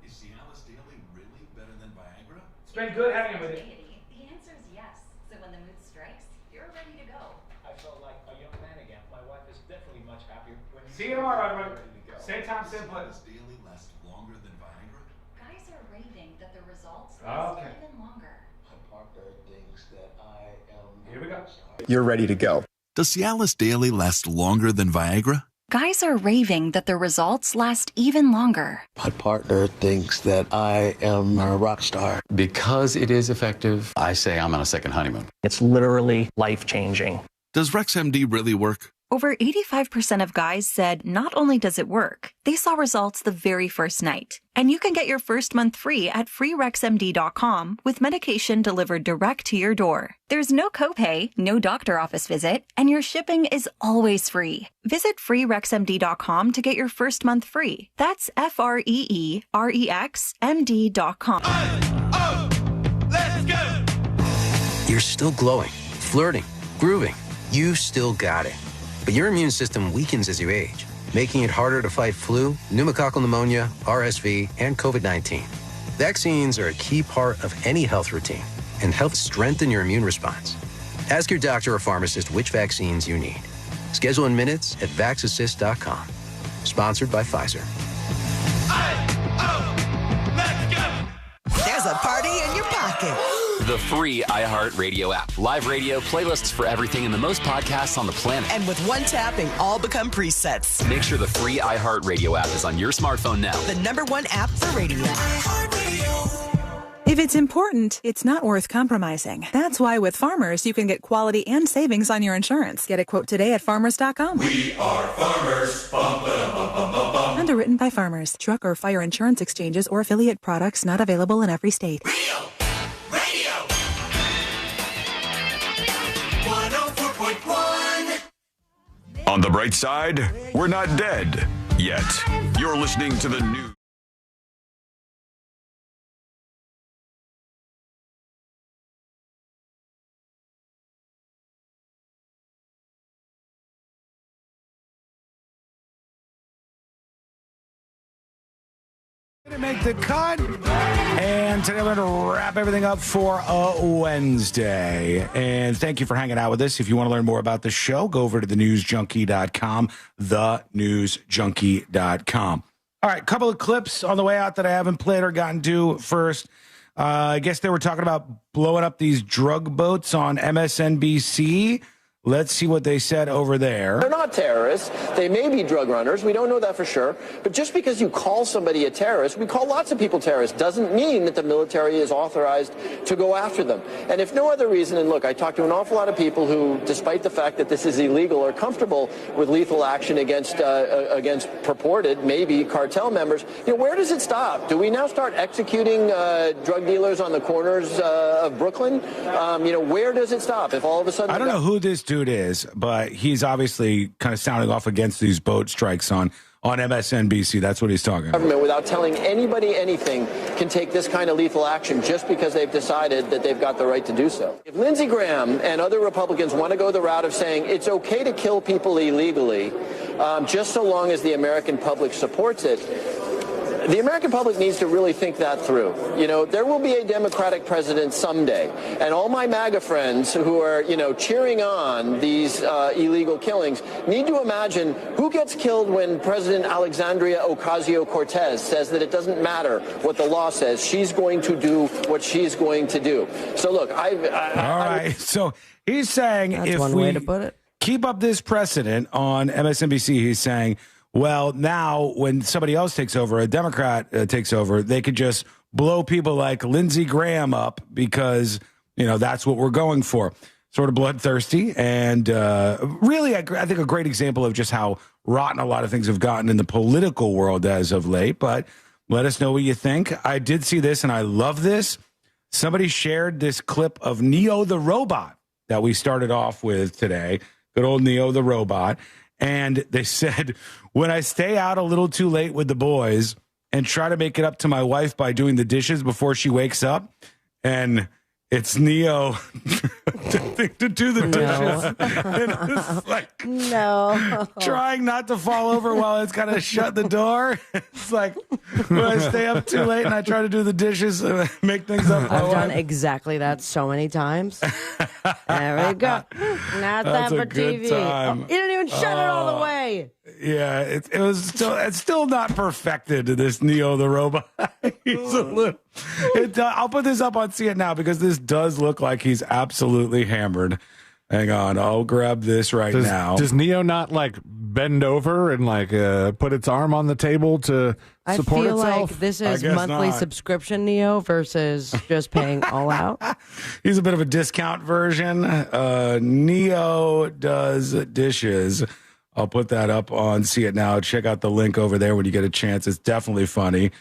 Is Cialis Daily really better than Viagra? It's been good hanging with you. The answer is yes. So when the mood strikes, you're ready to go. I felt like a young man again. My wife is definitely much happier when See you tomorrow, everyone. Same time, same place. Cialis Daily lasts longer than Viagra? Guys are raving that the results Okay. last even longer. Parker thinks that I am. Here we go. You're ready to go. Does Cialis Daily last longer than Viagra? Guys are raving that their results last even longer. My partner thinks that I am a rock star. Because it is effective, I say I'm on a second honeymoon. It's literally life-changing. Does RexMD really work? Over 85% of guys said not only does it work, they saw results the very first night. And you can get your first month free at freerexmd.com with medication delivered direct to your door. There's no copay, no doctor office visit, and your shipping is always free. Visit freerexmd.com to get your first month free. That's FREEREXMD.com. Let's go! You're still glowing, flirting, grooving. You still got it. But your immune system weakens as you age, making it harder to fight flu, pneumococcal pneumonia, RSV, and COVID-19. Vaccines are a key part of any health routine and help strengthen your immune response. Ask your doctor or pharmacist which vaccines you need. Schedule in minutes at vaxassist.com. Sponsored by Pfizer. There's a party in your pocket. The free iHeartRadio app. Live radio, playlists for everything, and the most podcasts on the planet. And with one tapping, all become presets. Make sure the free iHeartRadio app is on your smartphone now. The #1 app for radio. If it's important, it's not worth compromising. That's why with Farmers, you can get quality and savings on your insurance. Get a quote today at farmers.com. We are farmers. Bum, ba, bum, bum, bum, bum. Underwritten by Farmers. Truck or fire insurance exchanges or affiliate products not available in every state. Real radio. 104.1. On the bright side, we're not dead yet. You're listening to the news. To make the cut, and today we're going to wrap everything up for a Wednesday. And thank you for hanging out with us. If you want to learn more about the show, go over to thenewsjunkie.com, thenewsjunkie.com. All right, couple of clips on the way out that I haven't played or gotten to. First, I guess they were talking about blowing up these drug boats on MSNBC. Let's see what they said over there. They're not terrorists. They may be drug runners. We don't know that for sure. But just because you call somebody a terrorist, we call lots of people terrorists, doesn't mean that the military is authorized to go after them. And if no other reason, and look, I talked to an awful lot of people who, despite the fact that this is illegal, are comfortable with lethal action against purported, maybe, cartel members. You know, where does it stop? Do we now start executing drug dealers on the corners of Brooklyn? Where does it stop? If all of a sudden... I don't know who this dude is, but he's obviously kind of sounding off against these boat strikes on MSNBC. That's what he's talking about. Government, without telling anybody anything, can take this kind of lethal action just because they've decided that they've got the right to do so. If Lindsey Graham and other Republicans want to go the route of saying it's okay to kill people illegally, just so long as the American public supports it, the American public needs to really think that through. You know, there will be a Democratic president someday, and all my MAGA friends who are, cheering on these illegal killings need to imagine who gets killed when President Alexandria Ocasio-Cortez says that it doesn't matter what the law says. She's going to do what she's going to do. So, look, all right. So he's saying That's if one we way to put it. keep up this precedent on MSNBC, he's saying, well, now when somebody else takes over, a Democrat takes over, they could just blow people like Lindsey Graham up because, that's what we're going for. Sort of bloodthirsty. And really, I think a great example of just how rotten a lot of things have gotten in the political world as of late. But let us know what you think. I did see this and I love this. Somebody shared this clip of Neo the robot that we started off with today. Good old Neo the robot. And they said, when I stay out a little too late with the boys and try to make it up to my wife by doing the dishes before she wakes up, and it's Neo to do the dishes. And it's like, no. Trying not to fall over while it's kind of shut the door. It's like, when I stay up too late and I try to do the dishes and make things up. I've done exactly that so many times. There we go. Not That's that for a good TV. time. You didn't even shut it all the way. Yeah, it's still not perfected, this Neo the robot. He's a little. I'll put this up on See It Now because this does look like he's absolutely hammered. Hang on. I'll grab this now. Does Neo not like bend over and like put its arm on the table to support itself? I feel like this is monthly subscription Neo versus just paying all out. He's a bit of a discount version. Neo does dishes. I'll put that up on See It Now. Check out the link over there when you get a chance. It's definitely funny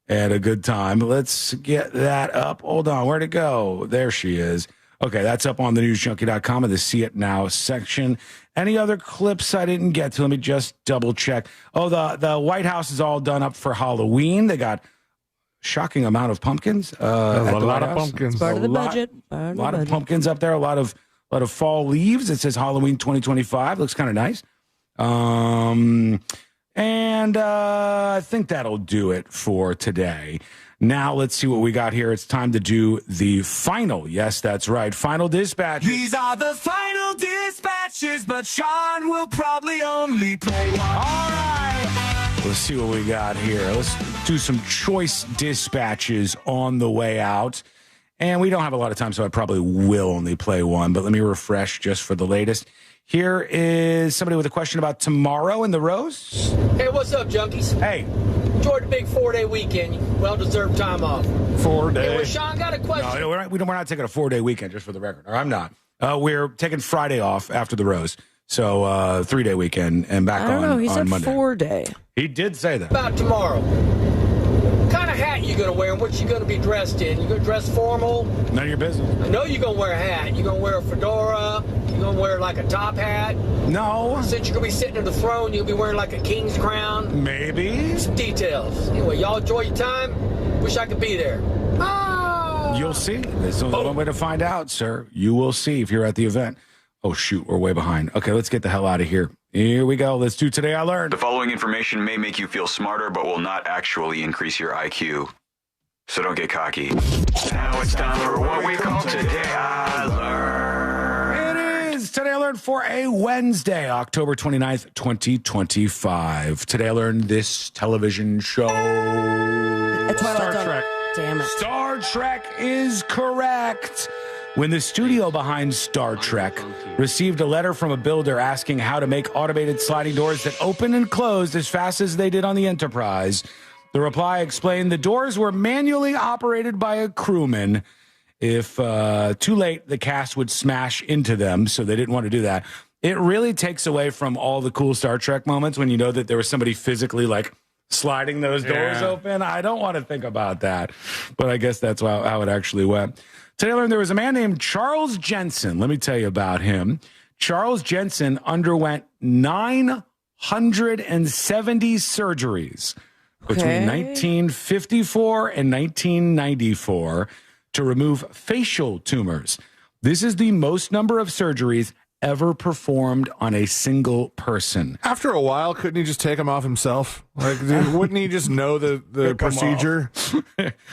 and a good time. Let's get that up. Hold on. Where'd it go? There she is. Okay, that's up on thenewsjunkie.com in the See It Now section. Any other clips I didn't get to? Let me just double check. Oh, the White House is all done up for Halloween. They got shocking amount of pumpkins. A lot of pumpkins. Part of the budget. A lot of pumpkins up there. A lot of fall leaves. It says Halloween 2025. Looks kind of nice. And I think that'll do it for today. Now let's see what we got here. It's time to do the final. Yes, that's right. Final dispatch. These are the final dispatches, but Sean will probably only play one. All right. Let's see what we got here. Let's do some choice dispatches on the way out. And we don't have a lot of time, so I probably will only play one. But let me refresh just for the latest. Here is somebody with a question about tomorrow in the Rose. Hey, what's up, junkies? Hey. Enjoyed the big 4-day weekend. Well-deserved time off. 4 days. Hey, well, Sean, got a question. No, we're not taking a 4-day weekend, just for the record. Or I'm not. We're taking Friday off after the Rose. So 3-day weekend and back on Monday. I don't know. He said 4-day. He did say that. About tomorrow. What kind of hat you going to wear and what you going to be dressed in? You going to dress formal? None of your business. I know you're going to wear a hat. You're going to wear a fedora. You're going to wear like a top hat. No. Since you're going to be sitting on the throne, you'll be wearing like a king's crown. Maybe. Some details. Anyway, y'all enjoy your time. Wish I could be there. You'll see. There's only one way to find out, sir. You will see if you're at the event. Oh, shoot. We're way behind. Okay, let's get the hell out of here. Here we go. Let's do Today I Learned. The following information may make you feel smarter, but will not actually increase your IQ. So don't get cocky. Now it's time for what we call Today I Learned. It is Today I Learned for a Wednesday, October 29th, 2025. Today I learned this television show. Star Trek. Damn it. Star Trek is correct. When the studio behind Star Trek received a letter from a builder asking how to make automated sliding doors that open and closed as fast as they did on the Enterprise, the reply explained the doors were manually operated by a crewman. If too late, the cast would smash into them, so they didn't want to do that. It really takes away from all the cool Star Trek moments when you know that there was somebody physically like sliding those doors open. I don't want to think about that, but I guess that's how it actually went. Today I learned there was a man named Charles Jensen. Let me tell you about him. Charles Jensen underwent 970 surgeries between 1954 and 1994 to remove facial tumors. This is the most number of surgeries ever performed on a single person. After a while, couldn't he just take them off himself? Like, wouldn't he just know the procedure?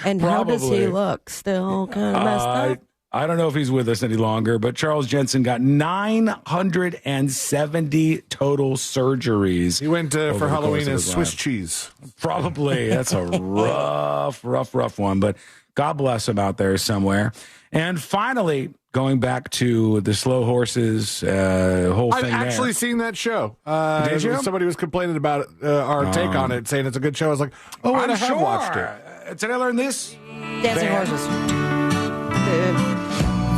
And how does he look? Still kind of messed up? I don't know if he's with us any longer, but Charles Jensen got 970 total surgeries. He went for Halloween as Swiss cheese. Probably. That's a rough one, but God bless him out there somewhere. And finally, going back to the slow horses whole thing. I've actually seen that show. Did you? Somebody was complaining about our take on it, saying it's a good show. I was like, oh, I have watched it. Today I learned this. Dancing horses.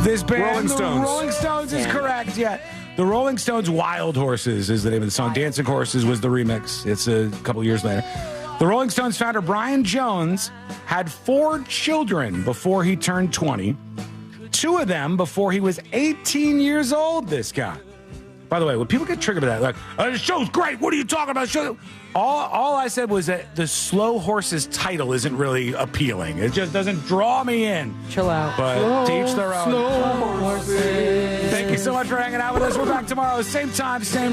This band, Rolling Stones. The Rolling Stones is correct, yeah. The Rolling Stones' Wild Horses is the name of the song. Dancing Horses was the remix. It's a couple years later. The Rolling Stones founder Brian Jones had 4 children before he turned 20. 2 of them before he was 18 years old, this guy. By the way, when people get triggered by that, like, the show's great, what are you talking about? All I said was that the Slow Horses title isn't really appealing. It just doesn't draw me in. Chill out. But to each their own. Slow Horses. Thank you so much for hanging out with us. We're back tomorrow, same time, same